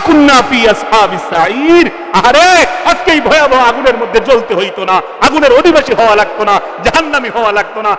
কুন্না ফি আসহাবিস সাঈর। আরে আজকে এই ভয়াবহ আগুনের মধ্যে জ্বলতে হইতো না, আগুনের অধিবাসী হওয়া লাগতো না, জাহান্নামী হওয়া লাগতো না।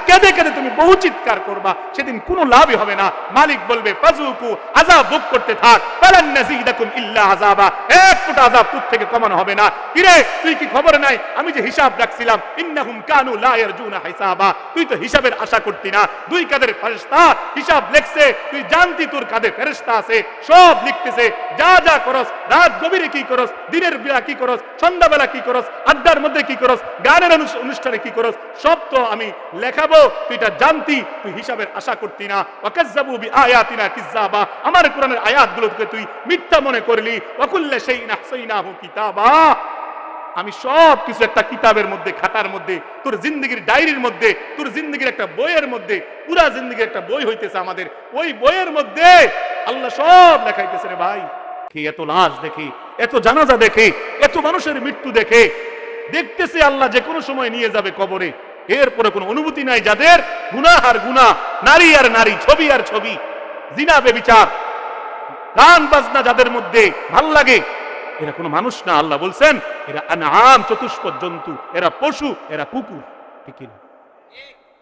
কেঁদে কেঁদে তুমি বহু চিৎকার করবা, সেদিন কোনো লাভই হবে না। মালিক বলবে ফাজুকু, আযাব ভোগ করতে থাক, ফালান নাযীদাকুম ইল্লা আযাবা, এক ফোঁটা আযাব তোর থেকে কমানো হবে না। কিরে তুই কি খবর নাই আমি যে হিসাব রাখছিলাম, ইন্নাহুম কানু লা ইয়ারজুনা হিসাবা, তুই তো হিসাবের আশা করতি না। দুই কাঁধের ফেরেশতা হিসাব লিখছে, তুই জানতি তোর কাঁধে ফেরেশতা আছে, সব লিখতেছে। যা যা করস, রাত গভীরে কি করস, দিনের বেলা কি করস, সন্ধ্যাবেলা কি করস, আড্ডার মধ্যে কি করস, গানের অনুষ্ঠানে কি করস, সব তো আমি লেখাবো। তুই এটা জানতি, তুই হিসাবের আশা করতি না। ওয়াকাজ্জাবু বিআয়াতিনা কিযাবা, আমার কোরআনের আয়াতগুলোকে তুই মিথ্যা মনে করলি। ওয়াকুল্লা শাইইন আহসাইনাহু কিতাবা, আমি সব কিছু একটা কিতাবের মধ্যে, খাতার মধ্যে, তোর জিন্দেগির ডায়েরির মধ্যে, তোর জিন্দেগির একটা বইয়ের মধ্যে, পুরা জিন্দেগির একটা বই হইতেছে আমাদের, ওই বইয়ের মধ্যে আল্লাহ সব লেখাইতেছে। রে ভাই, এত লাশ দেখি, এত জানাজা দেখে, এত মানুষের মৃত্যু দেখে, দেখতেছে আল্লাহ যে কোনো সময় নিয়ে যাবে কবরে। এরপরে কোনো অনুভূতি নাই যাদের, গুনাহ আর গুনাহ, নারী আর নারী, ছবি আর ছবি, জিনা বেবিচার, গান বাজনা যাদের মধ্যে ভাল লাগে, এরা কোনো মানুষ না। আল্লাহ বলছেন এরা আনআম, চতুষ্পদ জন্তু, এরা পশু, এরা কুকুর। ঠিক না?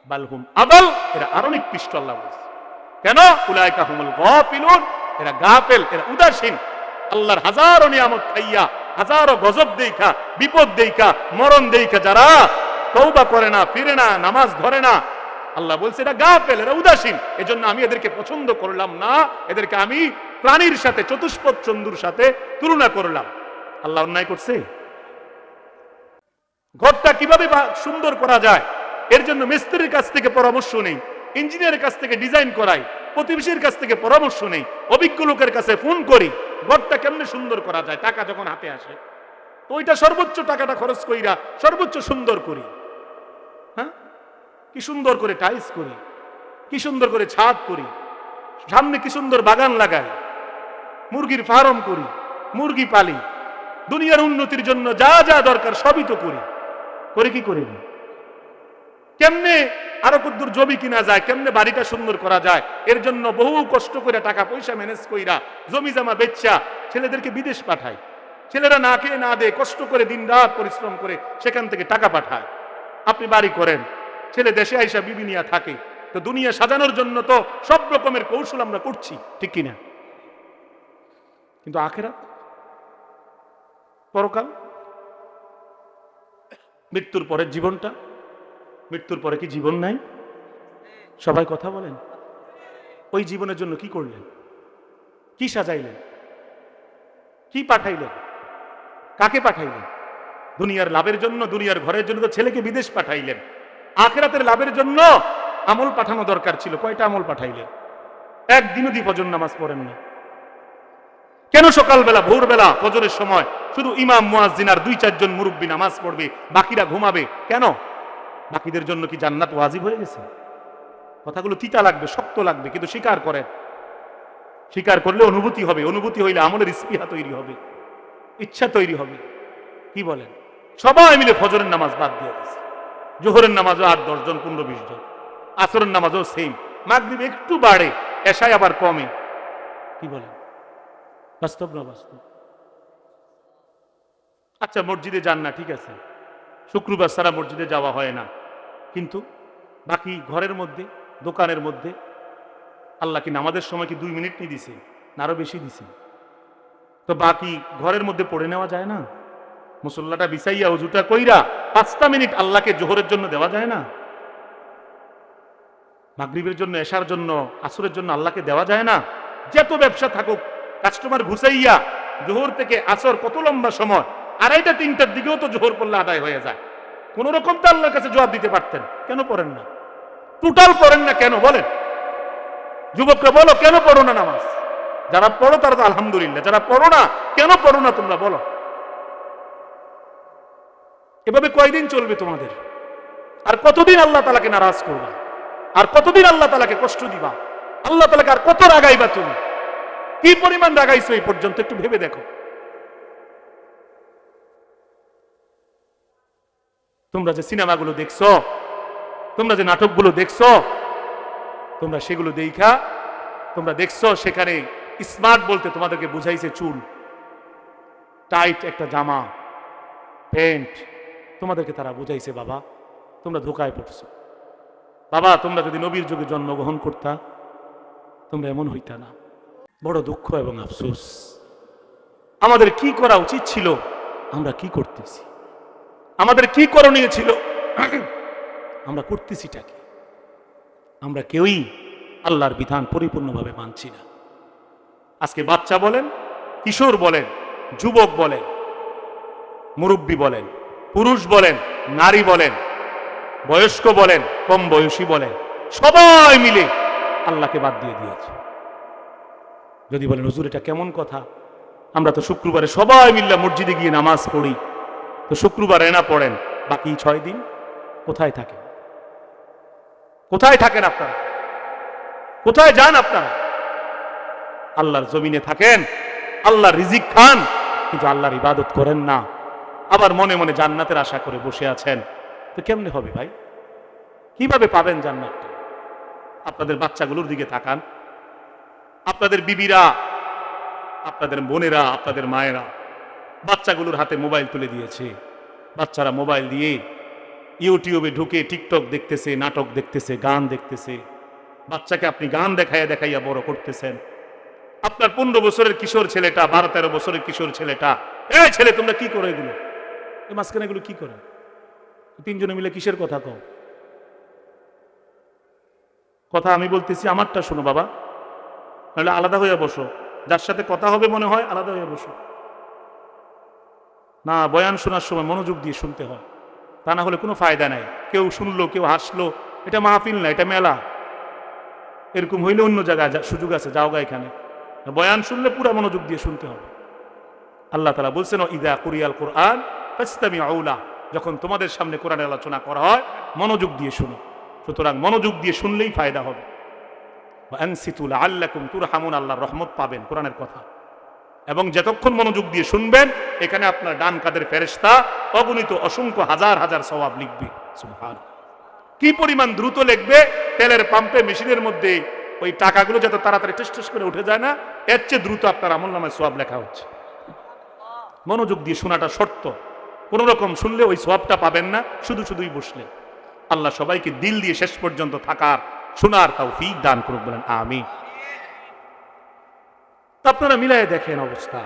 বালহুম আদাল, এরা আরো নিকৃষ্ট। আল্লাহ বলছে কেন? উলাইকা হুমুল গাফিলুন, এরা গাফেল, এরা উদাসীন। আল্লাহর হাজারো নিয়ামত খাইয়া, হাজারো গজব দেইখা, বিপদ দেইখা, মরণ দেইখা যারা তওবা করে না, ফিরে না, নামাজ ধরে না, আল্লাহ বলছে এরা গাফেল, এরা উদাসীন। এজন্য আমি এদেরকে পছন্দ করলাম না, এদেরকে আমি প্রাণীর সাথে, চতুষ্পদ জন্তুর সাথে তুলনা করলাম। আল্লাহ অন্যায় করছে? ঘরটা কিভাবে সুন্দর করা যায় এর জন্য মিস্ত্রির কাছ থেকে পরামর্শ নেই, ইঞ্জিনিয়ারের কাছ থেকে ডিজাইন করাই, প্রতিবেশীর কাছ থেকে পরামর্শ নেই, অভিজ্ঞ লোকের কাছে ফোন করি, ঘরটা কেমনে সুন্দর করা যায়। টাকা যখন হাতে আসে তো ওইটা সর্বোচ্চ টাকাটা খরচ কইরা সর্বোচ্চ সুন্দর করি। হ্যাঁ, কি সুন্দর করে টাইলস করি, কি সুন্দর করে ছাদ করি, সামনে কি সুন্দর বাগান লাগাই, মুরগির ফার্ম করি, মুরগি পালি, দুনিয়ার উন্নতির জন্য যা যা দরকার সবই তো করি। করে কি করি না? কেমনে আরো কদ্দুর জমি কিনা যায়, কেমনে বাড়িটা সুন্দর করা যায়, এর জন্য বহু কষ্ট করে টাকা পয়সা ম্যানেজ কইরা জমি জমা বেচা ছেলেদেরকে বিদেশ পাঠায়। ছেলেরা না খেয়ে না দেয়, কষ্ট করে দিন রাত পরিশ্রম করে সেখান থেকে টাকা পাঠায়। আপনি বাড়ি করেন, ছেলে দেশে আইসা বিবি নিয়া থাকে, তো দুনিয়া সাজানোর জন্য তো সব রকমের কৌশল আমরা করছি, ঠিক কিনা? কিন্তু আখিরাত, পরকাল, মৃত্যুর পরের জীবনটা, মৃত্যুর পরে কি জীবন নাই? সবাই কথা বলেন। ওই জীবনের জন্য কি করলেন? কি সাজাইলেন? কি পাঠাইলেন? কাকে পাঠাইলেন? দুনিয়ার লাভের জন্য, দুনিয়ার ঘরের জন্য তো ছেলেকে বিদেশ পাঠাইলেন। আখিরাতের লাভের জন্য আমল পাঠানো দরকার ছিল, কয়টা আমল পাঠাইলেন? একদিনও ফজর নামাজ পড়েন না কেন? সকালবেলা ভোরবেলা ফজরের সময় শুধু ইমাম মুয়াজ্জিন আর 2-4 জন মুরব্বী নামাজ পড়বে, বাকিরা ঘুমাবে কেন? বাকিদের জন্য কি জান্নাত ওয়াজিব হয়ে গেছে? কথাগুলো তিতা লাগবে, শক্ত লাগবে, কিন্তু স্বীকার করেন। স্বীকার করলে অনুভূতি হবে, অনুভূতি হইলে আমলের স্পৃহা তৈরি হবে, ইচ্ছা তৈরি হবে। কি বলেন? সবাই মিলে ফজরের নামাজ বাদ দিয়ে দিয়েছে, জোহরের নামাজও 8-10 জন, 15-20 জন, আসরের নামাজও সেম, মাগরিব একটু বাড়ে, এশায় আবার কমে। কি বলেন? বাস্তব না বাস্তব? আচ্ছা, মসজিদে যান না, ঠিক আছে, শুক্রবার ছাড়া মসজিদে যাওয়া হয় না, কিন্তু বাকি ঘরের মধ্যে, দোকানের মধ্যে আল্লাহ কি নামাজের সময় কি 2 মিনিট নিয়ে দিছে না আরো বেশি দিছে? তো বাকি ঘরের মধ্যে পড়ে নেওয়া যায় না? মুসল্লাটা বিছাইয়া ওযুটা কইরা 5টা মিনিট আল্লাহকে জোহরের জন্য দেওয়া যায় না? মাগরিবের জন্য, এশার জন্য, আসরের জন্য আল্লাহকে দেওয়া যায় না? যত ব্যবসা থাকুক, কাস্টমার ঘুষাইয়া জোহর থেকে আসর কত লম্বা সময়, 2:30-3টার দিকেও তো জোহর পড়লে আদায় হয়ে যায়। কোন রকম তো আল্লাহর কাছে জবাব দিতে পারতেন, কেন পড়েন না? টোটাল পড়েন না কেন বলেন? যুবকরা বলো, কেন পড়ো না নামাজ? যারা পড়ো তারা তো আলহামদুলিল্লাহ, যারা পড়ো না কেন পড়ো না তোমরা বলো? এভাবে কয়দিন চলবে তোমাদের? আর কতদিন আল্লাহ তাআলাকে নারাজ করবা? আর কতদিন আল্লাহ তাআলাকে কষ্ট দিবা? আল্লাহ তাআলাকে আর কত রাগাইবা তুমি? কি পরিমাণ রাগাইছো এই পর্যন্ত একটু ভেবে দেখো। তোমরা যে সিনেমাগুলো দেখছো, তোমরা যে নাটকগুলো দেখছো, তোমরা সেগুলো দেখা তোমরা দেখছো সেখানে স্মার্ট বলতে তোমাদেরকে বুঝাইছে চুল, টাইট একটা জামা, প্যান্ট, তোমাদেরকে তারা বুঝাইছে বাবা তোমরা ধোকায় পড়ছো। বাবা তোমরা যদি নবীর যুগে জন্মগ্রহণ করতা তোমরা এমন হইতা না। বড় দুঃখ এবং আফসোস। আমাদের কি করা উচিত ছিল, আমরা কি করতেছি? আমাদের কি করণীয় ছিল, আমরা করতেছিটা কি? আমরা কেউই আল্লাহর বিধান পরিপূর্ণভাবে মানছি না। আজকে বাচ্চা বলেন, কিশোর বলেন, যুবক বলেন, মুরব্বী বলেন, পুরুষ বলেন, নারী বলেন, বয়স্ক বলেন, কম বয়সী বলেন, সবাই মিলে আল্লাহকে বাদ দিয়ে দিয়েছে। যদি বলেন হুজুর এটা কেমন কথা, আমরা তো শুক্রবারে সবাই মিল্লা মসজিদে গিয়ে নামাজ পড়ি, তো শুক্রবারে না পড়েন, বাকি 6 দিন কোথায় থাকেন? কোথায় থাকেন আপনারা? কোথায় যান আপনারা? আল্লাহর জমিনে থাকেন, আল্লাহর রিজিক খান, কিন্তু আল্লাহর ইবাদত করেন না। আবার মনে মনে জান্নাতের আশা করে বসে আছেন। তো কেমনে হবে ভাই? কিভাবে পাবেন জান্নাতটা? আপনাদের বাচ্চাগুলোর দিকে তাকান। আপনাদের বিবিরা, আপনাদের বোনেরা, আপনাদের মায়েরা বাচ্চাগুলোর হাতে মোবাইল তুলে দিয়েছে। বাচ্চারা মোবাইল দিয়ে ইউটিউবে ঢুকে টিকটক দেখতেছে, নাটক দেখতেছে, গান দেখতেছে। বাচ্চাকে আপনি গান দেখাইয়া দেখাইয়া বড় করতেছেন। আপনার 15 বছরের কিশোর ছেলেটা, 12-13 বছরের কিশোর ছেলেটা, এই ছেলে তোমরা কি করো এগুলো? এই মাঝখানে এগুলো কি করে? 3 জনে মিলে কিসের কথা কও? কথা আমি বলতেছি, আমারটা শোনো বাবা, নাহলে আলাদা হয়ে বসো। যার সাথে কথা হবে মনে হয় আলাদা হয়ে বসো। না, বয়ান শোনার সময় মনোযোগ দিয়ে শুনতে হয়, তা না হলে কোনো ফায়দা নাই। কেউ শুনলো, কেউ হাসলো, এটা মাহফিল না, এটা মেলা। এরকম হইলে অন্য জায়গায় সুযোগ আছে, যাও গা। এখানে বয়ান শুনলে পুরো মনোযোগ দিয়ে শুনতে হবে। আল্লাহ তাআলা বলছেন ইযা কুরিয়াল কুরআন ফাসতামিউ লাহু, যখন তোমাদের সামনে কোরআনের আলোচনা করা হয় মনোযোগ দিয়ে শুনো। সুতরাং মনোযোগ দিয়ে শুনলেই ফায়দা হবে। ওয়া আনসিতু লাআল্লাকুম তুরহামুন, আল্লাহর রহমত পাবেন কোরআনের কথা। এবং যতক্ষণ মনোযোগ দিয়ে শুনবেন, এখানে আপনার ডান কাদের ফেরেশতা অগণিত অসংখ্য হাজার হাজার সওয়াব লিখবে। সুবহানাল্লাহ, কি পরিমাণ দ্রুত লিখবে! তেলের পাম্পে মেশিনের মধ্যে ওই টাকাগুলো যত তাড়াতাড়ি টেস করে উঠে যায় না, এর চেয়ে দ্রুত আপনার আমলনামায় সওয়াব লেখা হচ্ছে। মনোযোগ দিয়ে শোনাটা শর্ত। কোন রকম শুনলে ওই সওয়াবটা পাবেন না, শুধু শুধুই বসলেন। আল্লাহ সবাইকে দিল দিয়ে শেষ পর্যন্ত থাকার, শোনার তৌফিক দান করুক, বলেন আমিন। আপনারা মিলায়ে দেখেন অবস্থা,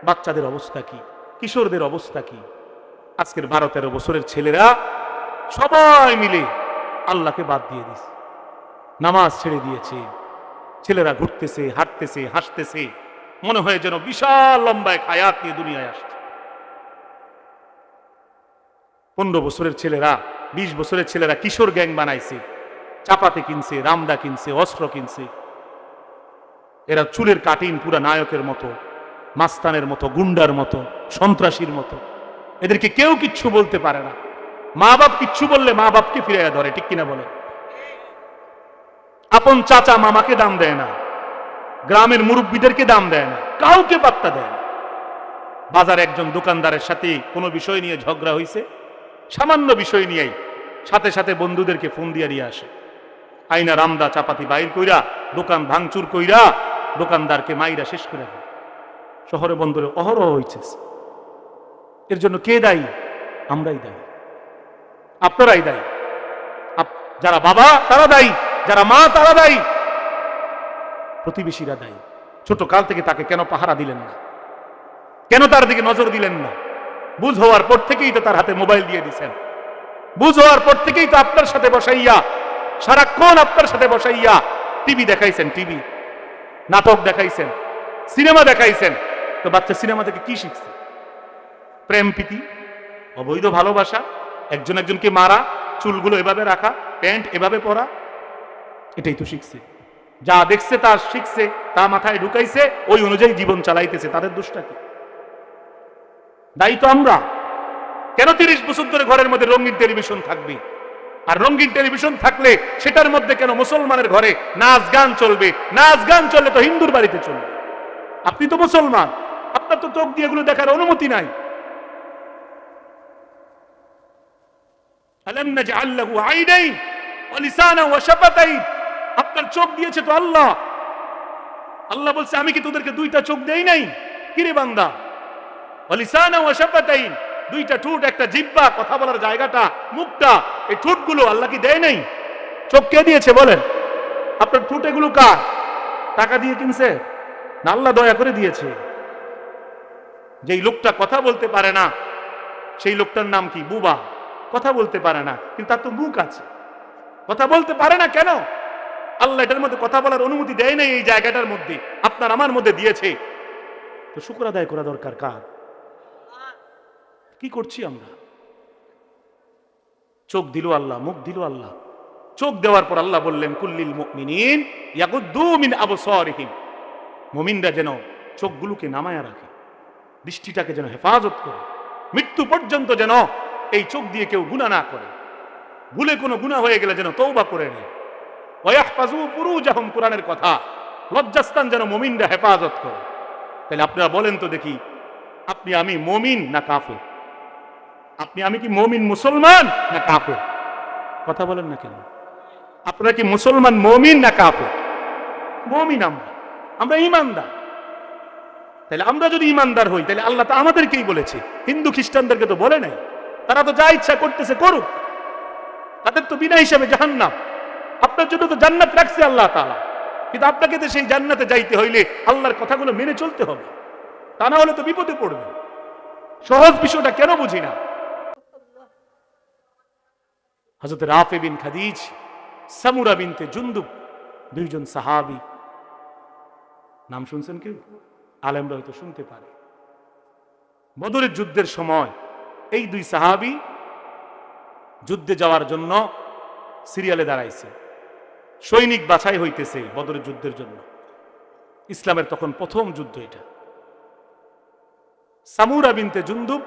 বাচ্চাদের অবস্থা কি, কিশোরদের অবস্থা কি। আজকের 12-13 বছরের ছেলেরা সবাই মিলে আল্লাহকে বাদ দিয়ে দিয়েছে, নামাজ ছেড়ে দিয়েছে। ছেলেরা ঘুরতেছে, হাঁটতেছে, হাসতেছে, মনে হয় যেন বিশাল লম্বা এক হায়াত নিয়ে দুনিয়ায় আসছে। 15 বছরের ছেলেরা, 20 বছরের ছেলেরা কিশোর গ্যাং বানাইছে, চাপাতি কিনছে, রামদা কিনছে, অস্ত্র কিনছে। এরা চুলের কাটিং পুরা নায়কের মতো, মাস্তানের মতো, গুন্ডার মতো, সন্ত্রাসীর মতো। এদেরকে কেউ কিচ্ছু বলতে পারে না। মা বাপ কিচ্ছু বললে মা বাপকে ফিরাইয়া ধরে, ঠিক কিনা বলে? আপন চাচা মামাকে দাম দেয় না, গ্রামের মুরব্বীদেরকে দাম দেয় না, কাউকে পাত্তা দেয় না। বাজারে একজন দোকানদারের সাথে কোনো বিষয় নিয়ে ঝগড়া হয়েছে, সামান্য বিষয় নিয়েই সাথে সাথে বন্ধুদেরকে ফোন দিয়ে আসে, আইনা রামদা চাপাতি বাইর কইরা, দোকান ভাঙচুর কইরা, দোকানদারকে মাইরা শেষ করে দেয়। শহরে বন্দরে অহরহ হয়েছে। এর জন্য কে দায়ী? আমরাই দায়ী, আপনারাই দায়ী। যারা বাবা তারা দায়ী, যারা মা তারা দায়ী, প্রতিবেশীরা দায়ী। ছোট কাল থেকে তাকে কেন পাহারা দিলেন না? কেন তার দিকে নজর দিলেন না? বুঝ হওয়ার পর থেকেই তো তার হাতে মোবাইল দিয়ে দিচ্ছেন। বুঝ হওয়ার পর থেকেই তো আপনার সাথে বসাইয়া, সারাক্ষণ আপনার সাথে বসাইয়া টিভি দেখাইছেন, টিভি নাটক দেখাইছেন, সিনেমা দেখাইছেন। তো বাচ্চা সিনেমা থেকে কি শিখছে? প্রেম প্রীতি, অবৈধ ভালোবাসা, একজন একজনকে মারা, চুলগুলো এভাবে রাখা, প্যান্ট এভাবে পরা, এটাই তো শিখছে। যা দেখছে তা শিখছে, তা মাথায় ঢুকাইছে, ওই অনুযায়ী জীবন চালাইতেছে। তাদের দোষটা কি? দায়ী তো আমরা। কেন 30 বছর ধরে ঘরের মধ্যে রঙিন টেলিভিশন থাকবে? আর রঙিন টেলিভিশন থাকলে সেটার মধ্যে কেন মুসলমানের ঘরে নাচ গান চলবে? নাচ গান চললে তো হিন্দুর বাড়িতে চলবে। আপনি তো মুসলমান, আপনার তো চোখ দিয়ে এগুলো দেখার অনুমতি নাই। আলাম নাজআল লাহু আইনাইন ওয়া লিসানান ওয়া শাফাতাইন, আপনার চোখ দিয়েছে তো আল্লাহ, আল্লাহ বলছে আমি কি তোদেরকে দুইটা চোখ দেই নাই? কিরে বান্দা, ওয়ালিসানা ওয়া শাফাতাইন, দুইটা ঠোঁট, একটা জিহ্বা, কথা বলার জায়গাটা, মুখটা, এই ঠোঁটগুলো আল্লাহ কি দেয় নাই? চোখ কে দিয়েছে বলেন? আপনার ঠোঁট এগুলো কার? টাকা দিয়ে কিনছে না আল্লাহ দয়া করে দিয়েছে? যেই লোকটা কথা বলতে পারে না সেই লোকটার নাম কি? বুবা। কথা বলতে পারে না, কিন্তু তার তো মুখ আছে। কথা বলতে পারে না কেন? আল্লাহ এটার মধ্যে কথা বলার অনুমতি দেয় নাই, এই জায়গাটার মধ্যে আপনার আমার মধ্যে দিয়েছে। তো শুকর আদায় করা দরকার কার? কি করছি আমরা? চোখ দিল আল্লাহ, মুখ দিল আল্লাহ। চোখ দেওয়ার পর আল্লাহ বললেন কুল্লিল মুমিনিন ইয়াগুদ্দু মিন আবসারিহিম, মুমিনরা যেন চোখগুলোকে নামায়া রাখে, দৃষ্টিটাকে যেন হেফাজত করে, মৃত্যু পর্যন্ত যেন এই চোখ দিয়ে কেউ গুনাহ না করে, ভুলে কোনো গুনাহ হয়ে গেলে যেন তওবা করে নেয়। ওয়াহফাজু ফুরুজাহুম, কোরআনের কথা, লজ্জাস্থান যেন মুমিনরা হেফাজত করে। তাহলে আপনারা বলেন তো দেখি, আপনি আমি মুমিন না কাফের? আপনি আমি কি মুমিন মুসলমান না কাফের? কথা বলেন না কেন? আপনারা কি মুসলমান মুমিন না কাফের? মুমিন আমরা ঈমানদার। তাহলে আমরা যদি ঈমানদার হই তাহলে আল্লাহ তো আমাদেরকেই বলেছে, হিন্দু খ্রিস্টানদেরকে তো বলে নাই। তারা তো যা ইচ্ছা করতেছে করুক, তাদের তো বিনা হিসাবে জাহান্নাম। আপনার জন্য তো জান্নাত রাখছে আল্লাহ তাআলা, কিন্তু আপনাকে তো সেই জান্নাতে যাইতে হইলে আল্লাহর কথাগুলো মেনে চলতে হবে, তা না হলে তো বিপদে পড়বে। সহজ বিষয়টা কেন বুঝি না? হযরত রাফি বিন খাদিজ, সামুরা বিনতে জুনদুব, দুইজন সাহাবী। নাম শুনছেন কেউ? আলেমরা হয়তো শুনতে পারে। বদরের যুদ্ধের সময় এই দুই সাহাবী যুদ্ধে যাওয়ার জন্য সিরিয়ালে দাঁড়াইছে, সৈনিক বাছাই হইতেছে বদরের যুদ্ধের জন্য। ইসলামের তখন প্রথম যুদ্ধ এটা। সামুরা বিনতে জুনদুব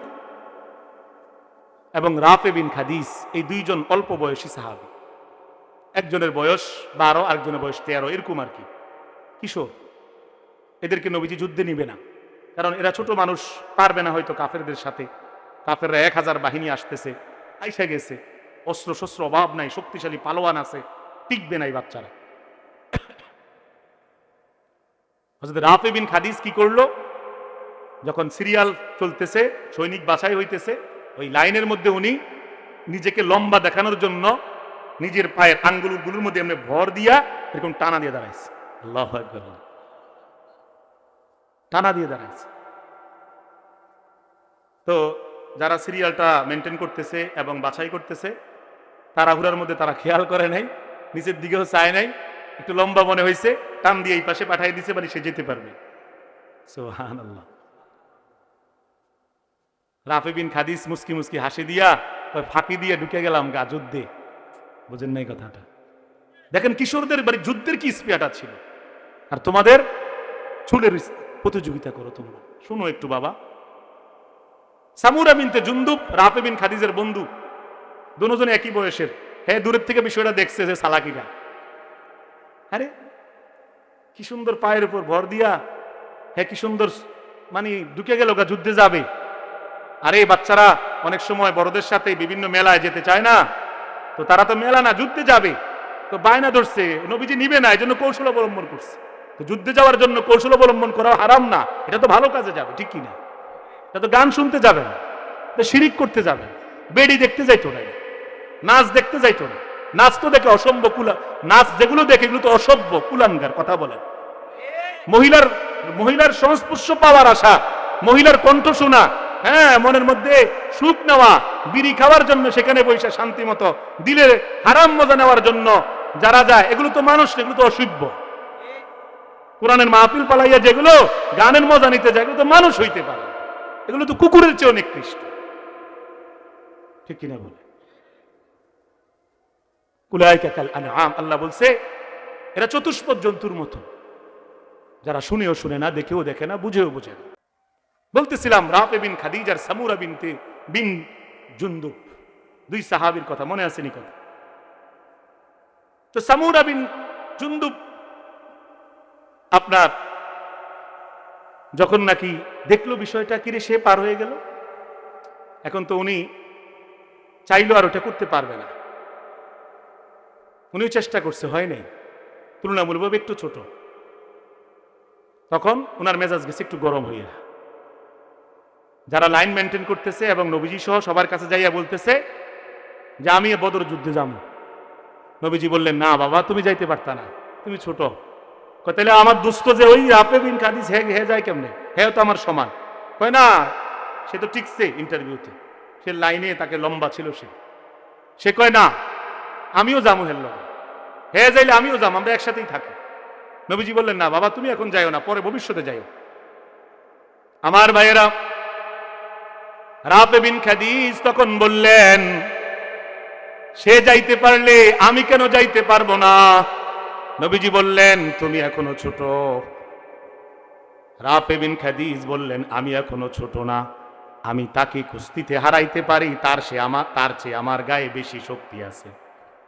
এবং রাফি বিন খাদিজ, এই দুইজন অল্প বয়সী সাহাবী। একজনের বয়স 12, আরেকজনের বয়স 13, এরকম আর কি, কিশোর। এদেরকে নবীজি যুদ্ধে নিবে না, কারণ এরা ছোট মানুষ, পারবে না হয়তো কাফেরদের সাথে। কাফেররা 1000 বাহিনী আসতেছে, আইসা গেছে, অস্ত্র শস্ত্র অভাব নাই, শক্তিশালী পালোয়ান আছে, টিকবে না এই বাচ্চারা। হযরত রাফি বিন খাদিজ কি করলো? যখন সিরিয়াল চলতেছে, সৈনিক বাছাই হইতেছে, ওই লাইনের মধ্যে উনি নিজেকে লম্বা দেখানোর জন্য নিজের পায়ের আঙ্গুলগুলোর মধ্যে এমনি ভর দিয়া এরকম টানা দিয়ে দাঁড়াইছে। আল্লাহু আকবার, টানা দিয়ে দাঁড়াইছে। তো যারা সিরিয়ালটা মেনটেন করতেছে এবং বাছাই করতেছে, তাড়াহুড়ার মধ্যে তারা খেয়াল করে নাই, নিচের দিকেও চায় নাই, একটু লম্বা মনে হয়েছে, টান দিয়ে এই পাশে পাঠিয়ে দিছে, মানে সে যেতে পারবে। সুবহানাল্লাহ। রাফি বিন খাদিজ মুস্কি মুস্কি হাসি দিয়া ফাঁকি দিয়ে ঢুকে গেলাম গা যুদ্ধে। বুঝেন নাই কথাটা? দেখেন কিশোরদের বাড়ি যুদ্ধের কি স্পিয়াটা ছিল, আর তোমাদের চুলের প্রতিযোগিতা করো তোমরা। শুনো একটু বাবা। সামুরা বিনতে জুনদুব রাফি বিন খাদিজের বন্ধু, দুজনে একই বয়সের। হ্যাঁ, দূরের থেকে বিষয়টা দেখছে যে সালাকিরা, আরে কি সুন্দর পায়ের উপর ভর দিয়া, হ্যাঁ কি সুন্দর, মানে ঢুকে গেল গা যুদ্ধে যাবে। আরে বাচ্চারা অনেক সময় বড়দের সাথে বিভিন্ন মেলায় যেতে চায় না, তো তারা তো মেলা না যুদ্ধে যাবে, তো বায়না ধরছে, নবীজি নিবে না, এই জন্য কৌশল অবলম্বন করছে। তো যুদ্ধে যাওয়ার জন্য কৌশল অবলম্বন করা হারাম না, এটা তো ভালো কাজে যাবে, ঠিক কিনা? এটা তো গান শুনতে যাবে না, তো শিরিক করতে যাবে, বেড়ি দেখতে যাইতো না, নাচ দেখতে যাইতো না। নাচ তো দেখে অসভ্য নাচ যেগুলো দেখে এগুলো তো অসভ্য কুলাঙ্গার। কথা বলেন। মহিলার সংস্পর্শ পাওয়ার আশা, মহিলার কণ্ঠ শোনা, হ্যাঁ মনের মধ্যে সুখ নেওয়া, বিড়ি খাওয়ার জন্য সেখানে বৈশা শান্তি মতো দিলে হারাম মজা নেওয়ার জন্য যারা যায়, এগুলো তো মানুষ, এগুলো তো অসভ্য। কোরআনের মাহফিল পালাইয়া যেগুলো গানের মজা নিতে যায়, এগুলো তো মানুষ হইতে পারে, এগুলো তো কুকুরের চেয়ে অনেক নিকৃষ্ট, ঠিক কিনা বলে? উলাইকা কাল আনআম, আল্লাহ বলছে এরা চতুষ্পদ জন্তুর মতো, যারা শুনেও শুনে না, দেখেও দেখে না, বুঝেও বুঝে না। বলতেছিলাম রাফি বিন খাদিজ আর সামুরা বিন জুনদুব, দুই সাহাবীর কথা মনে আছে নি কথা? তো সামুরা বিন জুনদুব আপনার যখন নাকি দেখলো বিষয়টা, কিরে সে পার হয়ে গেল, এখন তো উনি চাইলো আর ওটা করতে পারবে না। উনিও চেষ্টা করছে, হয় নাই, তুলনামূলকভাবে একটু ছোট। তখন ওনার মেজাজ গেছে একটু গরম হইয়া, যারা লাইন মেনটেন করতেছে এবং নবীজি সহ সবার কাছে যাইয়া বলতেছে যে আমি বদর যুদ্ধে যাব। নবীজি বললেন, না বাবা, তুমি যাইতে পারতা না, তুমি ছোট। তাহলে আমার দুস্থ যে ওই রাফে বিন খাদিজ হে যায় কেমনে, হে তো আমার সমান। কয় না, সে তো টিকছে ইন্টারভিউতে, সে লাইনে তাকে লম্বা ছিল, সে কয় না আমিও যাবো, হের লগে হে যাইলে আমিও যাবো, আমরা একসাথেই থাকি। নবীজি বললেন, না বাবা তুমি এখন যাইও না, পরে ভবিষ্যতে যাইও। আমার ভাইয়েরা, রাফে বিন খাদিজ তখন বললেন, সে যাইতে পারলে আমি কেন যাইতে পারবো না? নবীজি বললেন, তুমি এখনো ছোট। রাফে বিন খাদিজ বললেন, আমি এখনো ছোট না, আমি তাকে কুস্তিতে হারাইতে পারি, তার চেয়ে আমার গায়ে বেশি শক্তি আছে।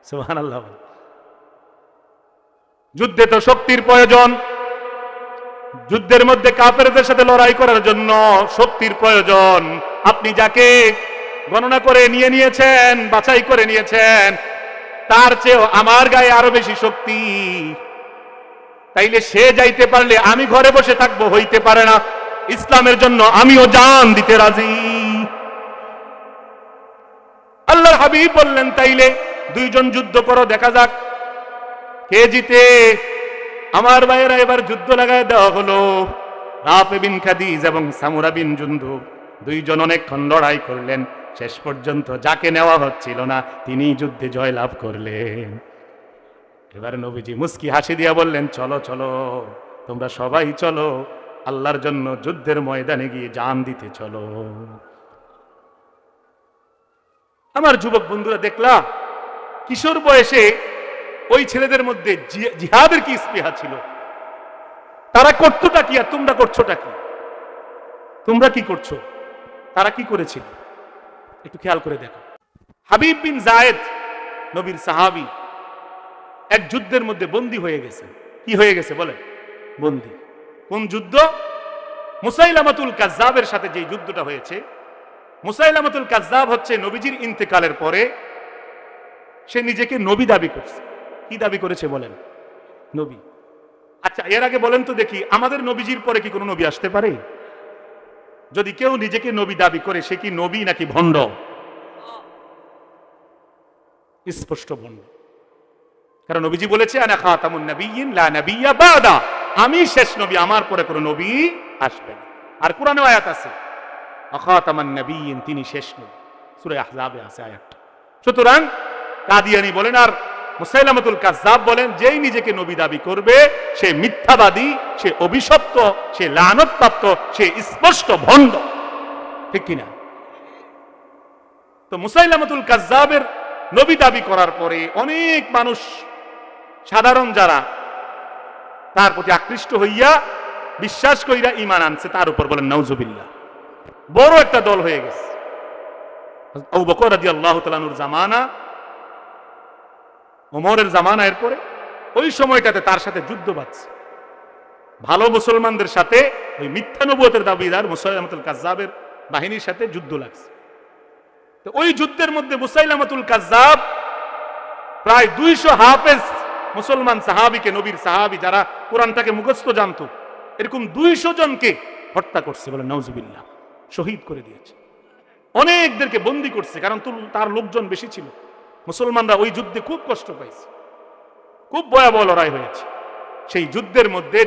সুবহানাল্লাহ। যুদ্ধে তো শক্তির প্রয়োজন, যুদ্ধের মধ্যে কাফেরদের সাথে লড়াই করার জন্য শক্তির প্রয়োজন। আপনি যাকে গণনা করে নিয়েছেন, বাছাই করে নিয়েছেন, তার চেয়েও আমার গায়ে আরো বেশি শক্তি। তাইলে সে যাইতে পারলে আমি ঘরে বসে থাকবো, হইতে পারে না। ইসলামের জন্য আমিও জান দিতে রাজি। আল্লাহর হাবিব বললেন, তাইলে দুইজন যুদ্ধ করো, দেখা যাক কে জিতে। আমার ভাইয়েরা, এবার যুদ্ধ লাগায় দেওয়া হলো। রাফে বিন খাদিজ এবং সামুরা বিন জুনদুব দুইজন অনেকক্ষণ লড়াই করলেন। শেষ পর্যন্ত যাকে নেওয়া হচ্ছিল না তিনি যুদ্ধে জয়লাভ করলেন। এবার নবীজি মুস্কি হাসি দিয়া বললেন, চলো চলো, তোমরা সবাই চলো, আল্লাহর জন্য যুদ্ধের ময়দানে গিয়ে জান দিতে চলো। আমার যুবক বন্ধুরা, দেখলা কিশোর বয়সে ওই ছেলেদের মধ্যে জিহাদের কি স্পৃহা ছিল। তারা করতোটা কি আর তোমরা করছোটা কি? তোমরা কি করছো, তারা কি করেছিল, একটু খেয়াল করে দেখো। হাবিব বিন জায়েদ, নবীর সাহাবী, এক যুদ্ধের মধ্যে বন্দী হয়ে গেছে। কি হয়ে গেছে বলেন? বন্দী। কোন যুদ্ধ? মুসাইলামাতুল কাজ্জাবের সাথে যে যুদ্ধটা হয়েছে। মুসাইলামাতুল কাজ্জাব হচ্ছে নবীজির ইন্তেকালের পরে সে নিজেকে নবী দাবি করছে। কি দাবি করেছে বলেন? নবী। আচ্ছা, এর আগে বলেন তো দেখি, আমাদের নবীজির পরে কি কোনো নবী আসতে পারে? যদি কেউ নিজেকে নবী দাবি করে, সে কি নবী নাকি ভণ্ড? স্পষ্ট ভণ্ড। কারণ নবীজি বলেছে, আনা খাতামুন নাবিয়্যিন লা নাবিয়্যা বাদা, আমি শেষ নবী, আমার পরে কোনো নবী আসবে না। আর কোরআনে আয়াত আছে, খাতামান নাবিয়্যিন, তিনি শেষ নবী। সূরা আহজাবে আছে আয়াতটা। সুতরাং কাদিয়ানী বলেন আর মুসাইলামাতুল কাজ্জাব বলেন, যেই নিজেকে নবী দাবি করবে সে মিথ্যাবাদী, সে অভিশপ্ত, সে লানতপ্রাপ্ত, সে স্পষ্ট ভণ্ড। ঠিক কিনা? তো মুসাইলামাতুল কাজ্জাবের নবী দাবি করার পরে অনেক মানুষ, সাধারণ যারা, তার প্রতি আকৃষ্ট হইয়া বিশ্বাস কইরা ঈমান আনছে, তার উপর বলেন নাউজুবিল্লাহ। বড় একটা দল হয়ে গেছে। আবু বকর রাদিয়াল্লাহু তাআলা আনহুর জামানা, ওমরের জামানা, এরপরে ওই সময়টাতে তার সাথে যুদ্ধ বাঁধছে। ভালো মুসলমানদের সাথে ওই মিথ্যা নবুয়তের দাবিদার মুসাইলামাতুল কাজ্জাবের বাহিনীর সাথে যুদ্ধ লাগছে। তো ওই যুদ্ধের মধ্যে মুসাইলামাতুল কাজ্জাব প্রায় 200 হাফেজ মুসলমান সাহাবীকে, নবীর সাহাবী যারা কোরআনটাকে মুখস্থ জানতো, এরকম 200 জনকে হত্যা করছে, বলে নাউজুবিল্লাহ, শহীদ করে দিয়েছে। অনেকদেরকে বন্দী করছে, কারণ তার লোকজন বেশি ছিল। মুসলমানরা ওই যুদ্ধে খুব কষ্ট পাইছে, খুব ভয়াবহ লড়াই হয়েছে। সেই যুদ্ধের মধ্যে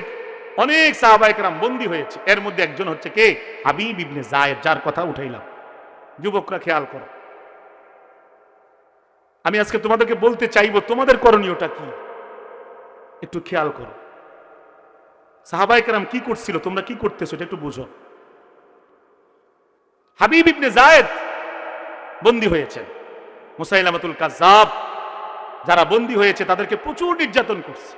অনেক সাহাবায়ে কেরাম বন্দী হয়েছে। এর মধ্যে একজন হচ্ছে কে? হাবিব ইবনে জায়েদ, যার কথা উঠাইলাম। যুবকরা খেয়াল করো, আমি আজকে তোমাদেরকে বলতে চাইবো তোমাদের করণীয়টা কি, একটু খেয়াল করো। সাহাবায়ে কেরাম কি করছিল, তোমরা কি করতেছো, এটা একটু বুঝো। হাবিব ইবনে জায়েদ বন্দী হয়েছেন। মুসাইলামাতুল কাজ্জাব যারা বন্দী হয়েছে তাদেরকে প্রচুর নির্যাতন করছে।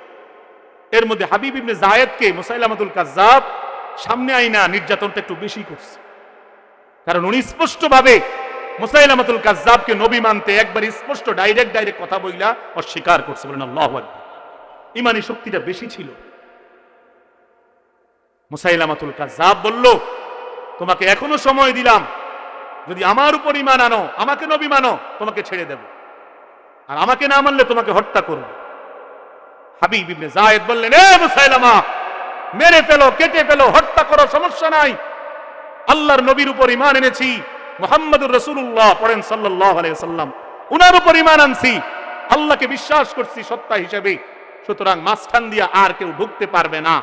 এর মধ্যে হাবিব ইবনে জায়েদকে মুসাইলামাতুল কাজ্জাব সামনে আইনা নির্যাতনটা একটু বেশি করছে। কারণ উনি স্পষ্টভাবে মুসাইলামাতুল কাজ্জাবকে নবী মানতে একবার স্পষ্ট ডাইরেক্ট কথা বইলা অস্বীকার করছে। বলেন আল্লাহু আকবার। ইমানি শক্তিটা বেশি ছিল। মুসাইলামাতুল কাজ্জাব বলল, তোমাকে এখনো সময় দিলাম, যদি আমার উপর ঈমান আনো, আমাকে নবী মানো, তোমাকে ছেড়ে দেব, আর আমাকে না মানলে তোমাকে হত্যা করব। হাবিব ইবনে জায়েদ বললেন, এ মুসাইলামা, মেরে ফেলো, কেটে ফেলো, হত্যা করো, সমস্যা নাই। আল্লাহর নবীর উপর ঈমান এনেছি, মুহাম্মদুর রাসূলুল্লাহ পড়েন সাল্লাল্লাহু আলাইহি ওয়াসাল্লাম, উনার উপর ঈমান আনছি, আল্লাহকে বিশ্বাস করছি সত্তা হিসেবে। সুতরাং মাঝখান দিয়ে আর কেউ ঢুকতে পারবে না,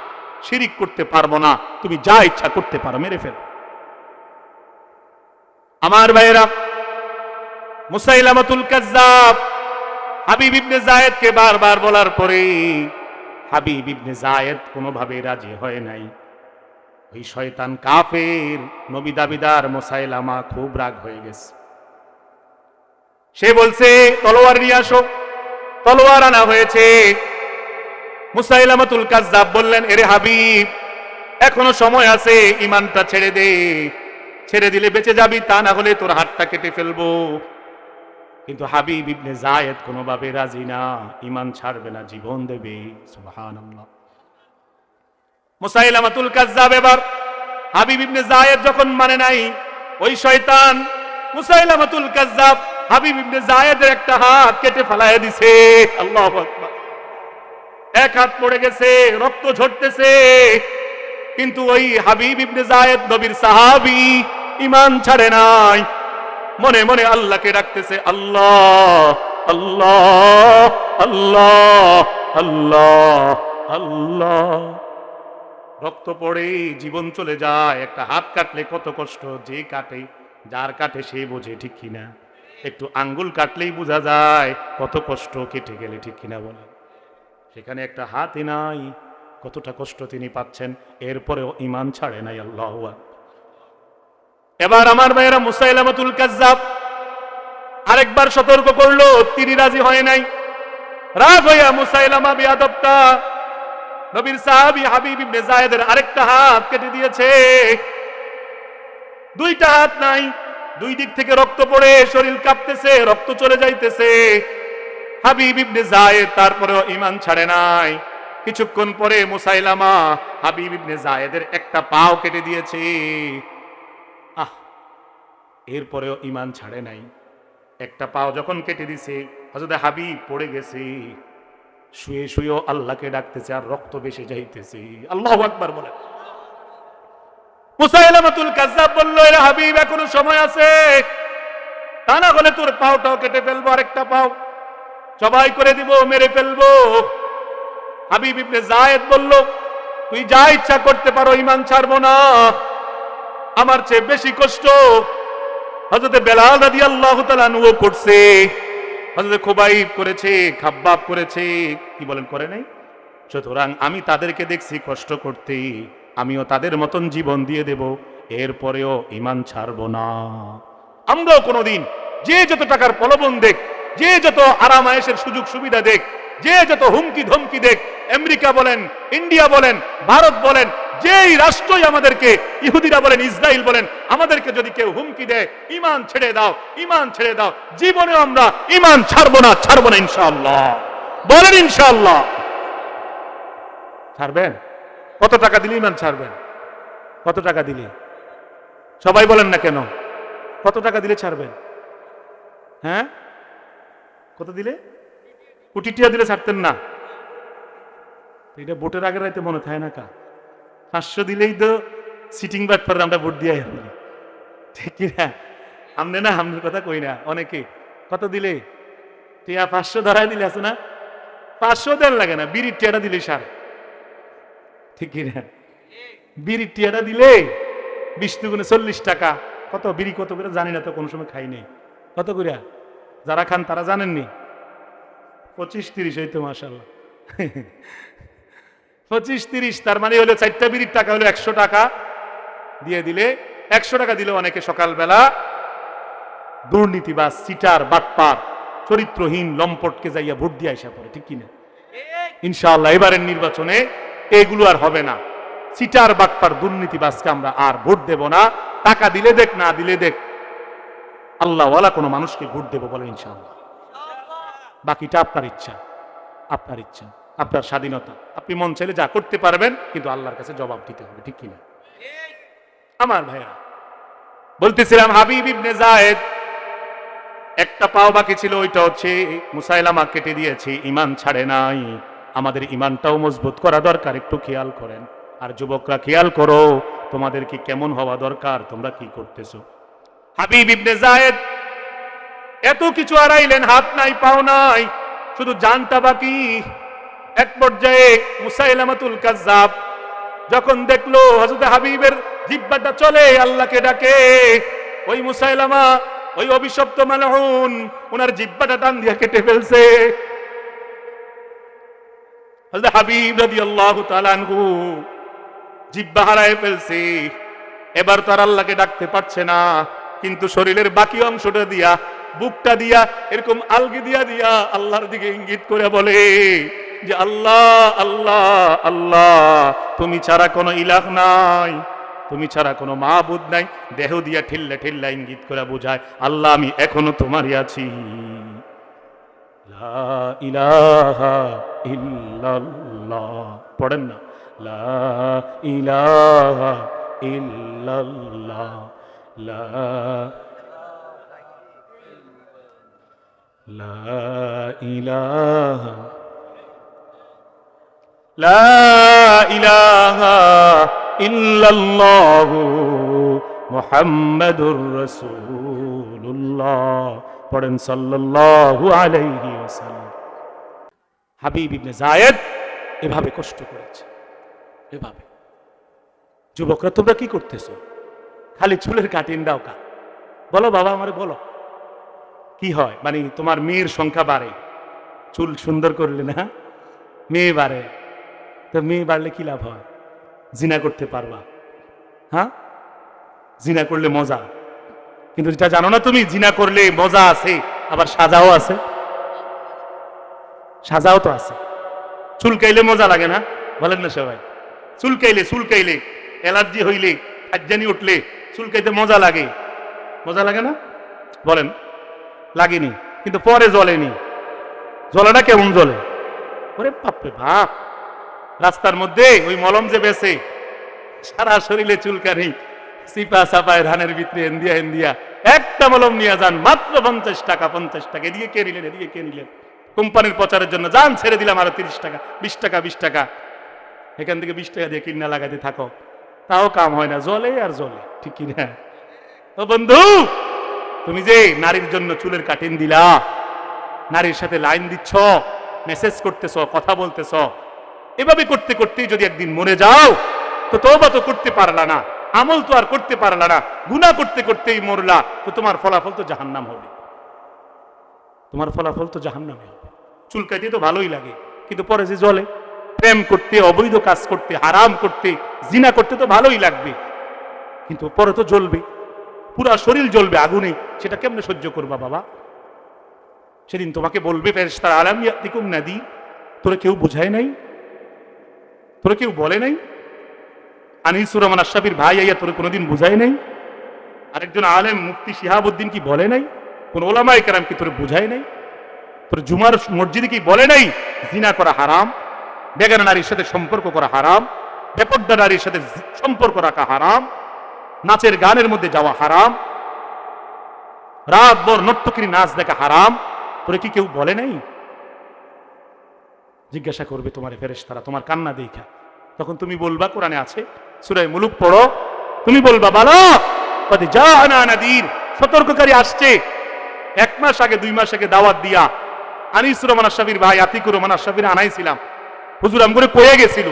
শিরিক করতে পারবো না, তুমি যা ইচ্ছা করতে পারো, মেরে ফেলো। আমার ভাইয়েরা, মুসাইলামাতুল কাজ্জাব হাবিব ইবনে যায়েদকে বারবার বলার পরে হাবিব ইবনে যায়েদ কোনোভাবে রাজি হয় নাই। ওই শয়তান কাফের নবী দাবিদার মুসাইলামা খুব রাগ হয়ে গেছে। সে বলছে তলোয়ার নিয়ে আসো। তলোয়ার আনা হয়েছে। মুসাইলামাতুল কাজ্জাব বললেন, এরে হাবিব, এখনো সময় আছে, ঈমানটা ছেড়ে দে, ছেড়ে দিলে বেঁচে যাবি, তা না হলে তোর হাতটা কেটে ফেলবো। কিন্তু হাবিব ইবনে যায়েদ কোনোভাবে রাজি না, ঈমান ছাড়বে না, জীবন দেবে। সুবহানাল্লাহ। মুসাইলামাতুল কাজ্জাব এবার হাবিব ইবনে যায়েদ যখন মানে নাই, ওই শয়তান মুসাইলামাতুল কাজ্জাব হাবিব ইবনে যায়েদের একটা হাত কেটে ফেলায় দিছে। আল্লাহু আকবার। এক হাত পড়ে গেছে, রক্ত ঝরতেছে, কিন্তু ওই হাবিব ইবনে যায়েদ নবীর সাহাবী, ঈমান ছাড়ে নাই, মনে মনে আল্লাহকে ডাকতেছে, আল্লাহ আল্লাহ আল্লাহ আল্লাহ আল্লাহ। রক্ত পড়ে জীবন চলে যায়। একটা হাত কাটলে কত কষ্ট, যে কাটে, যার কাটে সে বোঝে, ঠিক কিনা? একটু আঙ্গুল কাটলেই বোঝা যায় কত কষ্ট কেটে গেলে, ঠিক কিনা বলে? সেখানে একটা হাতই নাই, কতটা কষ্ট তিনি পাচ্ছেন, এরপরেও ঈমান ছাড়ে নাই। আল্লাহু আকবার। এবার আমার ভাইয়েরা, মুসাইলামাতুল কাজ্জাব আরেকবার সতর্ক করলো, তিনি রাজি হয় নাই। রাগ হইয়া মুসাইলামা বিয়াদবটা নবীর সাহাবী হাবিব ইবনে যায়েদের আরেকটা হাত কেটে দিয়েছে। দুইটা হাত নাই, দুই দিক থেকে রক্ত পড়ে শরীর কাঁপতেছে, রক্ত চলে যাইতেছে। হাবিব ইবনে যায়েদ তারপরেও ঈমান ছাড়ে নাই। কিছুক্ষণ পরে মুসাইলামা হাবিব ইবনে যায়েদের একটা পাও কেটে দিয়েছে। এরপরেও ঈমান ছাড়ে নাই। একটা পাও যখন কেটে দিছে, হযরত হাবিব পড়ে গেছে, শুয়ে শুয়েও আল্লাহকে ডাকতেছে, আর রক্ত বেশি যাইতেছে। আল্লাহু আকবার বলে। মুসাইলামাতুল কাজ্জাব বলল, এরে হাবিব, এখনো সময় আছে, তা না হলে তোর পাওটাও কেটে ফেলবো, আরেকটা পাও জবাই করে দিব, মেরে ফেলবো। হাবিব ইবনে যায়েদ বলল, তুই যা ইচ্ছা করতে পারো, ঈমান ছাড়বো না। আমার চেয়ে বেশি কষ্ট হযরত বেলাল রাদিয়াল্লাহু তাআলা আনহু করছে, হযরত খুবাইব করেছে, খাব্বাব করেছে, কি বলেন, করে নাই? সুতরাং আমি তাদেরকে দেখছি কষ্ট করতে, আমিও তাদের মতন জীবন দিয়ে দেব, এরপরেও ঈমান ছাড়বো না। আমরাও কোনোদিন যে যত টাকার প্রলোভন দেখ, যে যত আরাম আয়েশের সুযোগ সুবিধা দেখ, যে যত হুমকি ধমকি দেখ, আমেরিকা বলেন, ইন্ডিয়া বলেন, ভারত বলেন, যেই রাষ্ট্রই আমাদেরকে, ইহুদিরা বলেন, ইসরায়েল বলেন, আমাদেরকে যদি কেউ হুমকি দেয়, ঈমান ছেড়ে দাও, ঈমান ছেড়ে দাও, জীবনেও আমরা ঈমান ছাড়বো না, ছাড়বো না ইনশাআল্লাহ। বলেন ইনশাআল্লাহ। ছাড়বেন? কত টাকা দিলে ঈমান ছাড়বেন? কত টাকা দিলে? সবাই বলেন না কেন? কত টাকা দিলে ছাড়বেন? হ্যাঁ, কত দিলে? কোটি টাকা দিলে ছাড়তেন না? এটা ভোটের আগের রাইতে মনে থাকে না কা? 500 দিলেই তো সিটিং বাট পারে, আমরা ভোট দিয়ে আসবো, ঠিক কিনা? আমনে না, আমনের কথা কই না, অনেকে কত দিলে? টিয়া 500 ধরাই দিলে, আছে না? 500 দেন লাগে না, বিড়ির টিয়াটা দিলে সার, ঠিক কিনা? বিড়ির টিয়াটা দিলে 20 দুগুণে 40 টাকা। কত বিড়ি কত করে জানি না, তো কোনো সময় খাই নাই। কত করে? যারা খান তারা জানেননি? 25-30 হইতো, মাশাআল্লাহ। 25-30, তার মানে হলো 4টা বিড়ির টাকা হলো 100 টাকা দিয়ে দিলে। 100 টাকা দিলে অনেকে সকালবেলা দুর্নীতিবাজ, সিটার, বাটপার, চরিত্রহীন লম্পটকে যাইয়া ভোট দিয়ে আসা পড়ে, ঠিক কিনা? ইনশাআল্লাহ এবারের নির্বাচনে এগুলো আর হবে না। সিটার, বাটপার, দুর্নীতিবাজকে আমরা আর ভোট দেব না। টাকা দিলে দেখ, না দিলে দেখ, আল্লাহওয়ালা কোনো মানুষকে ভোট দেব বলে ইনশাআল্লাহ। বাকিটা আপনার ইচ্ছা, আপনার ইচ্ছা, আপনার স্বাধীনতা। আপনি মন চাইলে যা করতে পারবেন, কিন্তু আল্লাহর কাছে জবাব দিতে হবে, ঠিক কিনা? আমার ভাইরা, বলতেছিলাম হাবিব ইবনে যায়েদ একটা পাও বাকি ছিল, ওইটা হচ্ছে মুসাইলামা কেটে দিয়েছে, ঈমান ছাড়ে নাই। আমাদের ঈমানটাও মজবুত করা দরকার, একটু খেয়াল করেন। আর যুবকরা খেয়াল করো তোমাদের কি কেমন হওয়া দরকার, তোমরা কি করতেছো। হাবিব ইবনে যায়েদ এত কিছু হারাইলেন, হাত নাই পাও নাই, শুধু জানটা বাকি। এক পর্যায়ে মুসাইলামাতুল কাজ্জাব যখন দেখলো হযরত হাবিবের জিহ্বাটা চলে আল্লাহকে ডাকে, ওই মুসাইলামা ওই অভিশপ্ত মালউন ওনার জিহ্বাটা টান দিয়ে কেটে ফেলছে। হযরত হাবিব রাদিয়াল্লাহু তাআলা আনহু জিহ্বা হারায় ফেলছে, এবার তার আল্লাহকে ডাকতে পারছে না, কিন্তু শরীরের বাকি অংশটা দিয়া, বুকটা দিয়া, এরকম আলগি দিয়া দিয়া আল্লাহর দিকে ইঙ্গিত করে বলে যে আল্লাহ আল্লাহ আল্লাহ, তুমি ছাড়া কোনো ইলাহ নাই, তুমি ছাড়া কোনো মাবুদ নাই। দেহ দিয়া ঠিল্লা ঠিল্লা ইঙ্গিত করে বোঝায় আল্লাহ আমি এখনো তোমারই আছি। লা ইলাহা ইল্লাল্লাহ পড়েন না, লা ইলাহা ইল্লাল্লাহ, লা ইলাহা লা ইলাহা ইল্লাল্লাহু মুহাম্মাদুর রাসূলুল্লাহ পড়েন সাল্লাল্লাহু আলাইহি ওয়াসাল্লাম। হাবিব ইবনে যায়েদ এভাবে কষ্ট করেছে, এভাবে। যুবকরা তোমরা কি করতেছো? খালি চুলের কাটিং দাও কা, বলো বাবা আমারে বলো কি হয়, মানে তোমার মেয়ের সংখ্যা বাড়ে, চুল সুন্দর করলে না মেয়ে বাড়ে, তো মেয়ে বাড়লে কি লাভ হয়? জিনা করতে পারবা, হ্যাঁ জিনা করলে মজা, কিন্তু যেটা জানো না তুমি, জিনা করলে মজা আছে আবার সাজাও আছে, সাজাও তো আছে। চুলকাইলে মজা লাগে না বলেন না সবাই? চুলকাইলে অ্যালার্জি হইলে, খাদ্যানি উঠলে চুলকাইতে মজা লাগে, মজা লাগে না বলেন? লাগেনি, কিন্তু পরে জ্বলেনি। জ্বলেটা কেমন জ্বলে? ওরে বাপরে বাপ, রাস্তার মধ্যে ওই মলম যে বেছে, সারা শরীরে চুলকানি, সিপা সাপায় ধানের ভিতরে এন্দিয়া একটা মলম নিয়ে যান মাত্র 50 টাকা, 50 টাকা। এদিকে কে নিলেন কোম্পানির প্রচারের জন্য, যান ছেড়ে দিলাম আরো 30 টাকা, 20 টাকা, 20 টাকা, এখান থেকে 20 টাকা দিয়ে কিনা লাগাতে থাকো, তাও কাম হয় না, জ্বলে আর জ্বলে, ঠিক কিনা? ও বন্ধু, তুমি যে নারীর জন্য চুলের কাটিং দিলা, নারীর সাথে লাইন দিচ্ছ, মেসেজ করতেছ, কথা বলতেছ, এভাবে করতে করতেই যদি একদিন মরে যাও তো তওবা তো করতে পারলা না, আমল তো আর করতে পারলা না, গুনাহ করতে করতেই মরলা, তো তোমার ফলাফল তো জাহান্নাম হবে, তোমার ফলাফল তো জাহান্নামে হবে। চুল কাটিয়ে তো ভালোই লাগে, কিন্তু পরে যে জ্বলে, প্রেম করতে, অবৈধ কাজ করতে, হারাম করতে, জিনা করতে তো ভালোই লাগবে, কিন্তু পরে তো জ্বলবে, পুরা শরীর জ্বলবে আগুনে, সেটা কেমনে সহ্য করবা বাবা? সেদিন তোমাকে বলবে ফেরেশতারা আলাম ইয়াতিকুম নাদির, তোরে কেউ বোঝায় নাই, তোরে কেউ বলে নাই? আনিসুর রহমান আশরাফির ভাই আইয়া তোরে কোনোদিন বুঝায় নাই? আরেকজন আলেম মুফতি শিহাবুদ্দিন কি বলে নাই? কোন ওলামায়ে কেরাম কি তোরে বুঝায় নাই? তোর জুমার মসজিদে কি বলে নাই জিনা করা হারাম, বেগানা নারীর সাথে সম্পর্ক করা হারাম, বেপর্দা নারীর সাথে সম্পর্ক রাখা হারাম, নাচের গানের মধ্যে যাওয়া হারাম, রাত ভর নর্তকীর নাচ দেখা হারাম, তোরে কি কেউ বলে নাই? জিজ্ঞাসা করবে তোমার ফেরেশতারা তোমার কান্না দেখা, তখন তুমি বলবা কোরআনে আছে, সূরা মুলুক পড়ো, তুমি বলবা বালা কদ জাআনা নাদির, সতর্ককারী আসছে। 1 মাস আগে 2 মাস আগে দাওয়াত দিয়া আনিসুর রহমান আশরাফির ভাই আতিকুর রহমান আশরাফির আনাইছিলাম, হুজুর আমগরে কয়ে গেছিল,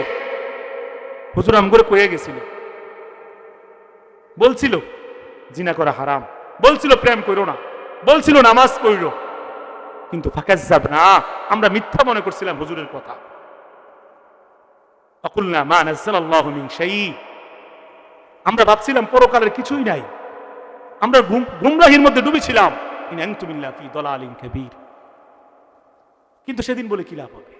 হুজুর আমগরে কয়ে গেছিল, বলছিল জিনা করা হারাম, বলছিল প্রেম করো না, বলছিল নামাজ পড়ো, কিন্তু ফাকাজ্জাবনা, আমরা মিথ্যা মনে করছিলাম হুজুরের কথা। আকুলনা মা নাযালাল্লাহু মিন শাই, আমরা ভাবছিলাম পরকালের কিছুই নাই, আমরা গুমরাহির মধ্যে ডুবেছিলাম। ইন আনতুম ইল্লা ফি দালালিন কাবীর। কিন্তু সেদিন বলে কি লাভ হবে?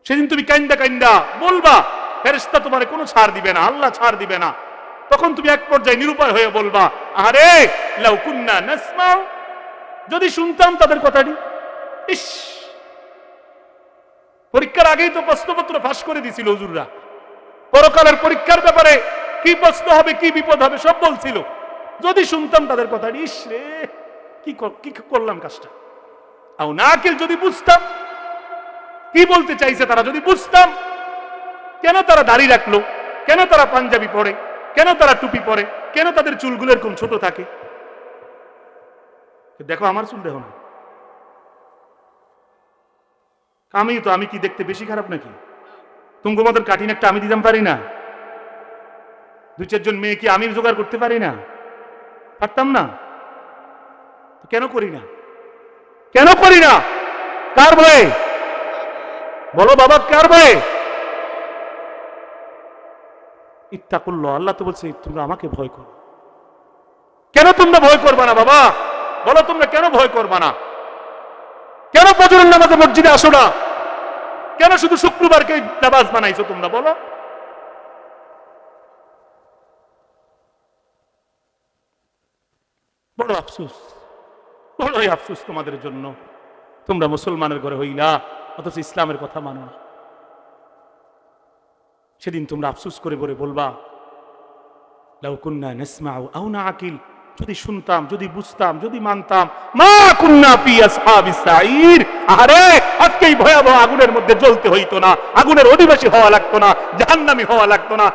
সেদিন তুমি কাইন্দা কাইন্দা বলবা, ফেরেশতা তোমারে কোনো ছাড় দিবে না, আল্লাহ ছাড় দিবে না। তখন তুমি এক পর্যায়ে নিরুপায় হয়ে বলবা, আরে লাউ কুন্না নাসমাউ, যদি শুনতাম তাদের কথাটি। ইস, পরীক্ষার আগেই তো প্রশ্নপত্র ফাঁস করে দিছিল হুজুররা, পরকালের পরীক্ষার ব্যাপারে কি প্রশ্ন হবে, কি বিপদ হবে সব বলছিল। যদি শুনতাম তাদের কথাটি, ইস রে কি করলাম কাজটা। আও নাকিল, যদি বুঝতাম কি বলতে চাইছে তারা, যদি বুঝতাম কেন তারা দাড়ি রাখলো, কেন তারা পাঞ্জাবি পরে, কেন তারা টুপি পরে, কেন তাদের চুলগুলো এরকম ছোট থাকে? দেখো আমার চুল দেখো না, আমি কি দেখতে বেশি খারাপ নাকি? তুমি মতন কাঠিন একটা আমি দিতাম পারি না? দুই চারজন মেয়ে কি আমি জোগাড় করতে পারি না? পারতাম না? কেন করি না? কেন করি না? কার ভয়ে? বলো বাবা, কার ভয়ে? ইত্তাকুল্লাহ, আল্লাহ তো বলছে তোমরা আমাকে ভয় করো। কেন তোমরা ভয় করবা না বাবা? বলো তোমরা কেন ভয় করবা না? কেন ফজরের নামাজে মসজিদে আসো না? কেন শুধু শুক্রবারকে নামাজ বানাইছো তোমরা? বলো। বড় আফসোস, বড়ই আফসোস তোমাদের জন্য। তোমরা মুসলমানের ঘরে হইলা, অথচ ইসলামের কথা মানো না। সেদিন তোমরা আফসোস করে বলে বলবা, লাউ কুন্না নাসমাউ আও নাআকিল, যদি শুনতাম, যদি বুঝতাম, যদি মানতাম, মা কুন্না ফি আসহাবিস সাঈর। আরে আজকে এই ভয়াবহ আগুনের মধ্যে জ্বলতে হইতো না, আগুনের অধিবাসী হওয়া লাগতো না, জাহান্নামী হওয়া লাগতো না।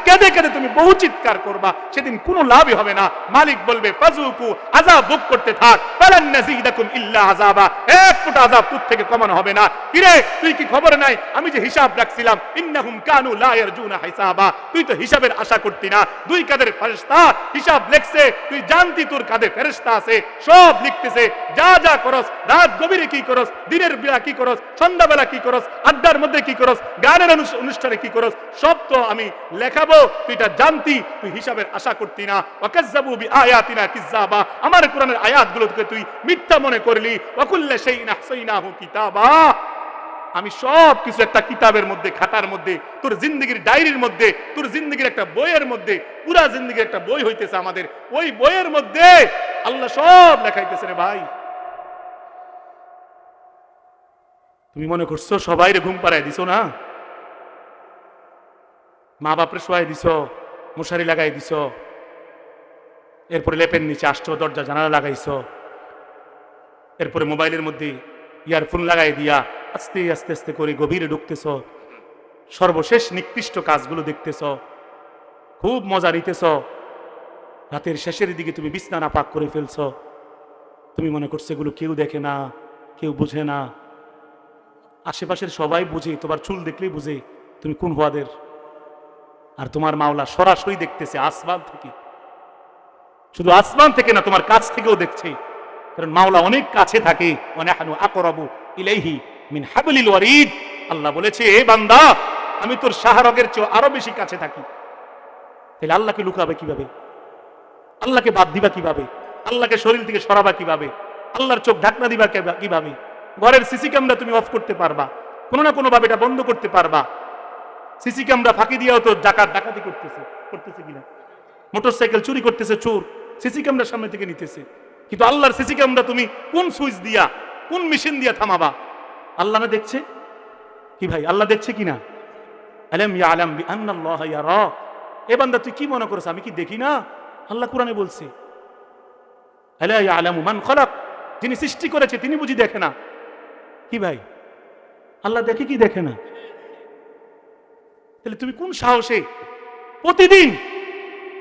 কেঁদে কেঁদে তুমি বহু চিৎকার করবা, সেদিন কোনো লাভই হবে না। মালিক বলবে ফাজুকু, আযাব ভোগ করতে থাক, ফালান নাযীদাকুম ইল্লা আযাবা, এক ফুট আযাব তুই থেকে কমানো হবে না। কিরে তুই কি খবর নাই আমি যে হিসাব রাখছিলাম, ইন্নাহুম কানু লা ইয়ারজুনা হিসাবা, তুই তো হিসাবের আশা করতি না। দুই কাদের ফেরেশতা হিসাব লিখছে, তুই জানতি তোর কাঁধে ফেরেশতা আছে, সব লিখতেছে। যা যা করস, রাত গভীরে কি করস, দিনের বেলা কি করস, সন্ধ্যাবেলা কি করস, আড্ডার মধ্যে কি করস, গানের অনুষ্ঠানে কি করস, সব তো আমি লেখাবো। তুই এটা জানতি, তুই হিসাবের আশা করতি না। ওয়াকাজ্জাবু বিআয়াতিনা কিযাবা, আমার কোরআনের আয়াতগুলোকে তুই মিথ্যা মনে করলি। ওয়াকুল্লা শাইইন আহসাইনাহু কিতাবা, আমি সব কিছু একটা কিতাবের মধ্যে, খাতার মধ্যে, তোর জিন্দেগির ডায়েরির মধ্যে, তোর জিন্দেগির একটা বইয়ের মধ্যে, পুরা জিন্দেগির একটা বই হইতেছে আমাদের, ওই বইয়ের মধ্যে আল্লাহ সব লেখাইতেছে। রে ভাই, তুমি মনে করছো সবাই ঘুম পাড়ায় দিছো না? মা বাপরে শোয়াই দিছো, মশারি লাগাই দিছো, এরপরে লেপের নিচে আসছো, দরজা জানালা লাগাইছো, এরপরে মোবাইলের মধ্যে ইয়ারফোন লাগাই দিয়া আস্তে আস্তে আস্তে করে গভীরে ঢুকতেছ, সর্বশেষ নিকৃষ্ট কাজগুলো দেখতেছ, খুব মজা নিতেছ। রাতের শেষের দিকে তুমি বিছনা নাপাক করে ফেলছ। তুমি মনে করছো এগুলো কেউ দেখে না, কেউ বুঝে না। আশেপাশের সবাই বুঝে, তোমার চুল দেখলেই বুঝে তুমি কোন ওয়াদের। আর তোমার মাওলা সরাসরি দেখতেছে আসমান থেকে, শুধু আসমান থেকে না, তোমার কাছ থেকেও দেখছে। কারণ মাওলা অনেক কাছে থাকে। ওয়ানাহনু আকরাবু ইলাইহি মিন হাবলিল ওয়ারিদ, আল্লাহ বলেছে এ বান্দা আমি তোর শাহরগের চেয়ে আরো বেশি কাছে থাকি। তাহলে আল্লাহকে লুকাবে কিভাবে? আল্লাহকে বাদ দিবা কিভাবে? আল্লাহকে শরীর থেকে সরাবা কিভাবে? আল্লাহর চোখ ঢাকনা দিবা কিভাবে? ঘরের সিসি ক্যামেরা তুমি অফ করতে পারবা, কোনো না কোনো ভাবে এটা বন্ধ করতে পারবা। সিসি ক্যামেরা ফাঁকি দিয়েও তো ডাকাতি করতেছে কিনা, মোটরসাইকেল চুরি করতেছে চোর, সিসি ক্যামেরার সামনে থেকে নিতেছে। কিন্তু আল্লাহর সিসি ক্যামেরা তুমি কোন সুইচ দিয়া, কোন মেশিন দিয়া থামাবা? আল্লাহ না দেখছে কি ভাই? আল্লাহ দেখছে কিনা? আলাম ইয়ালাম বিআন্নাল্লাহা ইয়ারা, এ বান্দা তুই কি মনে করছ আমি কি দেখি না? আল্লাহ কোরআনে বলছে আলা ইয়ালামু মান খালাক, যিনি সৃষ্টি করেছে তিনি বুঝি দেখে না? কি ভাই, আল্লাহ দেখে কি দেখে না? তাহলে তুমি কোন সাহসে প্রতিদিন,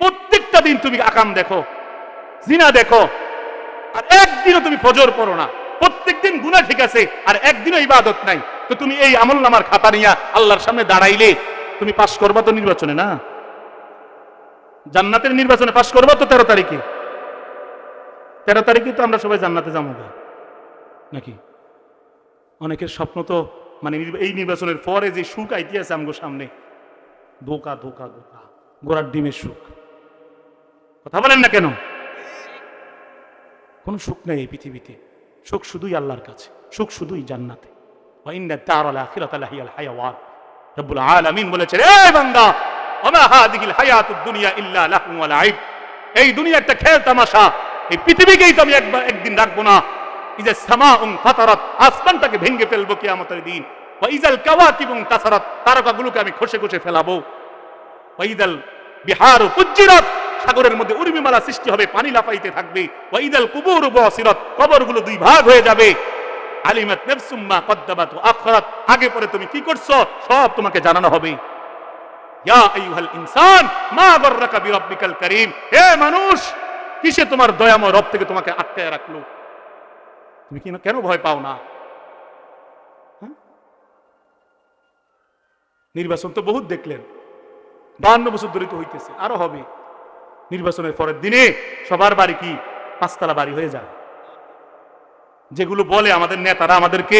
প্রত্যেকটা দিন তুমি আকাম দেখো, জিনা দেখো, আর একদিনও তুমি ফজর পড়ো না? প্রত্যেকদিন গুনাহ ঠিক আছে, আর একদিনও ইবাদত নাই। তো তুমি এই আমলনামার খাতা নিয়ে আল্লাহর সামনে দাঁড়াইলে তুমি পাস করবা তো নির্বাচনে? না, জান্নাতের নির্বাচনে পাস করবা তো 13 তারিখে। 13 তারিখে তো আমরা সবাই জান্নাতে যাবো নাকি? অনেকের স্বপ্ন তো মানে এই নির্বাচনের পরে যে সুখ আইতে আছে আমগো সামনে, ধোকা ধোকা ধোকা, গোড়ার ডিমের সুখ। কথা বলেন না কেন? কোন সুখ নেই এই পৃথিবীতে, সুখ শুধুই আল্লাহর কাছে, সুখ শুধুই জান্নাতে। ওয়া ইন্না দারাল আখিরাতা লাহিয়াল হায়াওয়ান, রব্বুল আলামিন বলেছেন এ বান্দা ওমা হাদিহিল হায়াতুদ দুনিয়া ইল্লা লাহু ওয়া লাইব, এই দুনিয়া একটা খেল তামাশা, এই পৃথিবীকেই তো আমি একদিন রাখবো না। ইজা সামাউন ফাতারাত, আসমানটাকে ভেঙে ফেলবো কিয়ামতের দিন। ওয়া ইজাল কাওয়াকিবুন তাসারাত, তারকাগুলোকে আমি খসে খসে ফেলাবো। ওয়া ইদাল বিহারু ফুজ্জিরাত, সাগরের মধ্যে উর্মিমালা সৃষ্টি হবে, পানি লাফাইতে থাকবে। ওয়া ইদাল কুবুরু বুসিরাত, কবরগুলো দুই ভাগ হয়ে যাবে। আলিমাত নাফসুম মা কদ্দামাত ওয়া আখরাত, আগে পরে তুমি কি করছো সব তোমাকে জানানো হবে। ইয়া আইয়ুহাল ইনসান মা গররাকা বিরাব্বিকাল কারীম, হে মানুষ কিসে তোমার দয়াময় রব থেকে তোমাকে আটকায় রাখলো? তুমি কেন ভয় পাও না? নির্বাচন তো বহুত দেখলেন, 52 বছর ধরে তো হইতেছে, আরো হবে। নির্বাচনের পরের দিনে সবার বাড়ি কি 5 তলা বাড়ি হয়ে যায়। যেগুলো বলে আমাদের নেতারা আমাদেরকে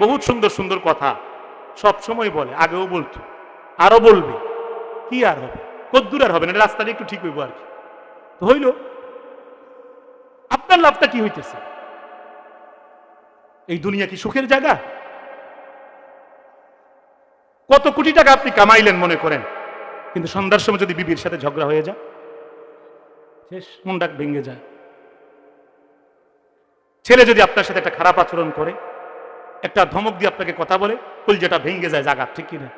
বহুত সুন্দর সুন্দর কথা সব সময় বলে, আগেও বলতো, আরো বলবে, কি আর হবে? কদ্দুর আর হবে না, রাস্তাটা একটু ঠিক হইব আর কি। তো হইল, আপনার লাভটা কি হইতেছে? এই দুনিয়া কি সুখের জায়গা? কত কোটি টাকা আপনি কামাইলেন মনে করেন, কিন্তু সন্ধ্যার সময় যদি বিবির সাথে ঝগড়া হয়ে যায়, শেষ, মনটা ভেঙে যায়। ছেলে যদি আপনার সাথে একটা খারাপ আচরণ করে, একটা ধমক দিয়ে আপনাকে কথা বলে, কলজেটা ভেঙে যায় জায়গা, ঠিক কিনা?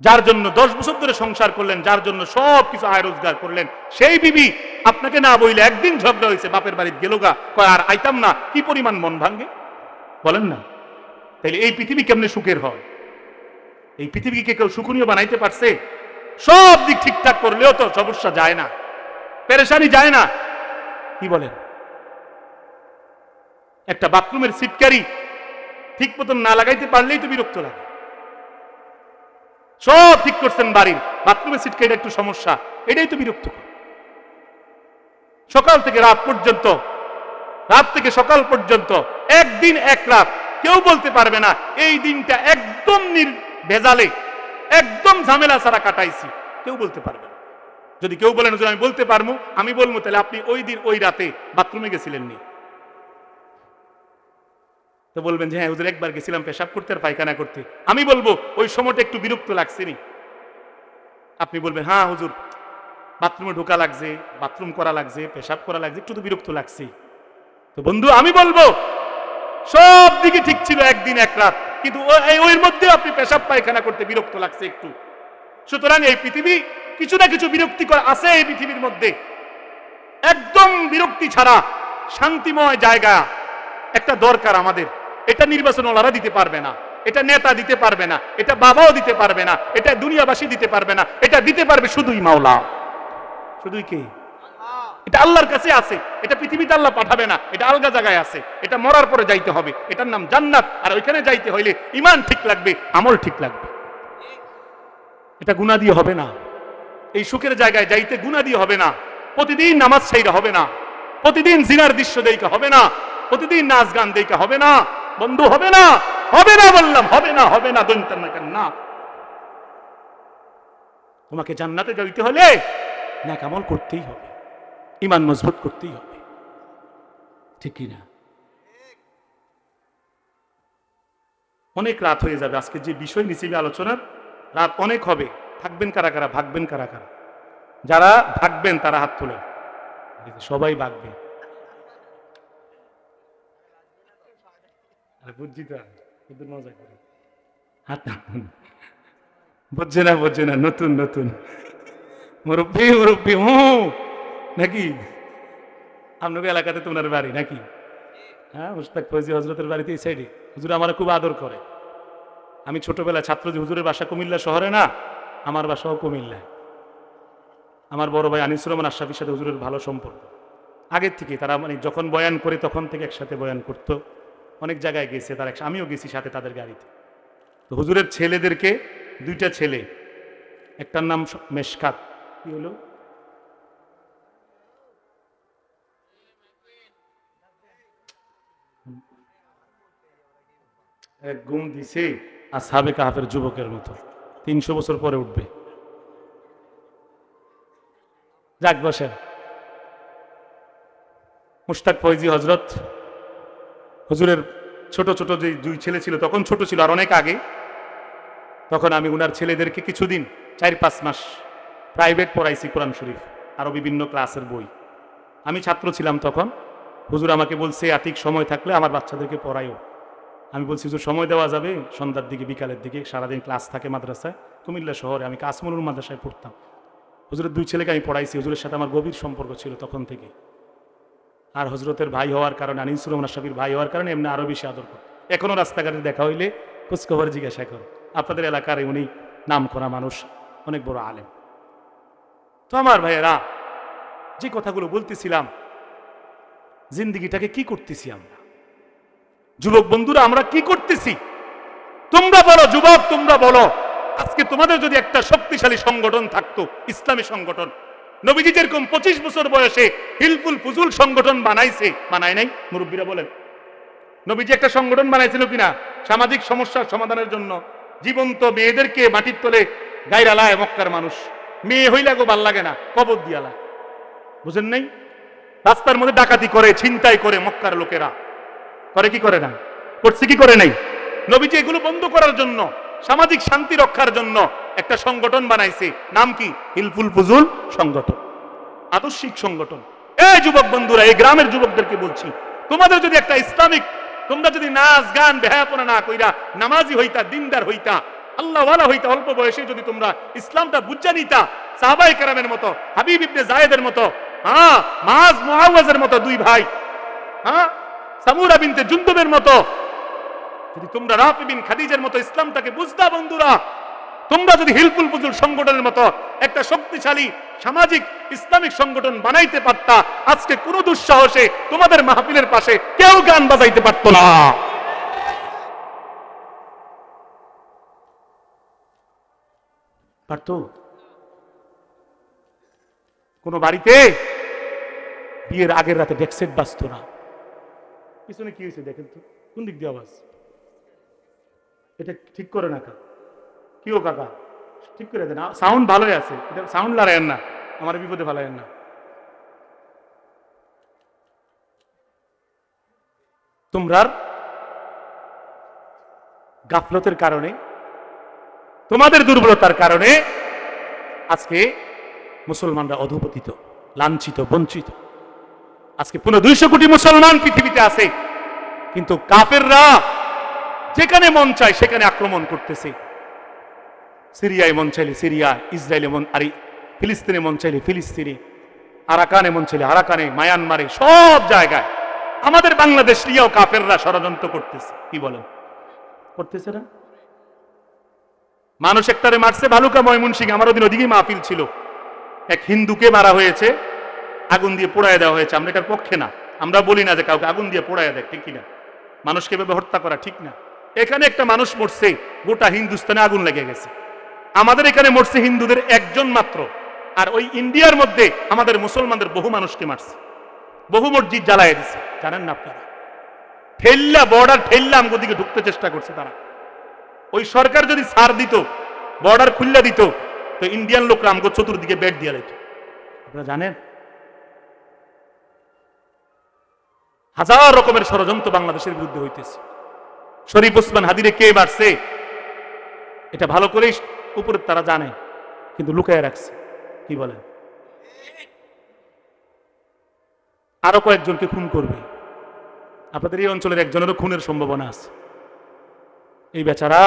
যার জন্য 10 বছর ধরে সংসার করলেন, যার জন্য সব কিছু আয় রোজগার করলেন, সেই বিবি আপনাকে না বইলে একদিন ঝগড়া হয়েছে, বাপের বাড়িতে গেল গা, কয় আর আইতাম না, কি পরিমাণ মন ভাঙ্গে বলেন না? তাইলে এই পৃথিবী কেমনে সুখের হয়? এই পৃথিবীকে কেউ সুখনীয় বানাইতে পারছে? সব দিক ঠিকঠাক করলেও তো সমস্যা যায় না, পেরেশানি যায় না। কি বলেন? একটা বাথরুমের সিটকারি ঠিক মতন না লাগাইতে পারলেই তো বিরক্ত লাগে। সব ঠিক করছেন বাড়ির, বাথরুমের সিটকারিটা একটু সমস্যা, এটাই তো বিরক্ত। সকাল থেকে রাত পর্যন্ত, রাত থেকে সকাল পর্যন্ত, একদিন এক রাত, কেউ বলতে পারবে না এই দিনটা একদম ভেজালে, একদম ঝামেলা ছাড়া কাটাইছি, কেউ বলতে পারবে না। যদি কেউ বলেন যে আমি বলতে পারবো, আমি বলবো তাহলে আপনি ওই দিন ওই রাতে বাথরুমে গেছিলেন নি? তো বলবেন যে হ্যাঁ হুজুর একবার গেছিলাম পেশাব করতে আর পায়খানা করতে। আমি বলবো ওই সময়টা একটু বিরক্ত লাগছে নি? আপনি বলবেন হ্যাঁ হুজুর বাথরুমে ঢোকা লাগছে, বাথরুম করা লাগছে, পেশাব করা লাগছে, একটু তো বিরক্ত লাগছে। তো বন্ধু আমি বলবো সব দিকে ঠিক ছিল একদিন এক রাত, কিন্তু ওর মধ্যে আপনি পেশাব পায়খানা করতে বিরক্ত লাগছে একটু। সুতরাং এই পৃথিবী কিছু না কিছু বিরক্তিকর আছে এই পৃথিবীর মধ্যে। একদম বিরক্তি ছাড়া শান্তিময় জায়গা একটা দরকার আমাদের। এটা নির্বাচনওয়ালারা দিতে পারবে না, এটা নেতা দিতে পারবে না, এটা বাবাও দিতে পারবে না, এটা দুনিয়াবাসী দিতে পারবে না, এটা দিতে পারবে শুধুই মাওলা। শুধুই কে? এটা আল্লাহর কাছে আছে, এটা পৃথিবীতে আল্লাহ পাঠাবে না, এটা আলগা জায়গায় আছে, এটা মরার পরে যাইতে হবে, এটার নাম জান্নাত। আর ওইখানে যাইতে হইলে ঈমান ঠিক লাগবে, আমল ঠিক লাগবে, এটা গুনাহ দিয়ে হবে না। এই সুখের জায়গায় যাইতে গুনাহ দিয়ে হবে না, প্রতিদিন নামাজ ছাইরা হবে না, প্রতিদিন জিনার দৃশ্য দেইকা হবে না, প্রতিদিন নাচ গান দেইকা হবে না, বন্ধু হবে না, হবে না বললাম, হবে না, হবে না, দন্তান না কেন না। তোমাকে জান্নাতে যাইতে হলে নেক আমল করতেই হবে, ঈমান মজবুত করতেই হবে, ঠিক কি না? অনেক রাত হয়ে যাবে, আজকে যে বিষয় নিচে আলোচনার রাত অনেক হবে। থাকবেন কারা কারা, ভাগবেন কারা কারা? যারা ভাগবেন তারা হাত তোলেন, সবাই ভাগবে। বুঝছি তো, কিন্তু মজা করে হাত টানুন, বুঝছে না, বুঝছে না, নতুন নতুন মুরব্বী মুরব্বী নাকি? আপনাদের এলাকাতে তো ওনার বাড়ি নাকি? হ্যাঁ, মুশতাক ফৈজি হজরতের বাড়িতে এই সাইডে। হুজুর আমার খুব আদর করে। আমি ছোটবেলায় ছাত্র যে হুজুরের বাসা কুমিল্লা শহরে না, আমার বাসাও কুমিল্লায়। আমার বড় ভাই আনিসুর রহমান আশরাফির সাথে হুজুরের ভালো সম্পর্ক আগের থেকে। তারা মানে যখন বয়ান করে তখন থেকে একসাথে বয়ান করতো, অনেক জায়গায় গেছে তার, আমিও গেছি সাথে তাদের গাড়িতে। তো হুজুরের ছেলেদেরকে, দুইটা ছেলে, একটার নাম মেশকাত, কি হলো এক গুম দিছে আসহাবে কাহাফের যুবকের মতো, 300 বছর পরে উঠবে। যাক বসেন। মুশতাক ফৈজি হজরত, হুজুরের ছোট ছোট যে দুই ছেলে ছিল, তখন ছোট ছিল আর অনেক আগে, তখন আমি উনার ছেলেদেরকে কিছুদিন 4-5 মাস প্রাইভেট পড়াইছি কোরআন শরীফ, আরো বিভিন্ন ক্লাসের বই। আমি ছাত্র ছিলাম তখন। হুজুর আমাকে বলছে আতিক সময় থাকলে আমার বাচ্চাদেরকে পড়াইও। আমি বলছি হুজুর সময় দেওয়া যাবে? সন্ধ্যার দিকে, বিকালের দিকে, সারাদিন ক্লাস থাকে মাদ্রাসায়, কুমিল্লা শহরে। আমি কাসমুনুর মাদ্রাসায় পড়তাম। হুজুরের দুই ছেলেকে আমি পড়াইছি। হুজুরের সাথে আমার গভীর সম্পর্ক ছিল তখন থেকে। আর হজরতের ভাই হওয়ার কারণে, আনিসুর রহমান আশরাফির ভাই হওয়ার কারণে এমনি আরো বেশি আদর করে। এখনো রাস্তাঘাটে দেখা হইলে খোঁজখবর জিজ্ঞাসা করে। আপনাদের এলাকার উনি নাম করা মানুষ, অনেক বড় আলেম। তো আমার ভাইয়েরা, যে কথাগুলো বলতেছিলাম, জিন্দিগিটাকে কি করতেছি আমরা, যুবক বন্ধুরা আমরা কি করতেছি? তোমরা বলো যুবক, তোমরা বলো, আজকে তোমাদের যদি একটা শক্তিশালী সংগঠন থাকতো, ইসলামী সংগঠন, নবীজি যেরকম 25 বছর বয়সে হিলফুল ফুজুল সংগঠন বানাইছে, বানায় নাই? মুরব্বীরা বলেন, নবীজি একটা সংগঠন বানাইছিল কিনা সামাজিক সমস্যার সমাধানের জন্য? জীবন্ত মেয়েদেরকে মাটির তলে গায়রালায় মক্কার মানুষ, মেয়ে হইলে গো ভাল লাগে না, কবর দিয়ালা, বুঝেন নাই? রাস্তার মধ্যে ডাকাতি করে, ছিনতাই করে মক্কার লোকেরা, করে কি করে না? করছে কি করে নাই? নবীজি এগুলো বন্ধ করার জন্য, সামাজিক শান্তি রক্ষার জন্য একটা সংগঠন বানাইছে, নাম কি? হিলফুল ফুজুল সংগঠন, আদর্শিক সংগঠন। এই যুবক বন্ধুরা, এই গ্রামের যুবকদেরকে বলছি, তোমাদের যদি একটা ইসলামিক, তোমরা যদি নাচ গান বেহায়াপনা না কইরা নামাজি হইতা, দিনদার হইতা, আল্লাহওয়ালা হইতা, অল্প বয়সে যদি তোমরা ইসলামটা বুঝা নিতা, সাহাবায়ে কেরামের মতো, হাবিব ইবনে জায়েদের মতো, মাজ মুআওয়াজের মতো দুই ভাই, সামুরা বিনতে জুনদুবের মতো, যদি তোমরা রাফি বিন খাদিজার মতো ইসলামটাকে বুঝতা বন্ধুরা, তোমরা যদি হিলফুল ফুজুল সংগঠনের মতো একটা শক্তিশালী সামাজিক ইসলামিক সংগঠন বানাইতে পারতা, আজকে কোন দুঃসাহসে তোমাদের মাহফিলের পাশে কেউ গান বাজাইতে পারত না। পারতো? কোন বাড়িতে বিয়ের আগের রাতে ডেকসেট বাজতো না। পিছনে কি হয়েছে দেখেন তো, কোন দিক দিয়ে আওয়াজ? এটা ঠিক করে না, কি ও কাকা, ঠিক করে দেন, সাউন্ড ভালোই আছে, এটা সাউন্ড লড়াইয়েন না, আমার বিপদে ফেলাইয়েন না। তোমরার গাফলতের কারণে, তোমাদের দুর্বলতার কারণে আজকে মুসলমানরা অধঃপতিত, লাঞ্ছিত, বঞ্চিত। আজকে 200 কোটি মুসলমান পৃথিবীতে আছে, কিন্তু কাফেররা যেখানে মন চায় সেখানে আক্রমণ করতেছে। সিরিয়ায় মন চাইলে সিরিয়া, ইসরায়েলে মন, আর ফিলিস্তিনে মন চাইলে ফিলিস্তিনে, আরাকানে মন চাইলে আরাকানে, মায়ানমারে, সব জায়গায়। আমাদের বাংলাদেশ নিয়েও কাফেররা ষড়যন্ত্র করতেছে। কি বলেন? করতেছে না? মানুষ একটারে মারছে ভালুকা ময়মনসিংহে, আমার ওদিন ওদিকেই মাহফিল ছিল, এক হিন্দুকে মারা হয়েছে, আগুন দিয়ে পোড়ায় দেওয়া হয়েছে। আমরা এটার পক্ষে না, আমরা বলি না যে কাউকে আগুন দিয়ে পোড়ায় দেয়, ঠিক কিনা? মানুষকে এভাবে হত্যা করা ঠিক না। এখানে একটা মানুষ মরছে, গোটা হিন্দুস্তানে আগুন লেগে গেছে। আমাদের এখানে মরছে হিন্দুদের একজন মাত্র, আর ওই ইন্ডিয়ার মধ্যে আমাদের মুসলমানদের বহু মানুষকে মারছে, বহু মসজিদ জ্বালায় দিছে। জানেন না আপনারা? ঠেল্লা, বর্ডার ঠেল্লা আমাদের দিকে ঢুকতে চেষ্টা করছে তারা। ওই সরকার যদি ছাড় দিত, বর্ডার খুললে দিত, তো ইন্ডিয়ান লোকরা আমাকে চতুর্দিকে বেড দিয়ে দিত। আপনারা জানেন? হাজার রকমের ষড়যন্ত্র বাংলাদেশের বিরুদ্ধে হইতেছে। শরীফ ওসমান হাদিরে কে মারছে এটা ভালো করেই উপরে তারা জানে, কিন্তু লুকায় রাখছে। কি বলেন? আরো কয়েকজনকে খুন করবে। আপনাদের এই অঞ্চলের একজনেরও খুনের সম্ভাবনা আছে। এই বেচারা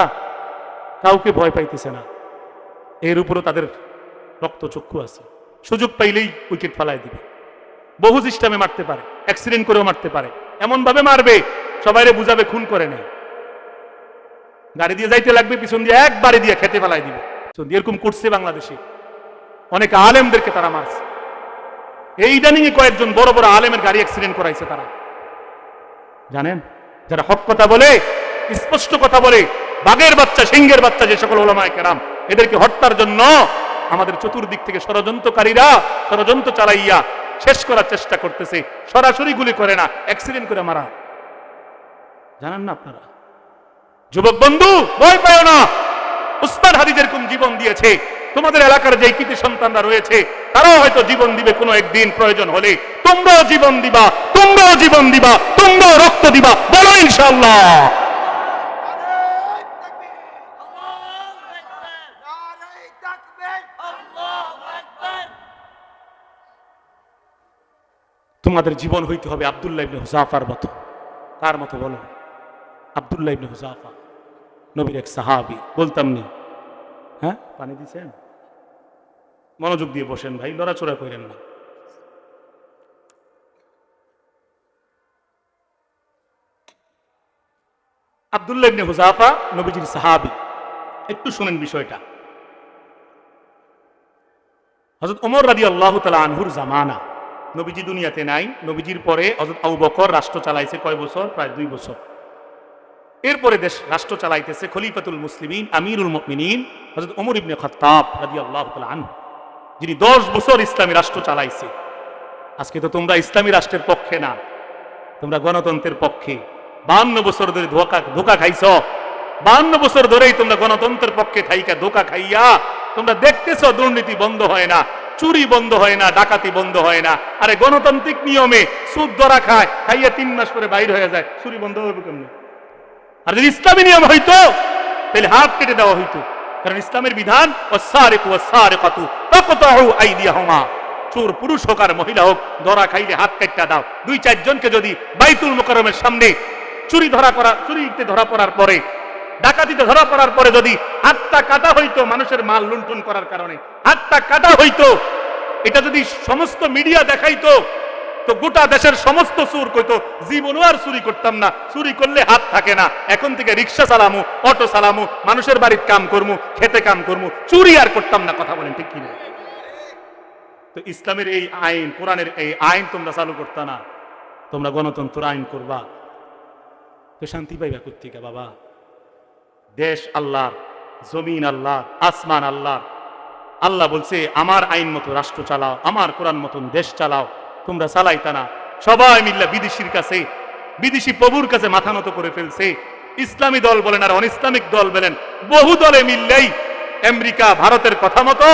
কাউকে ভয় পাইতেছে না, এর উপরও তাদের রক্তচক্ষু আছে। সুযোগ পাইলেই উইকেট ফেলায় দিবে। বহু সিস্টেমে মারতে পারে, অ্যাক্সিডেন্ট করেও মারতে পারে, এমন ভাবে মারবে সবাইরে বুঝাবে খুন করে নেই। গাড়ি দিয়ে যাইতে লাগবে, পিছন দিয়ে একবারে দিয়ে খেতে ফেলায় দিবে। এরকম করছে বাংলাদেশে, অনেক আলেমদেরকে তারা মারছে। এই ইদানিং কয়েকজন বড় বড় আলেমের গাড়ি অ্যাক্সিডেন্ট করাইছে তারা। জানেন? যারা হক কথা বলে, স্পষ্ট কথা বলে, বাঘের বাচ্চা, সিংহের বাচ্চা, যে সকল ওলামায়ে কেরাম, এদেরকে হত্যার জন্য আমাদের চতুর্দিক থেকে ষড়যন্ত্রকারীরা ষড়যন্ত্র চালাইয়া শেষ করার চেষ্টা করতেছে। সরাসরি গুলি করে না, অ্যাক্সিডেন্ট করে মারা। জানেন না আপনারা? যুবক বন্ধু, ভয় পাও না। উসমান হাদি যেরকম জীবন দিয়েছে, তোমাদের এলাকার যে কৃতি সন্তানরা রয়েছে তারাও হয়তো জীবন দিবে কোনো একদিন, প্রয়োজন হলে তোমরাও জীবন দিবা, তোমরাও জীবন দিবা, তোমরাও রক্ত দিবা। বলো ইনশাআল্লাহ। তোমাদের জীবন হইতে হবে আব্দুল্লাহ ইবনে হুযাফার মতো। কার মতো বলো? আব্দুল্লাহ ইবনে হুযাফা, নবীর এক সাহাবী। বলতাম নি? হ্যাঁ, পানি দিছেন? মনোযোগ দিয়ে বসেন ভাই, লড়াচড়া করেন না। আব্দুল্লাহ ইবনে হুযাফা নবীজির সাহাবী। একটু শুনেন বিষয়টা। হযরত ওমর রাদিয়াল্লাহু তাআলা আনহুর জামানা, নবীজি দুনিয়াতে নাই, নবীজির পরে হযরত আবু বকর রাষ্ট্র চালাইছে কয় বছর? প্রায় 2 বছর। এরপরে দেশ রাষ্ট্র চালাইতেছে খলিফাতুল মুসলিমিন আমিরুল মুমিনিন হযরত ওমর ইবনে খাত্তাব রাদিয়াল্লাহু তাআলা আনহু, যিনি 10 বছর ইসলামী রাষ্ট্র চালাইছে। আজকে তো তোমরা ইসলামী রাষ্ট্রের পক্ষে না, তোমরা গণতন্ত্রের পক্ষে। 52 বছর ধরে ধোকা খাইছ, 52 বছর ধরেই তোমরা গণতন্ত্রের পক্ষে থাইকা ধোকা খাইয়া তোমরা দেখতেছ দুর্নীতি বন্ধ হয় না, চুরি বন্ধ হয় না, ডাকাতি বন্ধ হয় না। আরে গণতান্ত্রিক নিয়মে সুদ ধরা খাইয়া 3 মাস পরে বাইর হয়ে যায়, চুরি বন্ধ হবে কেমনে? আর যদি ইসলামী নিয়ম হইতো তাহলে হাত কেটে দেওয়া হইতো, কারণ ইসলামের বিধান ওয়াস-সারিকু ওয়াস-সারিকাতু ফাকতাউ আইদিয়াহুমা, চোর পুরুষ হোক আর মহিলা হোক, ধরা খাইলে হাত কাটটা দাও। 2-4 জনকে যদি বাইতুল মুকাররমের সামনে চুরিতে ধরা পড়ার পরে, ডাকাতিতে ধরা পড়ার পরে যদি হাতটা কাটা হইতো, মানুষের মাল লুণ্ঠন করার কারণে হাতটা কাটা হইতো, এটা যদি সমস্ত মিডিয়া দেখাইতো, তো গোটা দেশের সমস্ত চোর কইতো জীবনও আর চুরি করতাম না, চুরি করলে হাত থাকে না, এখন থেকে রিক্সা চালামু, অটো চালামু, মানুষের বাড়ির কাম করমু, খেতে কাম করমু, চুরি আর করতাম না। কথা বলেন ঠিক কিনা? তো ইসলামের এই আইন, কোরআনের এই আইন তোমরা চালু করতা না, তোমরা গণতন্ত্র আইন করবা, তো শান্তি পাইবা কোত্থেকে বাবা? দেশ আল্লাহর, জমিন আল্লাহর, আসমান আল্লাহর। আল্লাহ বলছে আমার আইন মতো রাষ্ট্র চালাও, আমার কোরআন মতন দেশ চালাও। তোমরা চালাইতা না, সবাই মিল্লা বিদেশির কাছে, বিদেশি প্রভুর কাছে মাথা নত করে ফেলছে। ইসলামী দল বলেন আর অন ইসলামিক দল বলেন, বহু দলে মিললেই আমেরিকা ভারতের কথা মতো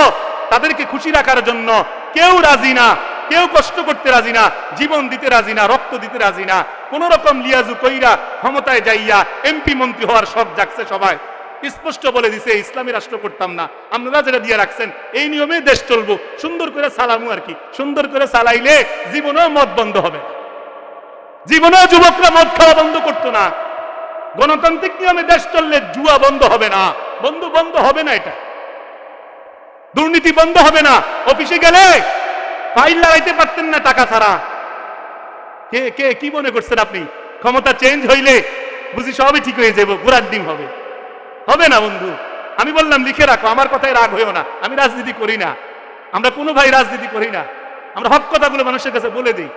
তাদেরকে খুশি রাখার জন্য কেউ রাজি না, কেউ কষ্ট করতে রাজি না, জীবন দিতে রাজি না, রক্ত দিতে রাজি না। কোন রকম লিয়াজু কইরা ক্ষমতায় যাইয়া এমপি মন্ত্রী হওয়ার শখ জাগছে সবাই। স্পষ্ট বলে দিছে ইসলামী রাষ্ট্র করতাম না, আপনারা যেটা দিয়ে রাখছেন এই নিয়মে দেশ চলবো, সুন্দর করে চালামু আর কি। সুন্দর করে চালাইলে জীবনেও মদ বন্ধ হবে না, জীবনেও যুবকরা মদ খাওয়া বন্ধ করতো না। গণতান্ত্রিক নিয়মে দেশ চললে জুয়া বন্ধ হবে না, বন্ধ হবে না, এটা দুর্নীতি বন্ধ হবে না। অফিসে গেলে ফাইল লাগাইতে পারতেন না টাকা ছাড়া। কে কে কি মনে করছেন আপনি ক্ষমতা চেঞ্জ হইলে বুঝি সবই ঠিক হয়ে যাবো, ঘোড়ার ডিম হবে? হবে না বন্ধু। আমি বললাম লিখে রাখো, আমার কথায় রাগ হইও না। আমি রাজনীতি করি না, আমরা কোনো ভাই রাজনীতি করি না, আমরা হক কথাগুলো মানুষের কাছে বলে দিই।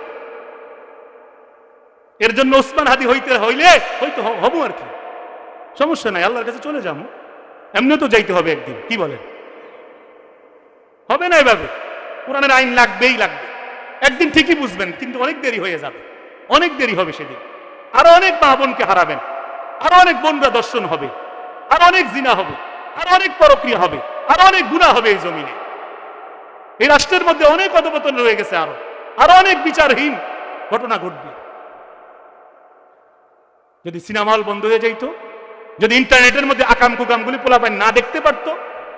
এর জন্য ওসমান হাদি হইলে হয়তো হবো আর কি, সমস্যা নাই, আল্লাহর কাছে চলে যাবো। এমনি তো যাইতে হবে একদিন, কি বলেন? হবে না এভাবে, কোরআনের আইন লাগবেই লাগবে। একদিন ঠিকই বুঝবেন, কিন্তু অনেক দেরি হয়ে যাবে, অনেক দেরি হবে সেদিন। আরো অনেক মা বোনকে হারাবেন, আরো অনেক বোনরা দর্শন হবে, আরো অনেক জিনা হবে, আরো অনেক পরক্রিয়া হবে, আরো অনেক গুনাহ হবে এই জমিনে। এই রাষ্ট্রের মধ্যে অনেক অধপতন রয়ে গেছে, আরো অনেক বিচারহীন ঘটনা ঘটবে। যদি সিনেমা হল বন্ধ হয়ে যাইতো, যদি ইন্টারনেটের মধ্যে আকাম কুকামগুলি পোলাপান না দেখতে পারতো,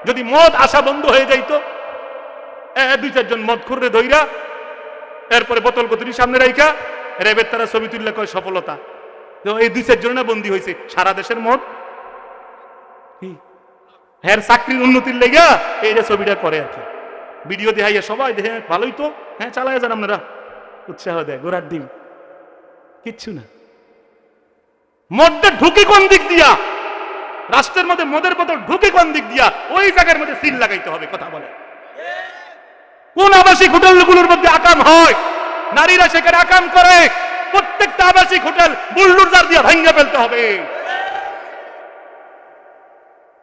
যদি মদ আসা বন্ধ হয়ে যাইতো, 2-4 জন মদ খুররে ধইরা এরপরে বোতল কতরি সামনে রাইখা রেবের তারা ছবি তুললে কয় সফলতা। তো এই 2-4 জন না বন্দী হয়েছে, সারা দেশের মদ হ্যাঁ চাকরির উন্নতির লেগা এই যে ছবিটা করে আর কি। ভিডিও দেখাইয়া সবাই দেখে ভালোই তো, হ্যাঁ চালাইয়া যান আপনারা, উৎসাহ দেয়, গোড়ার ডিম। কিচ্ছু না। মদটা ঢুকে কোন দিক দিয়া? রাষ্ট্রের মধ্যে মদের বোতল ঢুকে কোন দিক দিয়া? ওই জায়গার মধ্যে সিল লাগাইতে হবে। কথা বলে কোন আবাসিক হোটেলগুলোর মধ্যে আকাম হয়, নারীরা সেখানে আকাম করে, প্রত্যেকটা আবাসিক হোটেল বুলডোজার দিয়ে ভাঙিয়ে ফেলতে হবে।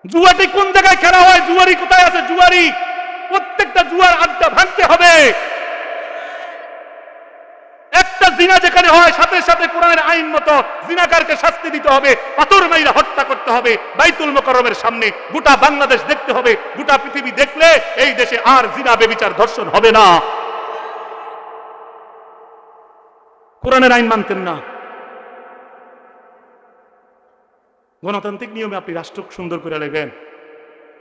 জুয়াটি কোন জায়গায় খেলা হয়, জুয়ারি কোথায় আছে, জুয়ারি প্রত্যেকটা জুয়ার আড্ডা ভাঙতে হবে। একটা জিনা যেখানে হয় সাথে সাথে কোরআনের আইন মতো জিনাকারকে শাস্তি দিতে হবে, পাথর মাইরা হত্যা করতে হবে বাইতুল মুকাররমের সামনে। গোটা বাংলাদেশ দেখতে হবে, গোটা পৃথিবী দেখলে এই দেশে আর জিনা বেবিচার ধর্ষণ হবে না। কোরআনের আইন মানতেন না। গণতান্ত্রিক নিয়মে আপনি রাষ্ট্র সুন্দর করে নেবেন,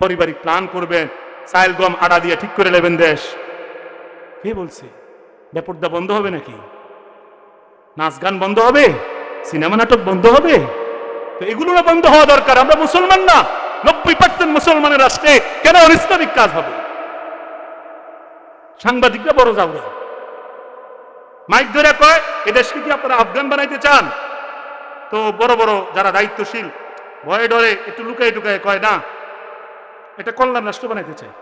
পারিবারিক প্ল্যান করবেন, চাইল গম আড়া দিয়ে ঠিক করে নেবেন দেশ। কে বলছে বেপরদা বন্ধ হবে নাকি? নাচ গান বন্ধ হবে, সিনেমা নাটক বন্ধ হবে? তো এগুলো না বন্ধ হওয়া দরকার। আমরা মুসলমান না, 90% মুসলমানের রাষ্ট্রে কেন ইসলামিক কাজ হবে? সাংবাদিকরা বড় যাওয়া মাইক ধরে কয় এ দেশকে কি আপনারা আফগান বানাইতে চান? তো বড় বড় যারা দায়িত্বশীল ভয়ে ডরে একটু লুকায় টুকায় কয় না, এটা কল্যাণ রাষ্ট্র বানাইতে চাই,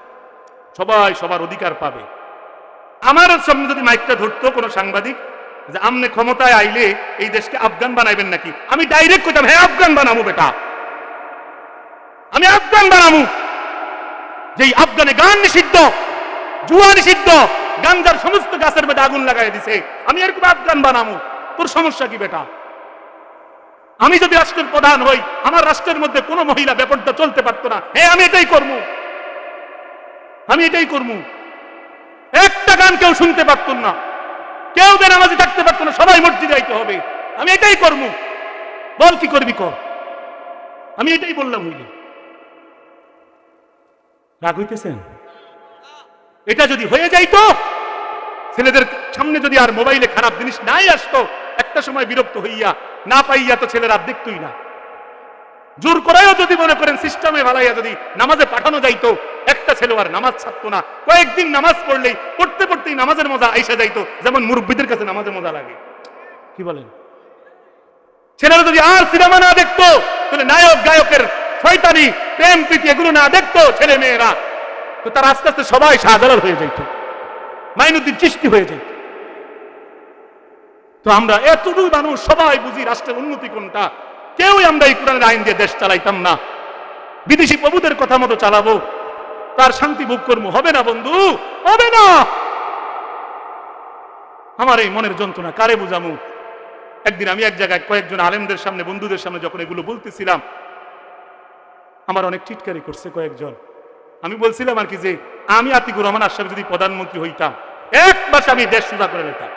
সবাই সবার অধিকার পাবে। আমার সামনে যদি মাইকটা ধরতো কোনো সাংবাদিক যে আমনে ক্ষমতায় আইলে এই দেশকে আফগান বানাইবেন নাকি, আমি ডাইরেক্ট কইতাম হ্যাঁ আফগান বানামু বেটা, আমি আফগান বানামু। যেই আফগানে গান নিষিদ্ধ, জুয়া নিষিদ্ধ, গাঞ্জার সমস্ত গাছের বেটা আগুন লাগাই দিছে, আমি এরকম আফগান বানামু। তোর সমস্যা কি বেটা? আমি যদি রাষ্ট্রের প্রধান হই, আমার রাষ্ট্রের মধ্যে কোনো মহিলা ব্যাপারটা চলতে পারতো না, হ্যাঁ আমি এটাই করবো, আমি এটাই করবো। একটা গান কেউ শুনতে পারত না, কেউ বেনামাজি থাকতে পারতো না, সবাই মসজিদে যাইতে হবে, আমি এটাই করবো। বল কি করবি কর, আমি এটাই বললাম। হইলে রাগ হইতেছেন? এটা যদি হয়ে যাইতো, ছেলেদের সামনে যদি আর মোবাইলে খারাপ জিনিস নাই আসতো, একটা সময় বিরক্ত হইয়া না পাইয়া তো ছেলেরা দেখতই না। জোর করাইও যদি মনে করেন সিস্টেমে ভালাইয়া যদি নামাজে পাঠানো যাইতো, একটা ছেলে আর নামাজ ছাড়তো না। কয়েকদিন নামাজ পড়লেই পড়তে পড়তেই নামাজের মজা আইসা যাইতো, যেমন মুরব্বীদের কাছে নামাজের মজা লাগে। কি বলেন? ছেলেরা যদি আর সিনেমা না দেখতো, তাহলে নায়ক গায়কের শয়তানি প্রেম প্রীতি এগুলো না দেখতো ছেলে মেয়েরা, তো তার আস্তে আস্তে সবাই শাহজালাল হয়ে যাইত, মাইনুদ্দিন চিশতি হয়ে যাইত। তো আমরা এতটুকু মানুষ সবাই বুঝি রাষ্ট্রের উন্নতি কোনটা, কেউই আমরা এই কোরআনের আইন দিয়ে দেশ চালাইতাম না। বিদেশি প্রভুদের কথা মতো চালাবো, তার শান্তি ভোগ করবো, হবে না বন্ধু, হবে না। আমার এই মনের যন্ত্রণা কারে বুঝামু? একদিন আমি এক জায়গায় কয়েকজন আলেমদের সামনে, বন্ধুদের সামনে যখন এগুলো বলতেছিলাম, আমার অনেক টিটকারি করছে কয়েকজন। আমি বলছিলাম আর কি যে আমি আতিকুর রহমান আশরাফি যদি প্রধানমন্ত্রী হইতাম, এক মাসে আমি দেশ সোজা করে নিতাম।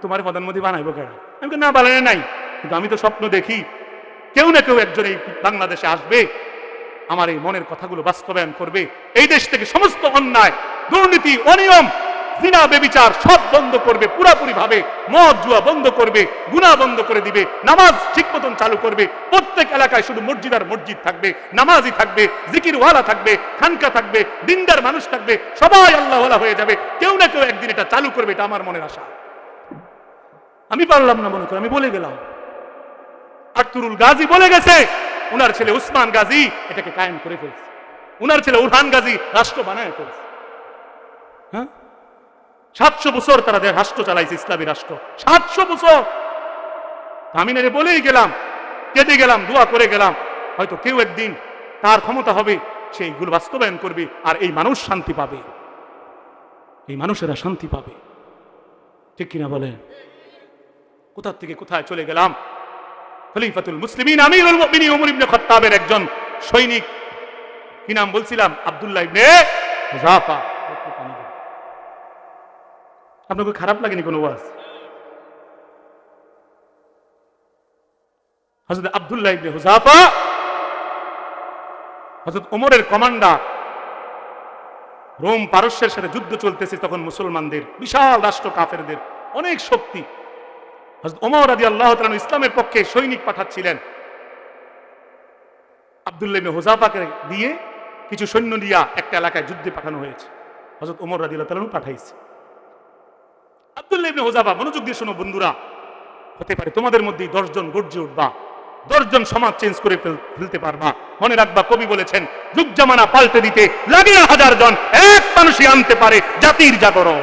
তোমার প্রধানমন্ত্রী বানাইবো কেন? আমি না বানাই নাই, কিন্তু আমি তো স্বপ্ন দেখি কেউ না কেউ একজন এই বাংলাদেশে আসবে, আমার এই মনের কথাগুলো বাস্তবায়ন করবে, এই দেশ থেকে সমস্ত অন্যায়, দুর্নীতি, অনিয়ম, জিনা, বেবিচার সব বন্ধ করবে পুরাপুরি ভাবে, মদ জুয়া বন্ধ করবে, গুনাহ বন্ধ করে দিবে, নামাজ ঠিক মতন চালু করবে, প্রত্যেক এলাকায় শুধু মসজিদ আর মসজিদ থাকবে, নামাজি থাকবে, জিকিরওয়ালা থাকবে, খানকা থাকবে, দিনদার মানুষ থাকবে, সবাই আল্লাহওয়ালা হয়ে যাবে। কেউ না কেউ একদিন এটা চালু করবে, এটা আমার মনের আশা। আমি পারলাম না মনে করে, আমি বলে গেলাম। আর্তুরুল গাজী বলে গেছে, উনার ছেলে উসমান গাজী এটাকে কায়েম করে ফেলছে, উনার ছেলে উরহান গাজী রাষ্ট্র বানায় ফেলছে। হ্যাঁ, 700 বছর তারা রাষ্ট্র চালাইছে, ইসলামী রাষ্ট্র 700 বছর। আমি না বলেই গেলাম, কেঁদে গেলাম, দোয়া করে গেলাম, হয়তো কেউ একদিন তার ক্ষমতা হবে, সেইগুলো বাস্তবায়ন করবে, আর এই মানুষ শান্তি পাবে, এই মানুষেরা শান্তি পাবে। ঠিক কিনা বলেন? কোথা থেকে কোথায় চলে গেলাম। খলিফাতুল মুসলিমিন আমিরুল মুমিনিন ওমর ইবনে খাত্তাবের একজন সৈনিক, কি নাম বলছিলাম? আব্দুল্লাহ ইবনে হুযাফা। আপনাকে খারাপ লাগেনি কোনো ওয়াজ? হযরত আব্দুল্লাহ ইবনে হুযাফা হযরত ওমরের কমান্ডার। রোম পারস্যের সাথে যুদ্ধ চলতেছে তখন, মুসলমানদের বিশাল রাষ্ট্র, কাফেরদের অনেক শক্তি। হযরত ওমর রাদিয়াল্লাহু তাআলা ইসলামের পক্ষে সৈনিক পাঠাচ্ছিলেন। আব্দুল্লাহ ইবনে হুযাফাকে দিয়ে কিছু সৈন্য নিয়ে একটা এলাকায় যুদ্ধে পাঠানো হয়েছে, হযরত ওমর রাদিয়াল্লাহু তাআলা পাঠাইছে। আব্দুল্লাহ ইবনে হুযাফা, মনোযোগ দিয়ে শোনো বন্ধুরা, হতে পারে তোমাদের মধ্যে 10 জন গর্জে উঠবা, 10 জন সমাজ চেঞ্জ করে ফেলতে পারবা। মনে রাখবা, কবি বলেছেন, যুগ জামানা পাল্টে দিতে লাগে 1000 জন, এক মানুষই আনতে পারে জাতির জাগরণ।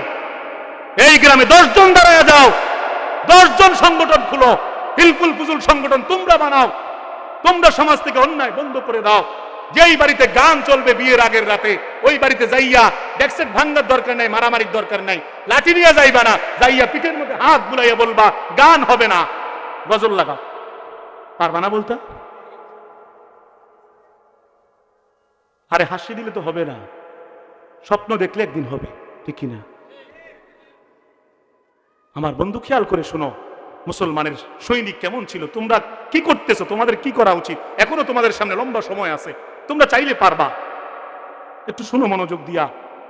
এই গ্রামে 10 জন দাঁড়ায় যাও, 10 জন সংগঠন খুলো, হিলফুল ফুজুল সংগঠন তোমরা বানাও, তোমরা সমাজ থেকে অন্যায় বন্ধ করে দাও। যেই বাড়িতে গান চলবে বিয়ের আগের রাতে, ওই বাড়িতে যাইয়া ডেক্সেট ভাঙ্গার দরকার নাই, মারামারির দরকার নাই, লাঠি নিয়ে যাইবা না, যাইয়া পিঠের মধ্যে হাত বুলাইয়া বলবা গান হবে না, গজল লাগাও। পারবা না বলতে? আরে হাসি দিলে তো হবে না, স্বপ্ন দেখলে একদিন হবে, ঠিক কিনা? আমার বন্ধু খেয়াল করে শোনো, মুসলমানের সৈনিক কেমন ছিল, তোমরা কি করতেছো, তোমাদের কি করা উচিত, এখনো তোমাদের সামনে লম্বা সময় আছে, তোমরা চাইলে পারবা। একটু শুনো মনোযোগ দিয়া।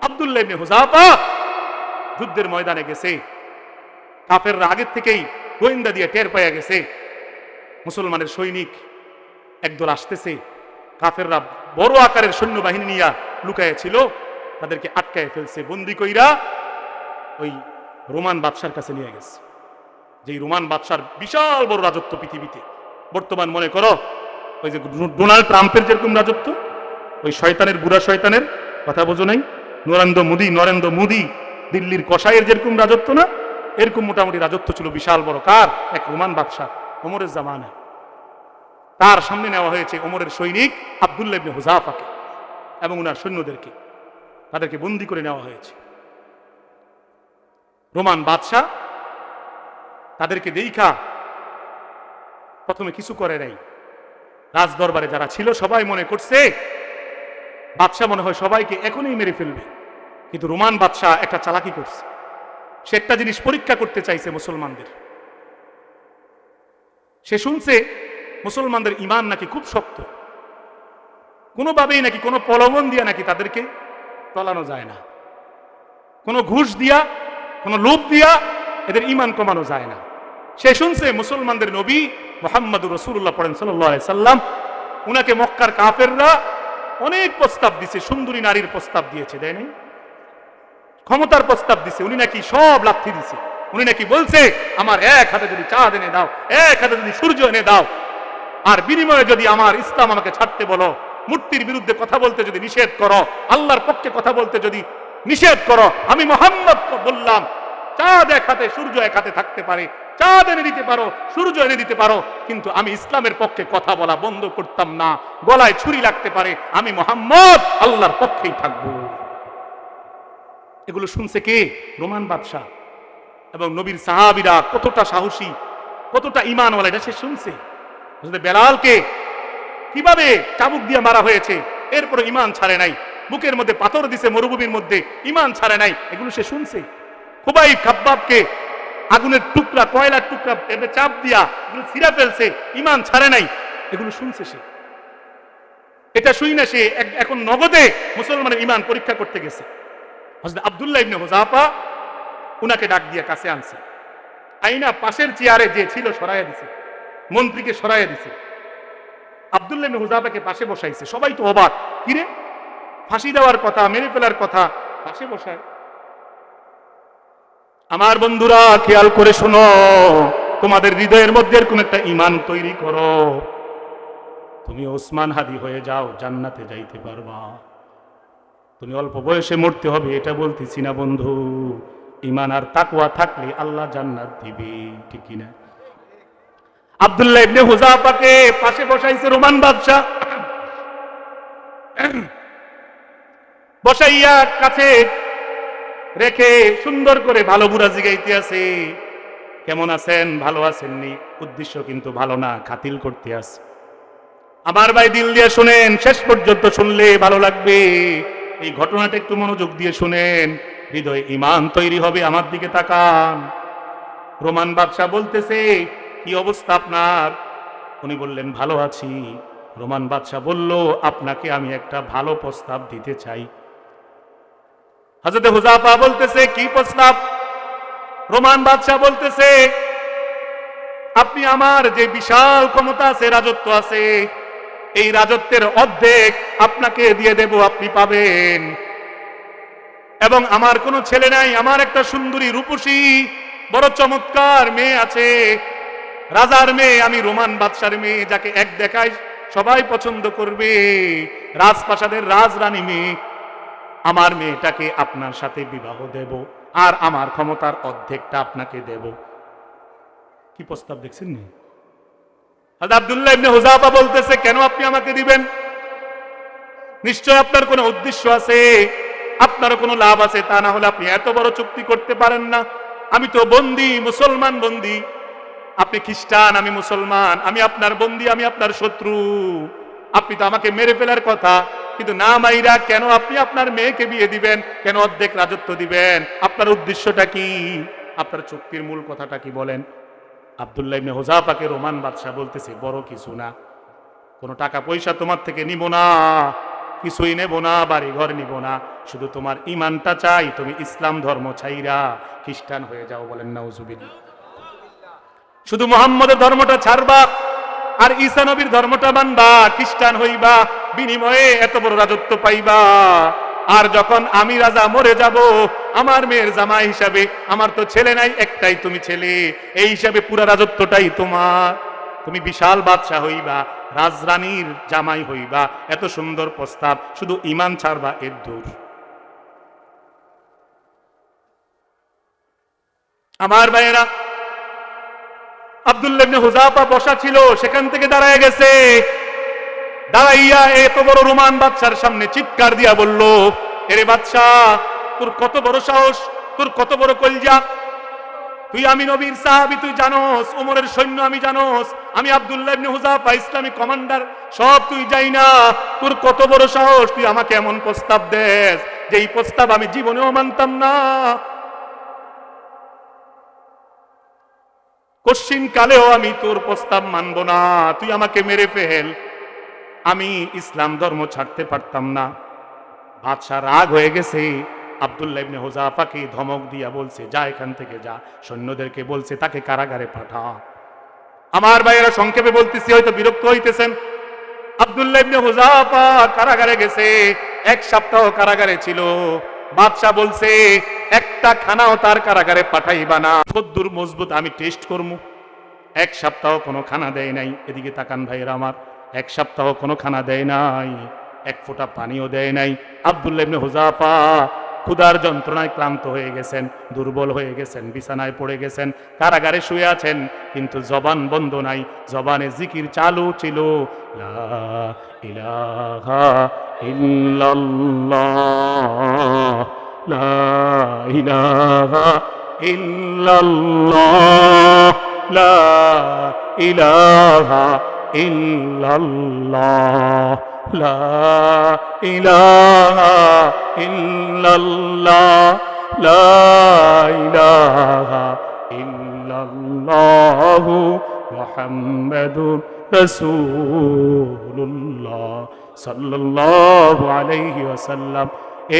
আব্দুল্লাহ ইবনে হুযাফা যুদ্ধের ময়দানে গেছে, কাফেররা আগের থেকেই গোয়েন্দা দিয়ে টের পাইয়া গেছে মুসলমানের সৈনিক একদল আসতেছে। কাফেররা বড় আকারের সৈন্যবাহিনী নিয়ে লুকায় ছিল, তাদেরকে আটকায় ফেলছে, বন্দি কইরা ওই রোমান বাদশার কাছে নিয়ে গেছে। যে রোমান বাদশার বিশাল বড় রাজত্ব পৃথিবীতে। বর্তমান মনে করো ওই যে ডোনাল্ড ট্রাম্পের যেরকম রাজত্ব, ওই শয়তানের বুড়া শয়তানের কথা বোঝো নাই, নরেন্দ্র মোদী দিল্লির কসাইয়ের যেরকম রাজত্ব না, এরকম মোটামুটি রাজত্ব ছিল বিশাল বড়। কার? এক রোমান বাদশাহ, ওমরের জামানায়। তার সামনে নেওয়া হয়েছে ওমরের সৈনিক আব্দুল্লাহ ইবনে হুযাফাকে এবং উনার সৈন্যদেরকে, তাদেরকে বন্দী করে নেওয়া হয়েছে। রোমান বাদশাহ তাদেরকে দেখা প্রথমে কিছু করে নাই। রাজ দরবারে যারা ছিল সবাই মনে করছে বাদশাহ মনে হয় সবাইকে এখনই মেরে ফেলবে, কিন্তু রোমান বাদশাহ একটা চালাকি করছে। সে একটা জিনিস পরীক্ষা করতে চাইছে মুসলমানদের। সে শুনছে মুসলমানদের ঈমান নাকি খুব শক্ত, কোনোভাবেই নাকি কোনো প্রলোভন দিয়া নাকি তাদেরকে টলানো যায় না, কোনো ঘুষ দিয়া কোনো লোভ দিয়া এদের ঈমান কমানো যায় না। সে শুনছে মুসলমানদের নবী মুহাম্মদুর রাসূলুল্লাহ পড়েন সাল্লাল্লাহু আলাইহি সাল্লাম, উনাকে মক্কার কাফেররা অনেক প্রস্তাব দিছে, সুন্দরী নারীর প্রস্তাব দিয়েছে, দেয় নাই? ক্ষমতার প্রস্তাব দিছে, উনি নাকি সব লাথি দিছে। উনি নাকি বলছে আমার এক হাতে যদি চাঁদ এনে দাও, এক হাতে যদি সূর্য এনে দাও, আর বিনিময়ে যদি আমার ইসলাম আমাকে ছাড়তে বলো, মূর্তির বিরুদ্ধে কথা বলতে যদি নিষেধ করো, আল্লাহর পক্ষে কথা বলতে যদি নিষেধ করো, আমি মুহাম্মদ বললাম চাঁদ এক হাতে সূর্য এক হাতে থাকতে পারে, চাঁদ এনে দিতে পারো, সূর্য এনে দিতে পারো, কিন্তু আমি ইসলামের পক্ষে কথা বলা বন্ধ করতাম না। গলায় ছুরি লাগতে পারে, আমি মুহাম্মদ আল্লাহর পক্ষেই থাকবো। এগুলো শুনছে কে? রোমান বাদশাহ। এবং নবীর সাহাবীরা কতটা সাহসী, কতটা ঈমানওয়ালা এটা সে শুনছে। বেলালকে কিভাবে চাবুক দিয়ে মারা হয়েছে, এরপরে ঈমান ছাড়ে নাই, বুকের মধ্যে পাথর দিছে মরুভূমির মধ্যে, ঈমান ছাড়ে নাই, এগুলো সে শুনছে। খুবাইব খাব্বাবকে আগুনের টুকরা, কয়লার টুকরা এভাবে চাপ দিয়া এগুলো ছিঁড়া ফেলছে, ঈমান ছাড়ে নাই, এগুলো শুনছে সে। এটা শুই না সে এখন নগদে মুসলমানের ঈমান পরীক্ষা করতে গেছে। হযরত আব্দুল্লাহ ইবনে হুযাফা উনাকে ডাক দিয়ে কাছে আনছে, আইনা পাশের চেয়ারে যে ছিল সরাইয়া দিছে, মন্ত্রীকে সরাইয়া দিছে, আব্দুল্লাহ ইবনে হুযাফাকে পাশে বসাইছে। সবাই তো অবাক, কিরে ফাঁসি দেওয়ার কথা, মেরে ফেলার কথা, পাশে বসায়। আমার বন্ধুরা খেয়াল করে শোনো, তোমাদের হৃদয়ের মধ্যে এরকম একটা ঈমান তৈরি করো, তুমি ওসমান হাদি হয়ে যাও, জান্নাতে যাইতে পারবা। তুমি অল্প বয়সে মরতে হবে এটা বলতেছি না বন্ধু, ঈমান আর তাকওয়া থাকলে আল্লাহ জান্নাত দিবে, ঠিক কি না? আব্দুল্লাহ ইবনে হুযাফাকে পাশে বসাইছে রোমান বাদশা, বসাইয়া কাছে রেখে সুন্দর করে ভালো বুড়া জিগাইতে আছে, কেমন আছেন, ভালো আছেননি? উদ্দেশ্য কিন্তু ভালো না, খাতিল করতে আছে। আমার ভাই দিল দিয়ে শুনেন, শেষ পর্যন্ত শুনলে ভালো লাগবে। এই ঘটনাটা একটু মনোযোগ দিয়ে শুনেন, হৃদয়ে ঈমান তৈরি হবে। আমার দিকে তাকান। রোমান বাদশাহ বলতেছে কি অবস্থা আপনার? উনি বললেন ভালো আছি। রোমান বাদশাহ বলল আপনাকে আমি একটা ভালো প্রস্তাব দিতে চাই। হযরত হুযাফা বলতেছে কি প্রস্তাব? রোমান বাদশাহ বলতেছে আপনি আমার যে বিশাল ক্ষমতা আছে, রাজত্ব আছে, এই রাজত্বের অর্ধেক আপনাকে দিয়ে দেব, আপনি পাবেন। এবং আমার কোনো ছেলে নাই, আমার একটা সুন্দরী রূপসী বড় চমৎকার মেয়ে আছে, রাজার মেয়ে, আমি রোমান বাদশার মেয়ে, যাকে এক দেখায় সবাই পছন্দ করবে, রাজপ্রাসাদের রাজরানী মেয়ে। আমার মেয়েটাকে আপনার সাথে বিবাহ দেব, আর আমার ক্ষমতার অর্ধেকটা আপনাকে দেব। কি প্রস্তাব দেখছেন নি? হযরত আব্দুল্লাহ ইবনে হুযাফা বলতেছে কেন আপনি আমাকে দিবেন? নিশ্চয় আপনার কোনো উদ্দেশ্য আছে, আপনার কোনো লাভ আছে, তা না হলে আপনি এত বড় চুক্তি করতে পারেন না। আমি তো বন্দী, মুসলমান বন্দী, আপনি খ্রিস্টান, আমি মুসলমান, আমি আপনার বন্দী, আমি আপনার শত্রু। আপনি তো আমাকে মেরে ফেলার কথা, কিন্তু না মাইরা কেন আপনি আপনার মেয়েকে বিয়ে দিবেন? কেন অর্ধেক রাজত্ব দিবেন? আপনার উদ্দেশ্যটা কি? আপনার চুক্তির মূল কথাটা কি বলেন? আব্দুল্লাহ ইবনে হুযাফাকে রোমান বাদশা বলতেছে বড় কিছু না, কোনো টাকা পয়সা তোমার থেকে নিব না, কিছুই নেব না, বাড়ি ঘর নিব না, শুধু তোমার ঈমানটা চাই, তুমি ইসলাম ধর্ম ছাইরা খ্রিস্টান হয়ে যাও। বলেন নাউজুবিল্লাহ। শুধু মুহাম্মদের ধর্মটা ছাড়বা আর ঈসা নবীর ধর্মটা মানবা, খ্রিস্টান হইবা, বিনিময়ে এত বড় রাজত্ব পাইবা। আর যখন আমি রাজা মরে যাব, আমার মেয়ের জামাই হিসাবে, আমার তো ছেলে নাই, একটাই তুমি ছেলে, এই হিসাবে পুরা রাজত্বটাই তোমার, তুমি বিশাল বাদশা হইবা, রাজরানীর জামাই হইবা। এত সুন্দর প্রস্তাব, শুধু ঈমান ছাড়বা এর দূর। আমার ভাইয়েরা, আব্দুল্লাহ ইবনে হুযাফা বসা ছিল, সেখান থেকে দাঁড়ায় গেছে, দাঁড়াইয়া এত বড় রোমান বাদশার সামনে চিৎকার দিয়া বলল, এরে বাদশা, তোর কত বড় সাহস, তোর কত বড় কলজা, তুই আমি নবীর সাহাবী, তুই জানোস ওমরের সৈন্য আমি জানোস, আমি আব্দুল্লাহ ইবনে হুযাফা ইসলামী কমান্ডার, সব তুই যাই না, তোর কত বড় সাহস, তুই আমাকে এমন প্রস্তাব দেস যে এই প্রস্তাব আমি জীবনেও মানতাম না, কশ্চিন কালেও আমি তোর প্রস্তাব মানব না, তুই আমাকে মেরে ফেল, আমি ইসলাম ধর্ম ছাড়তে পারতাম না। বাদশা রাগ হয়ে গেছে, আব্দুল্লাহ ইবনে হুযাফাকে ধমক দিয়া বলছে, যা এখান থেকে যা, সৈন্যদেরকে বলছে তাকে কারাগারে পাঠা। আমার ভাইয়েরা, সংক্ষেপে বলতেছি, হয়তো বিরক্ত হইতেছেন। আব্দুল্লাহ ইবনে হুযাফা কারাগারে গেছে, 1 সপ্তাহ কারাগারে ছিল। বাদশা বলছে একটা খানাও তার কারাগারে পাঠাইবা না, কদ্দুর মজবুত আমি টেস্ট করবো। 1 সপ্তাহ কোনো খানা দেয় নাই। এদিকে তাকান ভাইয়েরা আমার, 1 সপ্তাহ কোনো খানা দেয় নাই, 1 ফোঁটা পানিও দেয় নাই। আব্দুল্লাহ ইবনে হুযাফা ক্ষুধার যন্ত্রণায় ক্লান্ত হয়ে গেছেন, দুর্বল হয়ে গেছেন, বিছানায় পড়ে গেছেন, কারাগারে শুয়ে আছেন, কিন্তু জবান বন্ধ নাই, জবানে জিকির চালু ছিল, লা ইলাহা ইল্লাল্লাহ, লা ইলাহা ইল্লাল্লাহ, লা ইলাহা ইল্লাল্লাহ, লা ইলাহা ইল্লাল্লাহ, লা ইলাহা ইল্লাল্লাহু মুহাম্মাদুর রাসূলুল্লাহ সাল্লাল্লাহু আলাইহি ওয়াসাল্লাম।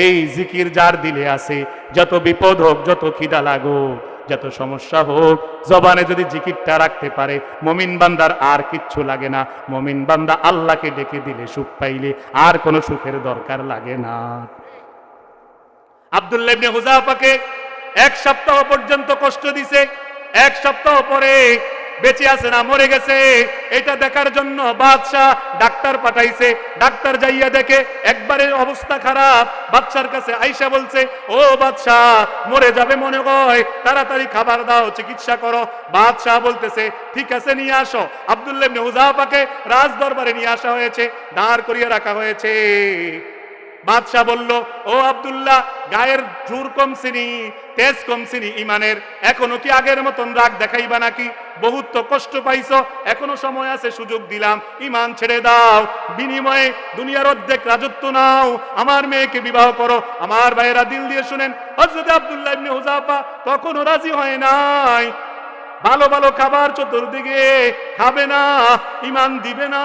এই জিকির যার দিলে আছে, যত বিপদ হোক, যত খিদা লাগুক, যত সমস্যা হোক, জবানে যদি জিকিরটা রাখতে পারে, মুমিন বান্দার আর কিচ্ছু লাগে না। মুমিন বান্দা আল্লাহকে ডেকে দিলে সুখ পাইলে আর কোনো সুখের দরকার লাগে না। আব্দুল্লাহ ইবনে হুযাফাকে 1 সপ্তাহ পর্যন্ত কষ্ট দিছে। 1 সপ্তাহ পরে বেঁচে আছে না মরে গেছে, এটা দেখার জন্য বাদশাহ ডাক্তার পাঠাইছে। ডাক্তার যাইয়া দেখে একবারে অবস্থা খারাপ। বাদশার কাছে আইসা বলছে, ও বাদশাহ, মরে যাবে মনে হয়, তাড়াতাড়ি খাবার দাও, চিকিৎসা করো। বাদশাহ বলতেছে, ঠিক আছে, নিয়ে আসো। আব্দুল্লাহ ইবনে হুযাফাকে রাজ দরবারে নিয়ে আসা হয়েছে, দাঁড় করিয়ে রাখা হয়েছে। বাদশাহ বলল, ও আব্দুল্লাহ, গায়ের জোর কমছিনি, তেজ কমছিনি ইমানের, এখনো কি আগের মতন রাগ দেখাইবা নাকি? বহুত তো কষ্ট পাইছো, এখনো সময় আছে, সুযোগ দিলাম, ইমান ছেড়ে দাও, বিনিময়ে দুনিয়ার অর্ধেক রাজত্ব নাও, আমার মেয়েকে বিবাহ করো। আমার ভাইয়েরা, দিল দিয়ে শুনেন, হযরত আব্দুল্লাহ ইবনে হুযাফা তখনও রাজি হয় নাই। ভালো ভালো খাবার চতুর্দিকে, খাবে না, ইমান দিবে না,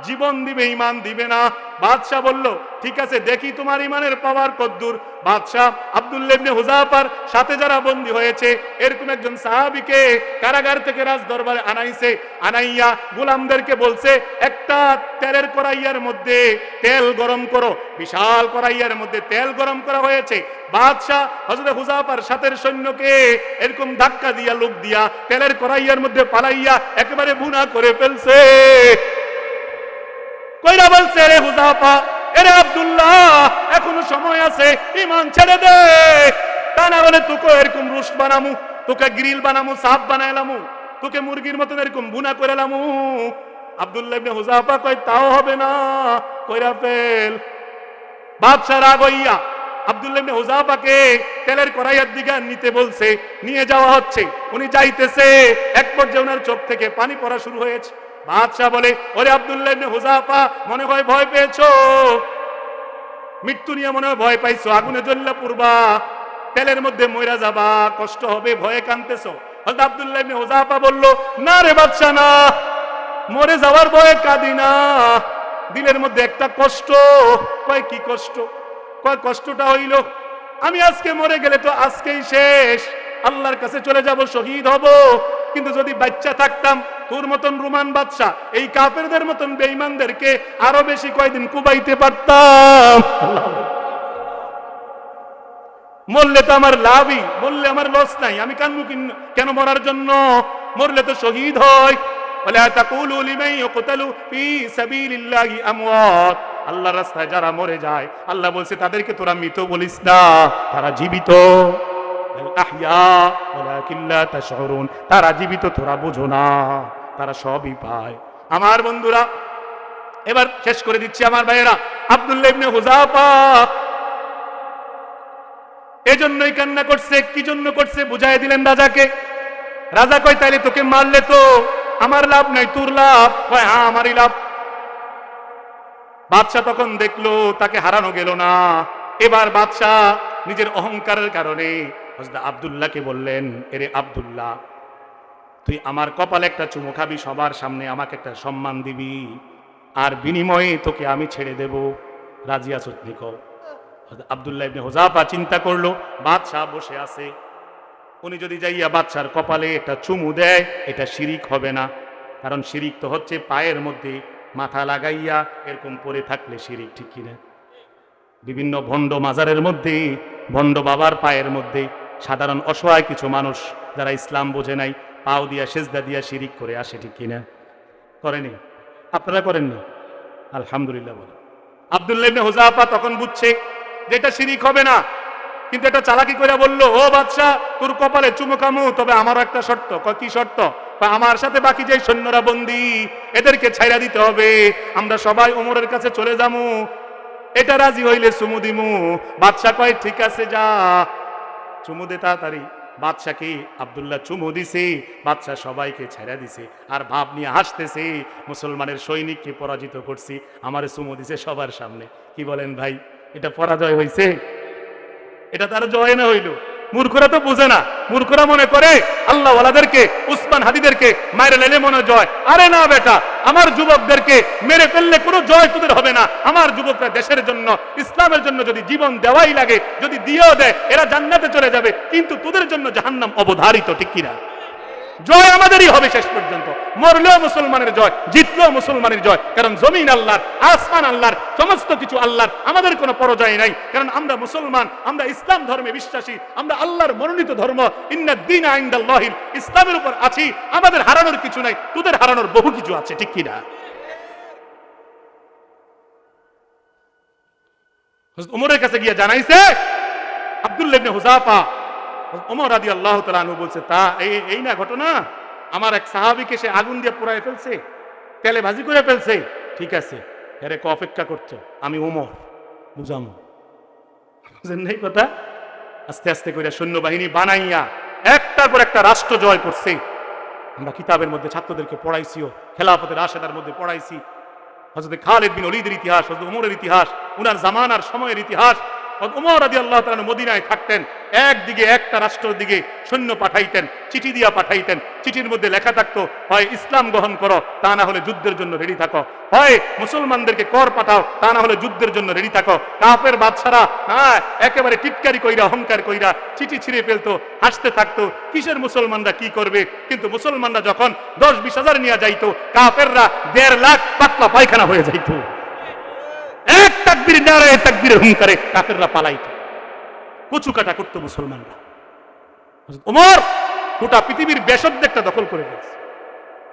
জীবন দিবে, ইমান দিবে না। বাদশাহ বলল, ঠিক আছে, দেখি তোমার ইমানের পাওয়ার কদ্দুর। বাদশাহ আব্দুল্লাহ ইবনে হুযাফার সাথে যারা বন্দী হয়েছে, এরকম একজন সাহাবীকে কারাগার থেকে রাজ দরবারে আনাইছে। আনাইয়া গোলামদেরকে বলছে, একটা তেলের কড়াইয়ের মধ্যে তেল গরম করো। বিশাল কড়াইয়ের মধ্যে তেল গরম করা হয়েছে। বাদশাহ হযরত হুযাফার সাথের সৈন্যকে এরকম ধাক্কা দিয়া, লোক দিয়া তেলের কড়াইয়ের মধ্যে পালাইয়া একেবারে ভুনা করে ফেলছে। কইরা বলছে, রে হুযাফা, এরে আব্দুল্লাহ, এখনো সময় আছে, ইমান ছেড়ে দে, তা না হলে তোকে এরকম রোস্ট বানামু, তোকে গ্রিল বানামু, সাপ বানাইলামু, তোকে মুরগির মতন এরকম ভুনা করেলামু। আব্দুল্লাহ ইবনে হুযাফা কয়, তাও হবে না, কইরা ফেল। বাদশা রাগ হইয়া আব্দুল্লাহ ইবনে হুযাফাকে তেলের কড়াইয়ের দিকে নিতে বলছে, নিয়ে যাওয়া হচ্ছে। উনি যাইতেছে, এক পর্যায়ে ওনার চোখ থেকে পানি পড়া শুরু হয়েছে। বাদশাহ বলে, ওরে আব্দুল্লাহ ইবনে হুযাফা, মনে হয় ভয় পেয়েছো, মৃত্যু নিয়ে মনে হয় ভয় পাইছো, আগুনে জ্বললে পুরবা, তেলের মধ্যে মইরা যাবা, কষ্ট হবে, ভয়ে কাঁদতেছো। হযরত আব্দুল্লাহ ইবনে হুযাফা বলল, না রে বাদশাহ, না, মরে যাওয়ার ভয়ে কাঁদি না, দিলের মধ্যে একটা কষ্ট। কয়, কি কষ্ট? কয়, কষ্টটা হইল আমি আজকে মরে গেলে তো আজকেই শেষ, আল্লাহর কাছে চলে যাব, শহীদ হব। কিন্তু যদি বাচ্চা থাকতাম, তোর মতন রোমান বাদশা এই কাফেরদের মতন বেঈমানদেরকে আরো বেশি কয়দিন কুবাইতে পারতাম। মরলে তো আমার লাভই, মরলে আমার লস নাই, আমি কান্নু কেন মরার জন্য? মরলে তো শহীদ হয়। ওয়ালা তাকুলু লিমান ইউকতালু ফি সাবিলিল্লাহি আমওয়াত, আল্লাহর রাস্তায় যারা মরে যায় আল্লাহ বলছে তাদেরকে তোরা মৃত বলিস না, তারা জীবিত। আল আহইয়া ওয়ালাকিন লা তাশউরুন, তারা জীবিত, তোরা বুঝো না, তারা সবই পায়। আমার বন্ধুরা, এবার শেষ করে দিচ্ছি আমার ভাইয়েরা। আব্দুল্লাহ ইবনে হুযাফা এজন্যই কান্না করছে। কি জন্য করছে বুঝাই দিলেন রাজাকে। রাজা কয় তাইলে তোকে মারলে তো আমার লাভ নাই, তোর লাভ? কয় হ্যাঁ আমারই লাভ। বাদশা তখন দেখলো তাকে হারানো গেল না। এবার বাদশা নিজের অহংকারের কারণে হযরত আব্দুল্লাহকে বললেন, এরে আব্দুল্লাহ, তুই আমার কপালে একটা চুমু খাবি, সবার সামনে আমাকে একটা সম্মান দিবি, আর বিনিময়ে তোকে আমি ছেড়ে দেব। রাজি আছো? দেখো আব্দুল্লাহ ইবনে হুযাফা চিন্তা করলো, বাদশা বসে আছে, উনি যদি যাইয়া বাদশার কপালে একটা চুমু দেয় এটা শিরিক হবে না। কারণ শিরিক তো হচ্ছে পায়ের মধ্যে মাথা লাগাইয়া এরকম পড়ে থাকলে শিরিক, ঠিক কিনা? বিভিন্ন ভণ্ড মাজারের মধ্যে, ভণ্ড বাবার পায়ের মধ্যে সাধারণ অসহায় কিছু মানুষ যারা ইসলাম বোঝে নাই পাও দিয়া সেজদা দিয়া শিরিক করে আসে, ঠিক কিনা? করেনি? আপনারা করেননি? আলহামদুলিল্লাহ বলে। আব্দুল্লাহ ইবনে হুযাফা তখন বুঝছে যেটা শিরিক হবে না, কিন্তু এটা চালাকি করে বলল, ও বাদশা, তোর কপালে চুমু খামু, তবে আমার একটা শর্ত। কি শর্ত? আমার সাথে বাকি যে সৈন্যরা বন্দী এদেরকে ছাইরা দিতে হবে, আমরা সবাই ওমরের কাছে চলে যামু, এটা রাজি হইলে চুমু দিমু। বাদশা কয় ঠিক আছে, যা চুমু দে তাড়াতাড়ি। বাদশাকে আব্দুল্লাহ চুমু দিছে, বাদশা সবাইকে ছেড়ে দিছে, আর ভাব নিয়ে হাসতেছে, মুসলমানের সৈনিককে পরাজিত করছি, আমারে চুমু দিছে সবার সামনে। কি বলেন ভাই, এটা পরাজয় হইছে? এটা তার জয় না হইল? মূর্খরা তো বুঝে না, মূর্খরা মনে করে আল্লাহ ওয়ালাদেরকে, উসমান হাদিদেরকে মায়ের লেলে মনে জয়। আরে না বেটা, আমার যুবকদেরকে মেরে ফেললে কোনো জয় তোদের হবে না। আমার যুবকরা দেশের জন্য, ইসলামের জন্য যদি জীবন দেওয়াই লাগে, যদি দিয়েও দেয়, এরা জান্নাতে চলে যাবে, কিন্তু তোদের জন্য জাহান্নাম অবধারিত, ঠিক কিনা? জয় আমাদেরই হবে শেষ পর্যন্ত। মরলেও মুসলমানের জয়, জিতলেও মুসলমানের জয়, কারণ জমিন আল্লাহর, আসমান আল্লাহর, সমস্ত কিছু আল্লাহর, আমাদের কোনো পরাজয় নাই। কারণ আমরা মুসলমান, আমরা ইসলাম ধর্মে বিশ্বাসী, আমরা আল্লাহর মনোনীত ধর্ম, ইন্নাদ-দীনা ইনদাল্লাহিল, ইসলামের উপর আছি। আমাদের হারানোর কিছু নাই, তোদের হারানোর বহু কিছু আছে, ঠিক কিনা? হযরত ওমরের কাছে গিয়ে জানাইছে আব্দুল্লাহ ইবনে হুযাফা, ওমর রাদিয়াল্লাহু তাআলা আনহু বলছে, তা এই না ঘটনা, আমার এক সাহাবীকে সে আগুন দিয়ে পোড়ায় ফেলছে, তেলে ভাজি করে ফেলছে। ঠিক আছে, এরে অপেক্ষা করছো, আমি ওমর বুঝামু। বুঝেন নাই কথা? আস্তে আস্তে করে সৈন্যবাহিনী বানাইয়া একটার পর একটা রাষ্ট্র জয় করছে। আমরা কিতাবের মধ্যে ছাত্রদেরকে পড়াইছিও, খেলাফতের রাশেদার মধ্যে পড়াইছি। হযরত খালিদ বিন ওলীদের ইতিহাস, হযরত ওমরের ইতিহাস, উনার জামানার সময়ের ইতিহাস। ওমর রাদিয়াল্লাহু তাআলা মদিনায় থাকতেন, একদিকে একটা রাষ্ট্রের দিকে সৈন্য পাঠাইতেন, চিঠি দিয়া পাঠাইতেন। চিঠির মধ্যে লেখা থাকতো, হয় ইসলাম গ্রহণ করো, তা না হলে যুদ্ধের জন্য রেডি থাকো, হয় মুসলমানদেরকে কর পাঠাও, তা না হলে যুদ্ধের জন্য রেডি থাকো। কাফের বাদশারা একেবারে টিটকারি কইরা, অহংকার কইরা চিঠি ছিঁড়ে ফেলতো, হাসতে থাকতো, কিসের মুসলমানরা কি করবে। কিন্তু মুসলমানরা যখন 10-20 হাজার নিয়ে যাইতো, কাফেররা 1.5 লাখ পাতলা পায়খানা হয়ে যাইতো। এক তাকবীর নারায়ে তাকবীরের হুঙ্কারে কাফেররা পালাইতো, কচু কাটা করতো মুসলমানরা। ওমর গোটা পৃথিবীর বেশদ্দেকটা দখল করে ফেলছে,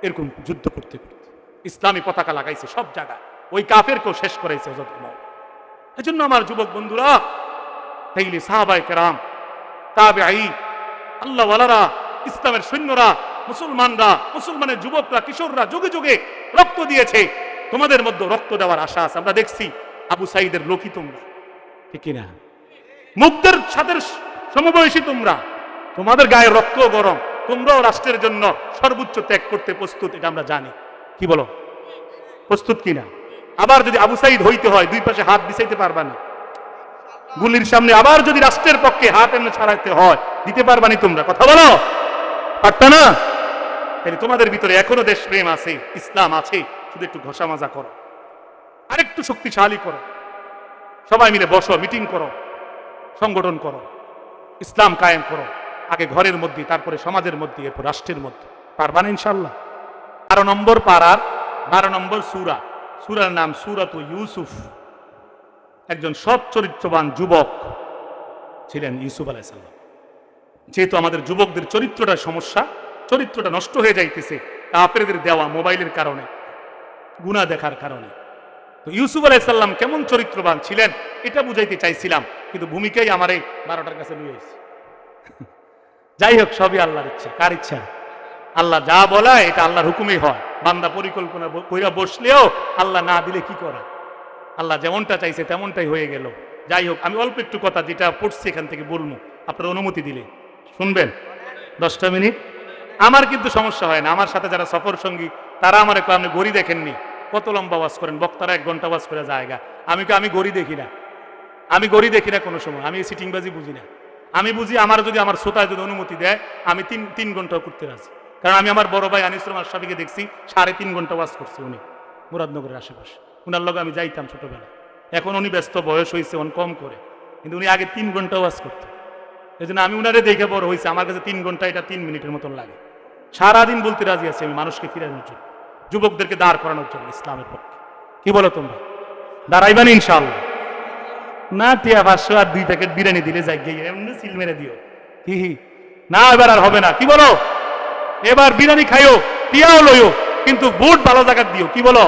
এরকম যুদ্ধ করতে করতে ইসলামী পতাকা লাগাইছে সব জায়গায়, ওই কাফেরকেও শেষ করাইছে হযরত ওমর। এজন্য আমার যুবক বন্ধুরা, তাইলে সাহাবায়ে কেরাম, তাবেঈ, আল্লাহ ওয়ালারা, ইসলামের সৈন্যরা, মুসলমানরা, মুসলমানের যুবকরা, কিশোররা যুগে যুগে রক্ত দিয়েছে। তোমাদের মধ্যে রক্ত দেওয়ার আশা আছে। আমরা দেখছি আবু সাঈদের লোকই তোমরা, ঠিক না? মুগ্ধের সাথে সমবয়সী তোমরা, তোমাদের গায়ে রক্ত গরম, তোমরাও রাষ্ট্রের জন্য সর্বোচ্চ ত্যাগ করতে প্রস্তুত, এটা আমরা জানি। কি বলো, প্রস্তুত কিনা? আবার যদি আবু সাঈদ হইতে হয়, দুই পাশে হাত বিছাইতে পারবা না গুলির সামনে। আবার যদি রাষ্ট্রের পক্ষে হাত এমনি ছাড়াইতে হয়, দিতে পারবানি তোমরা? কথা বলো, পারতা না? তাই তোমাদের ভিতরে এখনো দেশপ্রেম আছে, ইসলাম আছে, শুধু একটু ঘষা মাজা করো, আরেকটু শক্তিশালী করো, সবাই মিলে বসো, মিটিং করো, সংগঠন করো, ইসলাম কায়েম করো, আগে ঘরের মধ্যে, তারপরে সমাজের মধ্যে, এরপর রাষ্ট্রের মধ্যে। পারবা না ইনশাআল্লাহ? 12 নম্বর পারার 12 নম্বর সূরা, সূরার নাম সূরাতু ইউসুফ। একজন সৎ চরিত্রবান যুবক ছিলেন ইউসুফ আলাইহিস সালাম। যেহেতু আমাদের যুবকদের চরিত্রটা সমস্যা, চরিত্রটা নষ্ট হয়ে যাইতেছে কাফেরদের দেওয়া মোবাইলের কারণে, গুনাহ দেখার কারণে। তো ইউসুফ আলাইহিস সালাম কেমন চরিত্রবান ছিলেন এটা বুঝাইতে চাইছিলাম, কিন্তু ভূমিকাই আমার এই 12টার কাছে নিয়ে এসেছি। যাই হোক, সবই আল্লাহর ইচ্ছা। কার ইচ্ছা? আল্লাহ যা বলায় এটা আল্লাহর হুকুমেই হয়। বান্দা পরিকল্পনা কইরা বসলেও আল্লাহ না দিলে কি করা? আল্লাহ যেমনটা চাইছে তেমনটাই হয়ে গেল। যাই হোক, আমি অল্প একটু কথা যেটা পড়ছি এখান থেকে বলবো, আপনার অনুমতি দিলে শুনবেন। 10টা মিনিট। আমার কিন্তু সমস্যা হয় না, আমার সাথে যারা সফর সঙ্গী তারা আমার আপনি গড়ি দেখেননি, কত লম্বা ওয়াজ করেন বক্তারা, 1 ঘন্টা ওয়াজ করে জায়গা। আমি গড়ি দেখি না, আমি গড়ি দেখি না কোনো সময়। আমি সিটিংবাজি বুঝি না। আমি বুঝি আমার যদি আমার শ্রোতায় যদি অনুমতি দেয় আমি তিন ঘন্টা করতে রাজি। কারণ আমি আমার বড় ভাই আনিসুর আশরাফিকে দেখছি 3.5 ঘন্টা ওয়াজ করছে উনি মুরাদনগরের আশেপাশে। উনার লগে আমি যাইতাম ছোটবেলায়। এখন উনি ব্যস্ত, বয়স হয়েছে, উনি কম করে, কিন্তু উনি আগে 3 ঘন্টা ওয়াজ করতেন। এই জন্য আমি উনারে দেখে বড় হয়েছে। আমার কাছে 3 ঘন্টা এটা 3 মিনিটের মতন লাগে। সারাদিন বলতে রাজি আছি আমি মানুষকে ফিরানোর জন্য, যুবকদেরকে দাঁড় করানোর জন্য ইসলামের পক্ষে। কি বলো তোমরা? দাঁড়াইবানি ইনশাআল্লাহ? না, টিয়া 500 আর 2 প্যাকেট বিরিয়ানি দিলে যাই গিয়ে এমনি সিল মেরে দিও। কি না, এবার আর হবে না। কি বলো? এবার বিরিয়ানি খাইও, টিয়াও লইও, কিন্তু বুট ভালো জায়গা দিও। কি বলো?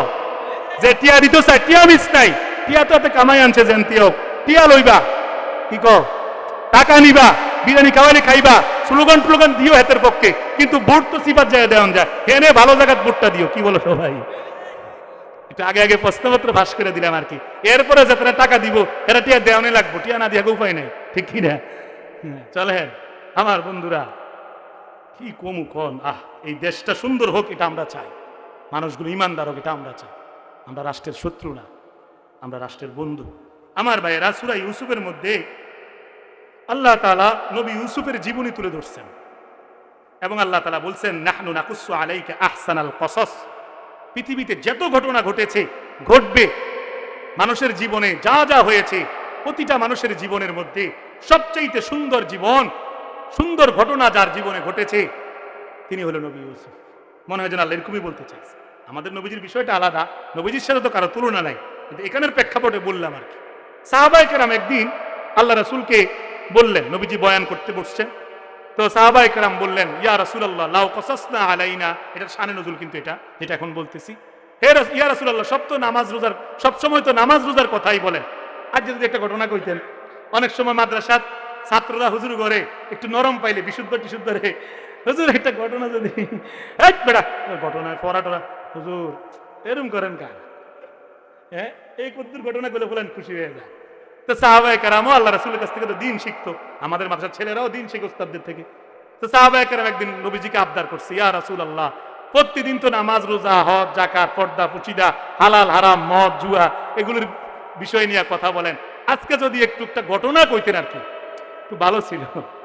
যে টিয়া দিতে চাই টিয়া মিস নাই, টিয়া তো এতে কামাই আনছে জেনতিও, টিয়া লইবা। কি কো? টাকা নিবা, বিরিয়ানি খাওয়াইলে খাইবা, স্লোগান ট্লোগান দিও হাতের পক্ষে, কিন্তু বুট তো সিফাত জায়গায় দেওয়া যায়, এনে ভালো জায়গায় বুটটা দিও। কি বলো সবাই? একটু আগে আগে প্রশ্নপত্র ভাস করে দিলাম আর কি। এরপরে যাতে টাকা দিব এরা টিয়া দেওয়ানি লাগবো, টিয়া না দিয়ে উপায় নাই। ঠিক কি না? চলেন আমার বন্ধুরা, কি কমু কন। এই দেশটা সুন্দর হোক এটা আমরা চাই, মানুষগুলো ইমানদার হোক এটা আমরা চাই। আমরা রাষ্ট্রের শত্রু না, আমরা রাষ্ট্রের বন্ধু। আমার ভাইয়েরা, সূরা ইউসুফের মধ্যে আল্লাহ তাআলা নবী ইউসুফের জীবনী তুলে ধরছেন এবং আল্লাহ তাআলা বলছেন, নাহনু নাকুসসু আলাইকা আহসানাল কসস। পৃথিবীতে যত ঘটনা ঘটেছে, ঘটবে, মানুষের জীবনে যা যা হয়েছে, প্রতিটা মানুষের জীবনের মধ্যে সবচেয়ে সুন্দর জীবন, সুন্দর ঘটনা যার জীবনে ঘটেছে তিনি হলো নবী ইউসুফ। মনে হয় যেন আল্লাহ এরকমই বলতে চাইছে। আমাদের নবীজির বিষয়টা আলাদা, নবীজির সাথে তো কারো তুলনা নাই, কিন্তু এখানের প্রেক্ষাপটে বললাম আর কি। সাহাবায়ে কেরাম একদিন আল্লাহ রাসূলকে বললেন, নবীজি বয়ান করতে বসছেন, তো সাহাবায়ে কেরাম বললেন, ইয়া রাসূলুল্লাহ লাউ কাসাসনা আলাইনা, এটা শানে নজুল কিন্তু এটা যেটা এখন বলতেছি, হে ইয়া রাসূলুল্লাহ, সব তো নামাজ রোজার, সব সময় তো নামাজ রোজার কথাই বলেন, আজ যদি একটা ঘটনা কইতেন। অনেক সময় মাদ্রাসার ছাত্ররা হুজুর ঘরে একটু নরম পাইলে বিশুদ্ধ টিশুদ্ধ রে, হুজুর একটা ঘটনা যদি, এক বেড়া ঘটনায় পড়াটরা হুজুর এরম করেন কার, হ্যাঁ এই কদ্দুর ঘটনা গুলো বলেন, খুশি হয়ে যায়। তো সাহাবায়ে কেরামও আল্লাহ রাসূলের কাছ থেকে তো দিন শিখতো, আমাদের মাদ্রাসার ছেলেরাও দিন শিখে ওস্তাদদের থেকে। তো সাহাবায়ে কেরাম একদিন নবীজিকে আবদার করছে, ইয়া রাসূলুল্লাহ, প্রতিদিন তো নামাজ রোজা হজ যাকাত পর্দা পুচিদা হালাল হারাম মদ জুয়া এগুলোর বিষয় নিয়ে কথা বলেন, আজকে যদি একটু একটা ঘটনা কইতেন আর কি একটু ভালো ছিল।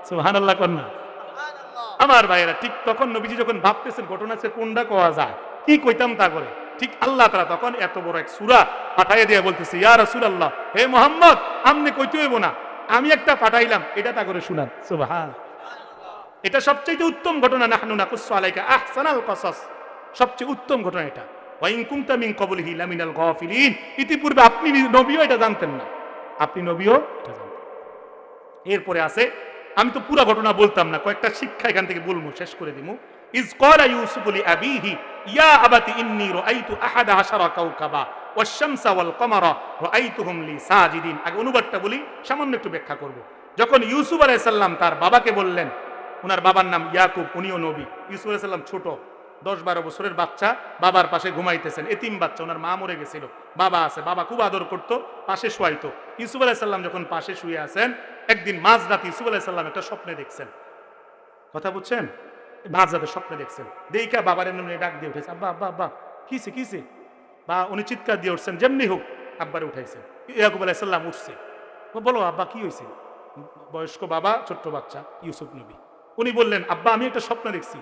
সুবহানাল্লাহ কন্যা। আমার ভাইয়েরা, ঠিক তখন নবীজি যখন ভাবতেছেন ঘটনা সে কোনটা কোয়া যায়, কি কইতাম তা করে, ঠিক আল্লাহ তাআলা তখন এত বড় এক সূরা পাঠাইয়া দিয়ে বলতেছে, ইয়া রাসূলুল্লাহ, হে মুহাম্মদ, আপনি কইতে হইব না, আমি একটা পাঠাইলাম, এটা তা করে শুনান। সুবহান। এটা সবচেয়ে উত্তম ঘটনা, নাহনু নাকুসসু আলাইকা আহসানাল কসস, সবচেয়ে উত্তম ঘটনা এটা। ওয়া ইন কুনতা মিন ক্বাবলিহি লামিনাল গাফিলিন, ইতিপূর্বে আপনি নবীও এটা জানতেন না, আপনি নবীও এটা জানতেন। এরপরে আছে, আমি তো পুরো ঘটনা বলতাম না, কয়েকটা শিক্ষা এখান থেকে বলবো, শেষ করে দিমু। ইজ ক্বালা ইউসুফ লি আবিহি ইয়া আবাতি ইন্নী রাআইতু আহাদা আশারা কাওকাবা ওয়াশ শামসা ওয়াল কমারা রাআইতুহুম লি সাজিদিন। আগে অনুবাদটা বলি, সামান্য একটু ব্যাখ্যা করব। যখন ইউসুফ আলাইহিস সালাম তার বাবাকে বললেন, ওনার বাবার নাম ইয়াকুব, উনিও নবী। ইউসুফ আলাইহিস সালাম ছোট 10-12 বছরের বাচ্চা, বাবার পাশে ঘুমাইতেছেন, এতিম বাচ্চা, ওনার মা মরে গেছিল, বাবা আছে, বাবা খুব আদর করতো, পাশে শুয়াইতো। ইউসুফ আলাইহিস সালাম যখন পাশে শুয়ে আছেন, একদিন মাঝরাতে ইউসুফ আলাইহিস সালাম একটা স্বপ্নে দেখছেন, কথা বুঝছেন, মাঝরাতে স্বপ্নে দেখছেন, দেইখা বাবার এমনি ডাক দিয়ে উঠেছে, আব্বা আব্বা আব্বা, কিসে কিসে, বা উনি চিৎকার দিয়ে উঠছেন, যেমনি হোক আব্বারে উঠাইছেন। ইয়াকুব আলাইহিস সালাম উঠছে, বলো আব্বা কি হয়েছে? বয়স্ক বাবা, ছোট্ট বাচ্চা ইউসুফ নবী, উনি বললেন, আব্বা আমি একটা স্বপ্ন দেখছি।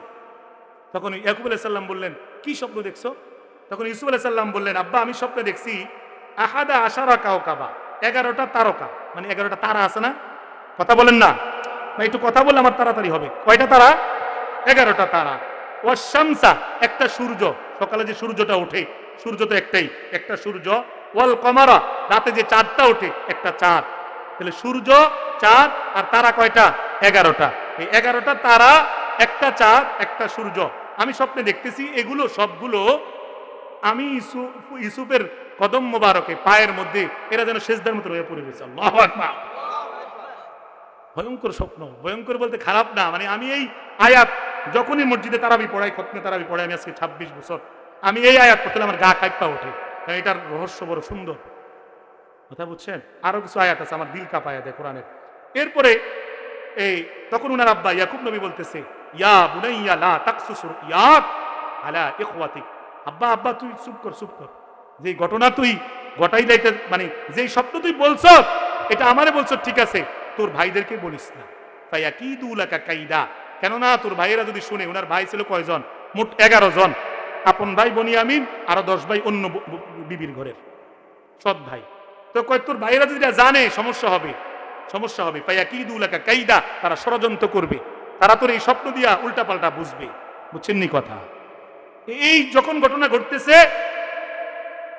তখন ইয়াকুব আলাইহিস সালাম বললেন, কি স্বপ্ন দেখছো? তখন ইউসুফ আলাইহিস সালাম বললেন, আব্বা আমি স্বপ্নে দেখছি আহাদা আশারা কাওকাবা, 11টা তারকা, মানে 11টা তারা আছে না, কথা বলেন না, একটু কথা বললে আমার তাড়াতাড়ি হবে। কয়টা তারা? 11টা তারা। ওয়াশ শামসা, একটা সূর্য, সকালে যে সূর্যটা ওঠে, সূর্য তো একটাই, একটা সূর্য। ওয়াল কমারা, রাতে যে চাঁদটা ওঠে, একটা চাঁদ। তাহলে সূর্য চাঁদ, আর তারা কয়টা? 11টা। এই 11টা তারা, একটা চাঁদ, একটা সূর্য আমি স্বপ্নে দেখতেছি। এগুলো সবগুলো আমি ইউসুফের কদম মোবারকে পায়ের মধ্যে এরা যেন সেজদার মতো হয়ে পড়ে গেছে। আল্লাহু আকবার। ভয়ঙ্কর স্বপ্ন, ভয়ঙ্কর বলতে খারাপ না, মানে আমি এই আয়াত যখনই মসজিদে তারাবি পড়াই, খতমে তারাবি পড়াই, আমি আজকে 26 বছর, আমি এই আয়াত পড়তে আমার গা কাঁপা ওঠে, কারণ এটার রহস্য বড় সুন্দর। কথা বুঝছেন? আরো কিছু আয়াত আছে আমার দিল কাঁপায় দেয় কোরআনের। এরপরে এই তখন উনার আব্বা ইয়াকুব নবী বলতেছে, ইয়া বুনাইয়া লা তাকসুস রুয়াক আলা ইখওয়াতিক। আব্বা আব্বা তুই চুপ কর, চুপ কর, যে ঘটনা তুই ঘটাই লাইতে, মানে যেই স্বপ্ন তুই বলছ এটা আমারে বলছ ঠিক আছে, তোর ভাইদেরকে বলিস না। ফায়াকিদু লাকা কাইদা, কেননা তোর ভাইয়েরা যদি শুনে, ওনার ভাই ছিল কয়জন? মোট 11 জন। আপন ভাই বনিয়ামিন, আরো 10 ভাই অন্য বিবির ঘরের সৎ ভাই। তো কয় তোর ভাইয়েরা যদি জানে সমস্যা হবে, সমস্যা হবে। ফায়াকিদু লাকা কাইদা, তারা ষড়যন্ত্র করবে, তারা তোর এই স্বপ্ন দিয়া উল্টাপাল্টা বুঝবে। বুঝছেন নি কথা? এই যখন ঘটনা ঘটতেছে,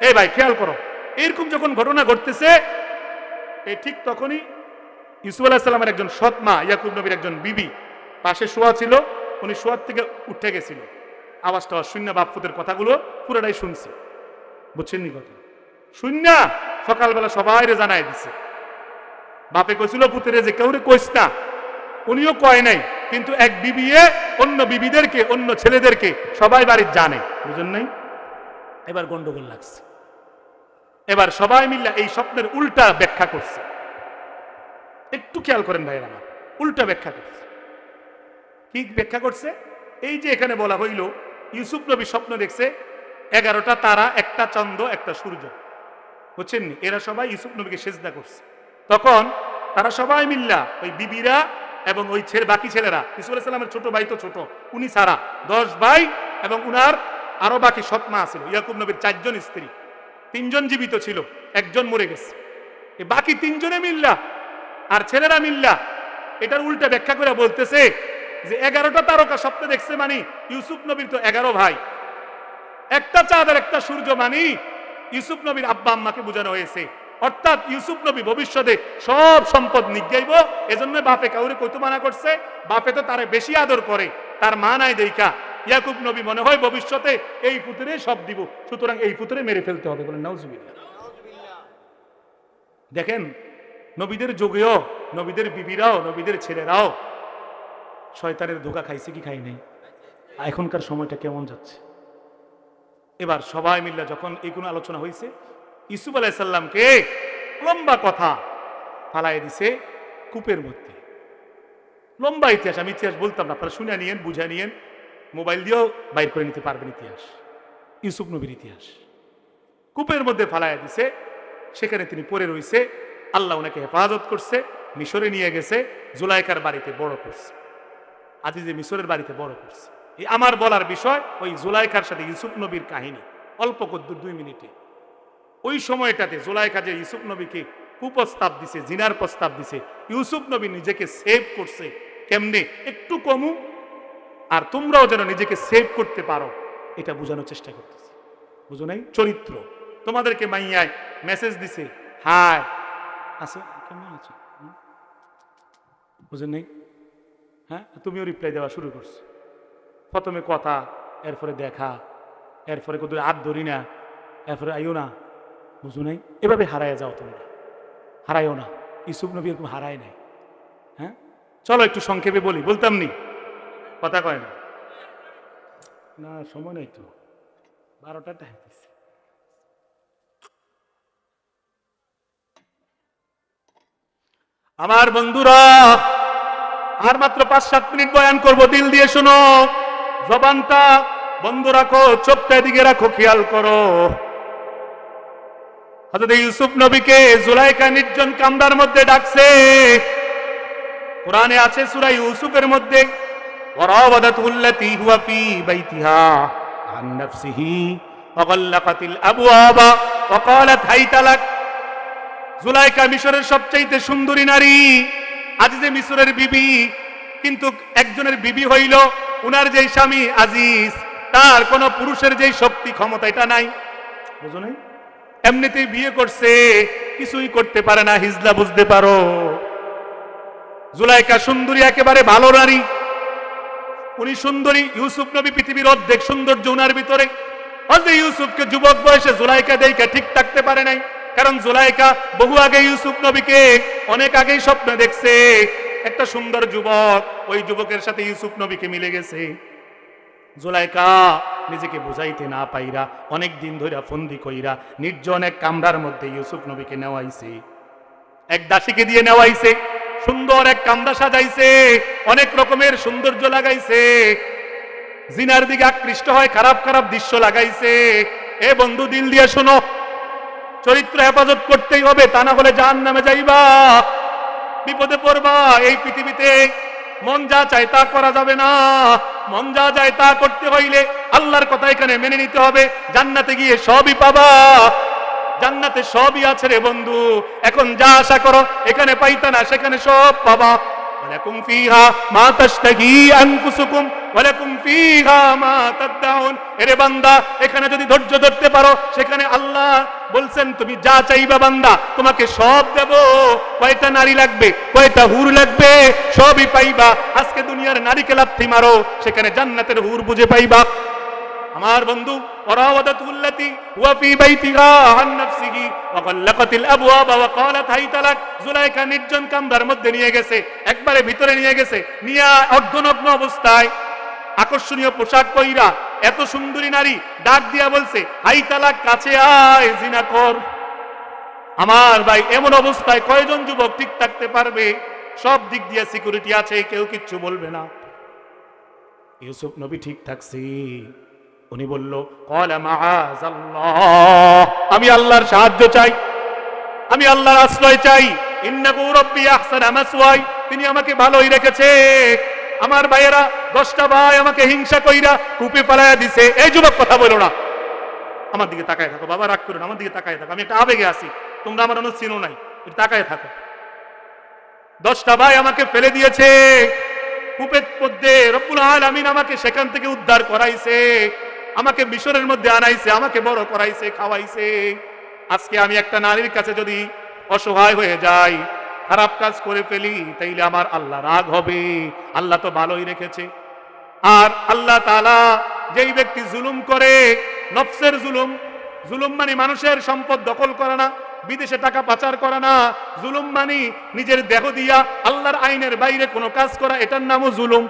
এই ভাই খেয়াল করো, এরকম যখন ঘটনা ঘটতেছে, এই ঠিক তখনই ইউসুফ আলাইহিস সালামের একজন সৎ মা, ইয়াকুব নবীর একজন বিবি পাশে শোয়া ছিল। উনি শোয়ার থেকে উঠে গেছিল, আওয়াজটা শূন্য, বাপপুতের কথাগুলো পুরোটাই শুনছে। বুঝছেন নি কথা? শূন্য সকালবেলা সবাই জানাই দিছে। বাপে কইছিল পুত্রে যে কেউ কইস না, উনিও কয় নাই, কিন্তু এক বিবিয়ে অন্য বিবিদেরকে, অন্য ছেলেদেরকে সবাই বাড়ির জানে। বুঝেন নাই? এবার গন্ডগোল লাগছে। এবার সবাই মিলে এই স্বপ্নের উল্টা ব্যাখ্যা করছে। একটু খেয়াল করেন ভাইয়ের আমার, উল্টা ব্যাখ্যা করছে। কি ব্যাখ্যা করছে? এই যে এখানে বলা হইল ইউসুফ নবী স্বপ্ন দেখছে 11টা তারা, একটা চন্দ্র, একটা সূর্য। বুঝছেন? এরা সবাই ইউসুফ নবীকে সেজদা করছে। তখন তারা সবাই মিল্লা, ওই বিবিরা এবং ওই বাকি ছেলেরা, ইউসুফ আলাইহিস সালামের ছোট ভাই তো ছোট, উনি সারা 10 ভাই, এবং উনার আরো বাকি সৎ মা ছিল। ইয়াকুব নবীর 4 জন স্ত্রী, 3 জন জীবিত ছিল, একজন মরে গেছে। এই বাকি 3 জনে মিল্লা আর ছেলেরা মিল্লা এটার উল্টা ব্যাখ্যা করে বলতেছে যে 11টা তারকা স্বপ্নে দেখছে, মানে ইউসুফ নবীর তো 11 ভাই, একটা চাঁদ আর একটা সূর্য, মানে ইউসুফ নবীর আব্বা আম্মাকে বোঝানো হয়েছে। অর্থাৎ ইউসুফ নবী ভবিষ্যতে সব সম্পদ নিগাইব, এজন্য বাপে কাউরে কইতে মানা করছে। বাপে তো তারে বেশি আদর করে, তার মা নাই দেইকা ইয়াকুব নবী মনে হয় ভবিষ্যতে এই পুত্রে সব দিব, সুতরাং এই পুত্রে মেরে ফেলতে হবে। বলেন নাউজুবিল্লাহ। দেখেন নবীদের যুগেও, নবীদের বিবিরাও, নবীদের ছেলেরাও শয়তানের ধোঁকা খাইছে কি খাই নাই? এখনকার সময়টা কেমন যাচ্ছে? এবার সবাই মিলে যখন এই কোন আলোচনা হয়েছে, ইউসুফ আলাইহিস সালামকে লম্বা কথা ফালাই দিছে কূপের মধ্যে। লম্বা ইতিহাস, আমি ইতিহাস বলতাম না, আপনারা শুনে নিয়েন, বুঝে নিয়েন, মোবাইল দিয়েও বাইর করে নিতে পারবেন ইতিহাস, ইউসুফ নবীর ইতিহাস। কূপের মধ্যে ফালাই দিছে, সেখানে তিনি পড়ে রয়েছে। আল্লাহ ওনাকে হেফাজত করছে, মিশরে নিয়ে গেছে, জুলাইখার বাড়িতে বড় করছে, আজিজে মিশরের বাড়িতে বড় করছে। এই আমার বলার বিষয় ওই জুলাইখার সাথে ইউসুফ নবীর কাহিনী, অল্প কদ্দুর 2 মিনিটে। ওই সময়টাতে জুলাইখা যে ইউসুফ নবীকে কুপ্রস্তাব দিছে, জিনার প্রস্তাব দিছে, ইউসুফ নবী নিজেকে সেভ করছে কেমনে, একটু কমু আর তোমরাও যেন নিজেকে সেভ করতে পারো, এটা বোঝানোর চেষ্টা করতেছে। বুঝো নাই? চরিত্র। তোমাদেরকে মাইয়ায় মেসেজ দিছে, হাই আছে, কেমন আছো, বুঝেন নাই? হ্যাঁ, তুমিও রিপ্লাই দেওয়া শুরু করছো। প্রথমে কথা, এরপরে দেখা, এরপরে কোথাও হাত ধরি না, এরপরে আইও না। বুঝো নাই? এভাবে হারায় যাও তোমরা, হারাইও না। ইউসুফ নবী এরকম হারায় নাই। হ্যাঁ, চলো একটু সংক্ষেপে বলি, বলতাম নি, কথা কয় না, না সময় নাই তো, 12টা টাইম দিচ্ছে। আমার বন্ধুরা, আর মাত্র 5-7 মিনিট বয়ান করব, দিল দিয়ে শোনো, জবানটা বন্ধ রাখো, চোখটা দিকে রাখো, খেয়াল করো। হযরত ইউসুফ নবীকে জুলাইখা নির্জন কামরার মধ্যে ডাকছে। কোরআনে আছে সূরা ইউসুফের মধ্যে, ওয়ারাওয়াদাতুল্লাতী হুয়া ফী বাইতিহা আন নাফসিহি ওয়া গাল্লাকাতিল আবওয়াবা ওয়া ক্বালাত হাইতা লাক। জুলাইখা মিশরের সবচেয়ে সুন্দরী নারী, আজিজে মিশরের বিবি, কিন্তু একজনের বিবি হইল উনার যেই স্বামী আজিজ, তার কোন পুরুষের যেই শক্তি ক্ষমতা এটা নাই। বুঝো নাই? এমনিতেই বিয়ে করছে, কিছুই করতে পারে না, হিজলা বুঝতে পারো। জুলাইখা সুন্দরী, একেবারে ভালো নারী, উনি সুন্দরী। ইউসুফ নবী পৃথিবীর অর্ধেক সৌন্দর্য উনার ভিতরে। হযরত ইউসুফকে যুবক বয়সে জুলাইখা দেখে ঠিক থাকতে পারে নাই, কারণ জুলাইখা বহু আগে ইউসুফ নবীকে অনেক আগেই স্বপ্নে দেখছে একটা সুন্দর যুবক, ওই যুবকের সাথে ইউসুফ নবীকে মিলে গেছে। জুলাইখা নিজেকে বুঝাইতে না পাইরা অনেক দিন ধরে ফন্দি কইরা নির্জন এক কামরার মধ্যে ইউসুফ নবীকে নেওয়াইছে, এক দাসীকে দিয়ে নেওয়াইছে, সুন্দর এক কামরা সাজাইছে, অনেক রকমের সৌন্দর্য লাগাইছে, জিনার দিকে আকৃষ্ট হয় খারাপ খারাপ দৃশ্য লাগাইছে। এ বন্ধু, দিল দিয়ে শোনো, চরিত্র হেফাজত করতেই হবে, তা না হলে জাহান্নামে যাইবা, বিপদে পড়বা। এই পৃথিবীতে মন যা চায় তা করা যাবে না, মন যা যায় তা করতে হইলে আল্লাহর কথা এখানে মেনে নিতে হবে। জান্নাতে গিয়ে সবই পাবা, জান্নাতে সবই আছে রে বন্ধু। এখন যা আশা করো এখানে পাইতা না, সেখানে সব পাবা। ওয়ালাকুম ফিহা মা তাশতাহি আনফুসুকুম ওয়ালাকুম ফিহা মা তাদউন। এরে বান্দা, এখানে যদি ধৈর্য ধরতে পারো, সেখানে আল্লাহ বলছেন তুমি যা চাইবা বান্দা তোমাকে সব দেব। কয়টা নারী লাগবে, কয়টা হুর লাগবে, সবই পাইবা। আজকে দুনিয়ার নারীকে লাথি মারো, সেখানে জান্নাতের হুর বুঝে পাইবা। আমার বন্ধু, ওয়ারাওয়াদাতুল্লাতি ওয়া ফি বাইতিহা আন নাফসিহি ওয়া গাল্লাকাতিল আবওয়াব ওয়া ক্বালাত হাইতালাক। জুলাইখা নির্জন কামরার মধ্যে নিয়ে গেছে, একবারে ভিতরে নিয়ে গেছে, নিয়া অর্ধনগ্ন অবস্থায়, আকর্ষণীয় পোশাক পইরা, এত সুন্দরী নারী, ডাক দিয়া বলছে হাইতালাক, কাছে আয়, জিনা কর। আমার ভাই, এমন অবস্থায় কয়জন যুবক ঠিক থাকতে পারবে? সব দিক দিয়ে সিকিউরিটি আছে, কেউ কিচ্ছু বলবে না। ইউসুফ নবী ঠিক থাকছি। উনি বলল ক্বালা মাআযাল্লাহ, আমি আল্লাহর সাহায্য চাই, আমি আল্লাহর আশ্রয় চাই। ইন্নাহু রাব্বি আহসানা মাসওয়াই, তিনি আমাকে ভালোই রেখেছে। আমার ভাইয়েরা, 10টা ভাই আমাকে হিংসা কইরা কূপে পালায়া দিছে। এই যুবক কথা বলো না, আমার দিকে তাকায় থাকো বাবা, রাগ করো না, আমার দিকে তাকায় থাকো, আমি একটা আবেগে আছি, তোমরা আমার অন্য চিনো নাই, তাকায় থাকো। 10টা ভাই আমাকে ফেলে দিয়েছে কূপের মধ্যে, রব্বুল আলামিন আমাকে সেখান থেকে উদ্ধার করাইছে, আমাকে মিশরের মধ্যে আনাইছে, আমাকে বড় করাইছে, খাওয়াইছে। আজকে আমি একটা নারীর কাছে যদি অসহায় হয়ে যাই, খারাপ কাজ করে ফেলি, তাইলে আমার আল্লাহ রাগ হবে। আল্লাহ তো ভালোই রেখেছে। আর আল্লাহ তাআলা যেই ব্যক্তি জুলুম করে, নফসের জুলুম, জুলুম মানে মানুষের সম্পদ দখল করা না, বিদেশে টাকা পাচার করা না, জুলুম মানে নিজের দেহ দিয়া আল্লাহর আইনের বাইরে কোনো কাজ করা, এটার নামও জুলুম,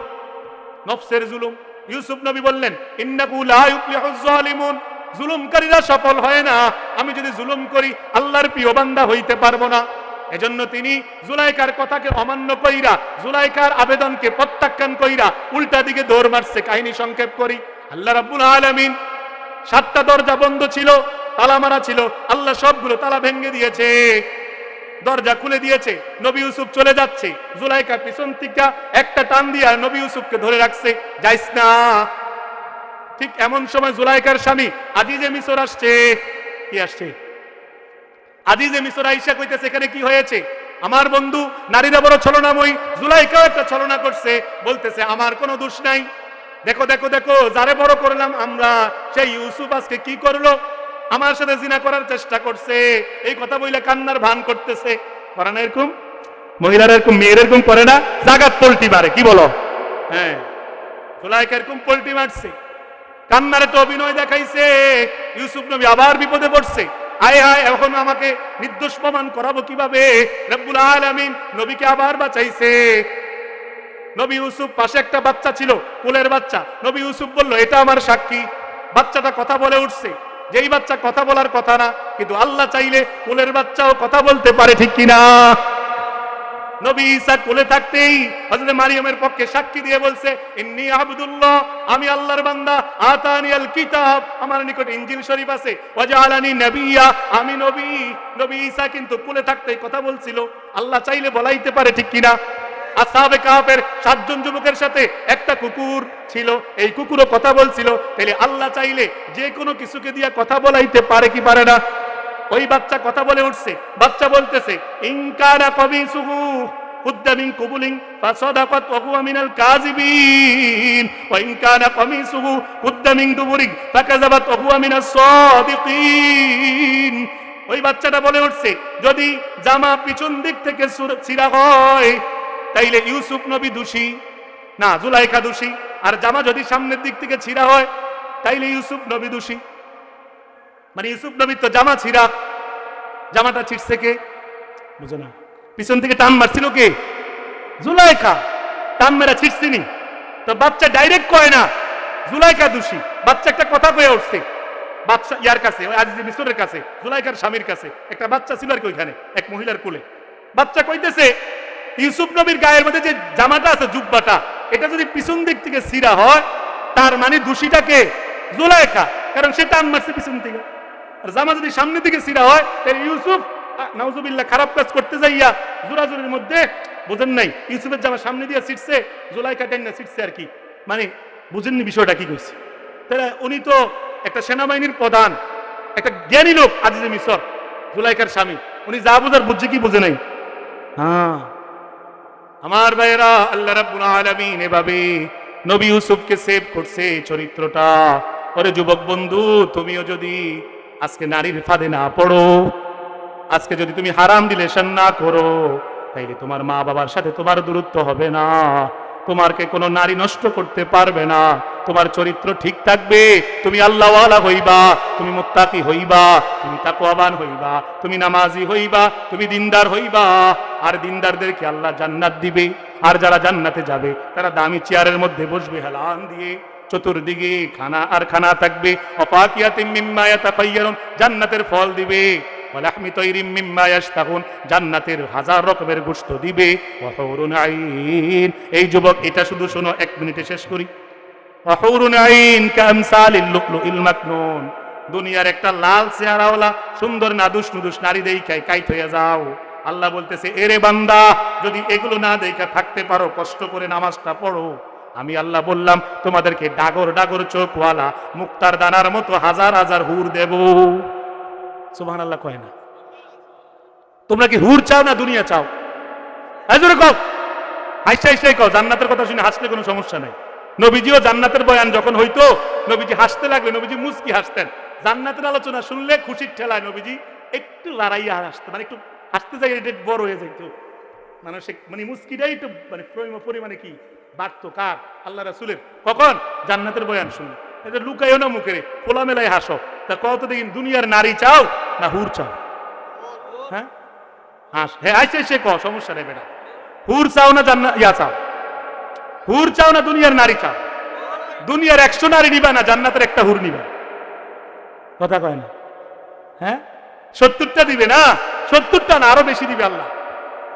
নফসের জুলুম। ইউসুফ নবী বললেন ইন্নাহু লা ইউফলিহুজ জালিমুন, জুলুমকারীরা সফল হয় না। আমি যদি জুলুম করি আল্লাহর প্রিয় বান্দা হইতে পারবো না। এজন্য তিনি জুলাইখার কথাকে অমান্য কইরা, জুলাইখার আবেদনকে প্রত্যাখ্যান কইরা উল্টা দিকে দৌড় মারছে। কাহিনী সংক্ষেপ করি, আল্লাহ রাব্বুল আলামিন, 7টা দরজা বন্ধ ছিল, তালা মারা ছিল, আল্লাহ সবগুলো তালা ভেঙে দিয়েছে, দরজা খুলে দিয়েছে। নবী ইউসুফ চলে যাচ্ছে, জুলাইখা পিছন থেকে একটা টান দিয়া নবী ইউসুফকে ধরে রাখছে, যাইস না। ঠিক এমন সময় জুলাইখার স্বামী আজিজে মিসর আসছে। কি আসছে? আজিজে মিসর আইসা কইতেছে এখানে কি হয়েছে? আমার বন্ধু, নারীরা বড় ছলনাময়ী, জুলাইখাও একটা ছলনা করছে, বলতেছে আমার কোনো দোষ নাই। দেখো দেখো দেখো, যারে বড় করলাম আমরা, সেই ইউসুফ আজকে কি করলো, আমার সাথে জিনা করার চেষ্টা করছে। এই কথা বইলে কান্নার ভান করতেছে। করে না এরকম? মহিলারা এরকম, মেয়ের এরকম করে না? জাগাত পল্টি মারে, কি বলো? হ্যাঁ, জুলাইখা এরকম পল্টি মারছে, কান্নার একটা অভিনয় দেখাইছে। ইউসুফ নবী আবার বিপদে পড়ছে। আয় হায়, এখন আমাকে নির্দোষ প্রমাণ করাবো কিভাবে? রব্বুল আলামিন নবীকে আবার বাঁচাইছে। নবী ইউসুফ, পাশে একটা বাচ্চা ছিল, কোলের বাচ্চা। নবী ইউসুফ বলল এটা আমার সাক্ষী। বাচ্চাটা কথা বলে উঠছে, যেই বাচ্চা কথা বলার কথা না, কিন্তু আল্লাহ চাইলে কোলের বাচ্চাও কথা বলতে পারে, ঠিক কিনা? নবী ঈসা কোলে থাকতেই হযরত মারিয়ামের পক্ষে সাক্ষী দিয়ে বলছে ইন্নী আবদুল্লাহ, আমি আল্লাহর বান্দা, আতানিয়াল কিতাব, আমার নিকট ইনজিল শরীফ আছে, ওয়া জাআলানি নবিয়্যা, আমি নবী। নবী ঈসা কিন্তু কোলে থাকতেই কথা বলছিল, আল্লাহ চাইলে বলাইতে পারে, ঠিক কিনা? আসহাবে কাহফের 7 জন যুবকের সাথে একটা কুকুর ছিল, এই কুকুরও কথা বলছিল। তাহলে আল্লাহ চাইলে যে কোনো কিছুকে দিয়ে কথা বলাইতে পারে কি পারে না? ওই বাচ্চা কথা বলে উঠছে, বাচ্চা বলতেছে ইনকানা কবিসুহু কুদ্দা মিন কুবুলিন ফাসাদাকাত ওয়া হুয়া মিনাল কাযিবিন ওয়া ইনকানা কমিসুহু কুদ্দা মিন দুবুরিন ফাকাযাবাত ওয়া হুয়া মিনাস সাদিকিন। ওই বাচ্চাটা বলে উঠছে যদি জামা পিছন দিক থেকে ছিঁড়া হয় তাইলে ইউসুফ নবী দোষী না জুলাইখা দোষী? আর জামা যদি সামনের দিক থেকে ছিঁড়া হয় তাইলে ইউসুফ নবী দোষী। মানে ইউসুফ নবীর তো জামা ছিঁড়া, জামাটা ছিঁড়ছে কে? বুঝো না? পিছন থেকে টান মারছিল কে? জুলাইখা। টান মেরা ছিঁড়ছিনি তো বাচ্চা ডাইরেক্ট কয় না জুলাইখা দোষী, বাচ্চা একটা কথা কয়ে উঠছে বাচ্চা ইয়ার কাছে, ওই আজিজ মিশরের কাছে, জুলাইখার স্বামীর কাছে একটা বাচ্চা ছিল আর কি ওইখানে এক মহিলার কোলে। বাচ্চা কইতেছে ইউসুফ নবীর গায়ের মধ্যে যে জামাটা আছে জুব্বাটা, এটা যদি পিছন দিক থেকে ছিঁড়া হয় তার মানে দোষীটা কে? জুলাইখা, কারণ সে টান মারছে পিছন থেকে। আর জামা যদি সামনের দিকে ছিঁড়া হয় তাহলে ইউসুফ নাউজুবিল্লাহ খারাপ কাজ করতে যাইয়া জোরাজুরির মধ্যে, বুঝেন নাই, ইউসুফের জামা সামনে দিয়ে ছিঁড়ছে, জুলাইখা টাইন না ছিঁড়ছে আর কি। মানে বুঝেননি বিষয়টা কি কইছে? তাহলে উনি তো একটা সেনাবাহিনীর প্রধান, একটা জ্ঞানী লোক আজিজে মিশর, জুলাইখার স্বামী, উনি যা বুঝার বুঝছে কি বুঝে নাই? হ্যাঁ আমার ভাইয়েরা, আল্লাহ রাব্বুল আলামিন এভাবে নবী ইউসুফকে সেভ করছে চরিত্রটা। ওরে যুবক বন্ধু, তুমিও যদি আজকে নারীর ফাঁদে না পড়ো, আজকে যদি তুমি হারাম রিলেশন না করো, তাইলে তোমার মা বাবার সাথে তোমার দূরত্ব হবে না, তোমারকে কোনো নারী নষ্ট করতে পারবে না, তোমার চরিত্র ঠিক থাকবে, তুমি আল্লাহওয়ালা হইবা, তুমি মুত্তাকি হইবা, তুমি তাকওয়াবান হইবা, তুমি নামাজি হইবা, তুমি দিনদার হইবা। আর দিনদারদেরকে আল্লাহ জান্নাত দিবে। আর যারা জান্নাতে যাবে তারা দামি চেয়ারের মধ্যে বসবে হেলান দিয়ে, চতুর্দিকে খানা আর খানা থাকবে, অফাকিয়াতিম মিম্মা ইয়াতাখায়্যারুন, জান্নাতের ফল দিবে, ওয়ালাহমি তায়রিম মিম্মা ইয়াশতাহুন, জান্নাতের হাজার রকমের গোশত দিবে, ওয়া হুরুন আইন। এই যুবক এটা শুধু শোনো, 1 মিনিটে শেষ করি। ওয়া হুরুন আইন কামসালিল লুলুইল মাকনুন, দুনিয়ার একটা লাল চেহারাওয়ালা সুন্দর নাদুস নুদুস নারী দেখায় কাইট হয়ে যাও। আল্লাহ বলতেছে, এরে বান্দা, যদি এগুলো না দেখা থাকতে পারো, কষ্ট করে নামাজটা পড়ো, আমি আল্লাহ বললাম তোমাদেরকে ডাগর ডাগর চোখওয়ালা মুক্তার দানার মতো হাজার হাজার হুর দেব। সুবহানাল্লাহ কয় না? তোমরা কি হুর চাও না দুনিয়া চাও? হাজুর কও, হাসি হাসি কও। জান্নাতের কথা শুনে হাসলে কোনো সমস্যা নাই। নবীজিও জান্নাতের বয়ান যখন হইতো, নবীজি হাসতে লাগলে, নবীজি মুস্কি হাসতেন। জান্নাতের আলোচনা শুনলে খুশির ঠেলায় নবীজি একটু লড়াইয়া হাসতেন, মানে একটু হাসতে যাই এটা বড় হয়ে যাইতো, মানে মুস্কিটাই একটু মানে পরিমাণে কি বাড়তো। কার? আল্লাহ রাসূলের। কখন? জান্নাতের বয়ান শুনলে। এটা লুকাইও না মুখে, খোলা মেলায় হাসো। তা কত দেখিন, দুনিয়ার নারী চাও না হুর চাও? হ্যাঁ হাস, হ্যাঁ আইসে সে ক, সমস্যা নেই বেটা। হুর চাও না জান্নাত ইয়া চাও? হুর চাও না দুনিয়ার নারী চাও? দুনিয়ার 100 নারী নিবা না, জান্নাতের একটা হুর নিবা? কথা কয় না? হ্যাঁ 70টা দিবে না, 70টা না আরো বেশি দিবে আল্লাহ।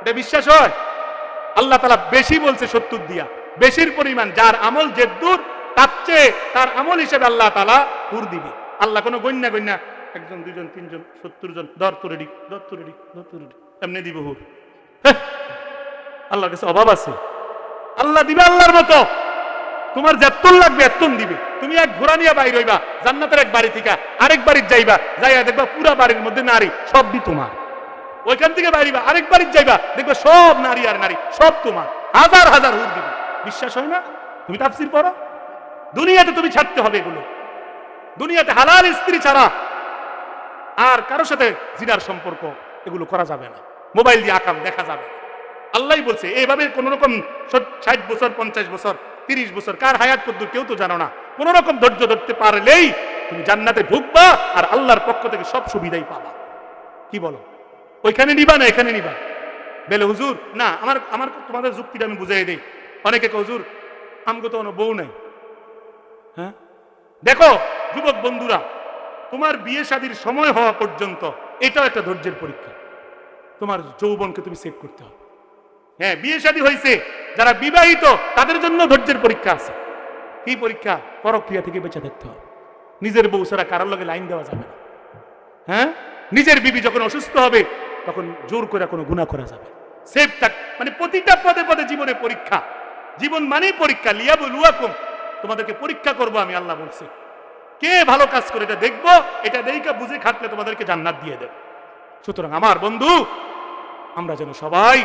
এটা বিশ্বাস হয়? আল্লাহ তাআলা বেশি বলছে 70 দিয়া, বেশির পরিমাণ। যার আমল যে দূর তার চেয়ে তার আমল হিসেবে আল্লাহ তাআলা হুর দিবে। আল্লাহ কোনো গণ্যা 1 জন 2 জন 3 জন 70 জন দর তো রেডি এমনি দিব হুর? আল্লাহর কাছে অভাব আছে? আল্লাহ দিবে আল্লাহর মতো। তোমার যেতন লাগবে এতন দিবে। তুমি এক ঘোড়া নিয়ে বাইর হইবা জান্নাতের এক বাড়ি থেকে আরেক বাড়ির যাইবা, যাইয়া দেখবা পুরা বাড়ির মধ্যে নারী, সব দি তোমার। ওইখান থেকে বাইরিবা আরেক বাড়ির যাইবা, দেখবা সব নারী আর নারী, সব তোমার। হাজার হাজার হুর দিবে। বিশ্বাস হয় না? তুমি তাফসীর পড়ো। দুনিয়াতে তুমি ছাড়তে হবে এগুলো। দুনিয়াতে হালাল স্ত্রী ছাড়া আর কারোর সাথে জিনার সম্পর্ক এগুলো করা যাবে না। মোবাইল দিয়ে আকাম দেখা যাবে না। আল্লাহই বলছে এইভাবে কোন রকম 60 বছর 50 বছর 30 বছর কার হায়াত কদ্দুর কেউ তো জানো না। কোন রকম ধৈর্য ধরতে পারলেই তুমি জান্নাতে ঢুকবা আর আল্লাহর পক্ষ থেকে সব সুবিধাই পাবা। কি বলো? ওইখানে নিবা না এখানে নিবা? বেলে হুজুর না, আমার তোমাদের যুক্তিটা আমি বুঝাই দেই। অনেকে কয় হুজুর আমগো তো কোনো বউ নাই। হ্যাঁ দেখো যুবক বন্ধুরা, তোমার বিয়ে শাদীর সময় হওয়া পর্যন্ত এটাও একটা ধৈর্যের পরীক্ষা। তোমার যৌবনকে তুমি সেভ করতে হবে। হ্যাঁ বিয়ে শাদী হয়েছে যারা বিবাহিত তাদের জন্য ধৈর্যের পরীক্ষা আছে। কি পরীক্ষা? পরক্রিয়া থেকে বেঁচে থাকতে হবে। নিজের বউ ছাড়া কারোর লগে লাইন দেওয়া যাবে না। হ্যাঁ নিজের বিবি যখন অসুস্থ হবে তখন জোর করে কোনো গুনাহ করা যাবে। সেভ থাক, মানে প্রতিটা পদে পদে জীবনে পরীক্ষা। জীবন মানেই পরীক্ষা। লিয়াবলুয়াকুম, তোমাদেরকে পরীক্ষা করব আমি, আল্লাহ বলছে। কে ভালো কাজ করে এটা দেখবো, এটা দেইকা বুঝে খাটলে তোমাদেরকে জান্নাত দিয়ে দেব। সুতরাং আমার বন্ধু, আমরা যেন সবাই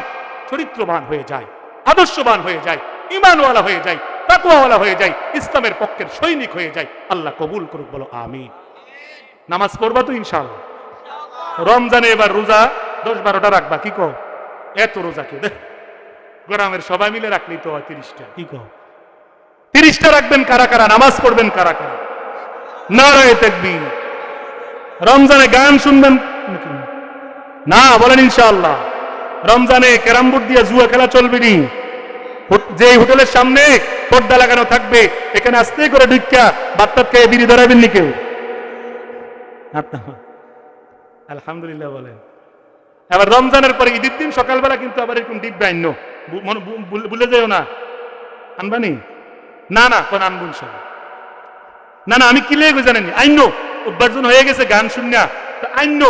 চরিত্রবান হয়ে যাই, আদর্শবান হয়ে যাই, ঈমানওয়ালা হয়ে যাই, তাকওয়াওয়ালা হয়ে যাই, ইসলামের পক্ষের সৈনিক হয়ে যাই। আল্লাহ কবুল করুক, বলো আমিন। নামাজ পড়বা তো ইনশাআল্লাহ? রমজানে এবার রোজা 10-12টা রাখবা, কি কও? এত রোজা কে দেখ? গ্রামের সবাই মিলে রাখলেই তো হয় 30টা। কি কও? 30টা রাখবেন কারা কারা? নামাজ পড়বেন কারা কারা? নারায়ে তাকবীর। রমজানে গান শুনবেন নাকি না? বলেন ইনশাআল্লাহ। রমজানে ক্যারাম বোর্ড দিয়ে জুয়া খেলা চলবে নি। যে হোটেলের সামনে পর্দা লাগানো থাকবে, এখানে আস্তে করে ঢুকা বাত্তাত খেয়ে বিড়ি ধরাবেন নি কেউ? আলহামদুলিল্লাহ বলেন। আবার রমজানের পরে ঈদের দিন সকালবেলা কিন্তু আবার এরকম ডিব্বা আইন, ভুলে যাও না। আনবানি? না না, কোন আনবো ইনশাআল্লাহ। না না, আমি কি লেগে জানেনি, আইন উপার্জন হয়ে গেছে গান শুনিয়া, আইন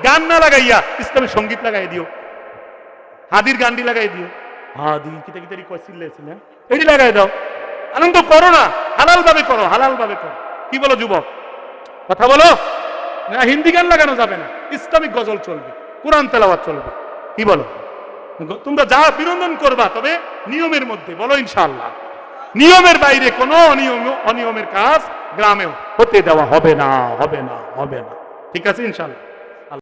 গান না লাগাইয়া ইসলামী সঙ্গীত লাগাই দিও, হাদির গানটি লাগাই দিও। হাদি কিতা কিতারি কইছিল না, এটি লাগাই দাও। আনন্দ করো না, হালাল ভাবে করো, হালাল ভাবে করো। কি বলো যুবক? কথা বলো না। হিন্দি গান লাগানো যাবে না, ইসলামিক গজল চলবে, কোরআন তেলাওয়াত চলবে। কি বলো? তোমরা যা বিনোদন করবা, তবে নিয়মের মধ্যে। বলো ইনশাআল্লাহ। নিয়মের বাইরে কোনো অনিয়মের কাজ গ্রামেও হতে দেওয়া হবে না, হবে না, হবে না। ঠিক আছে ইনশাআল্লাহ।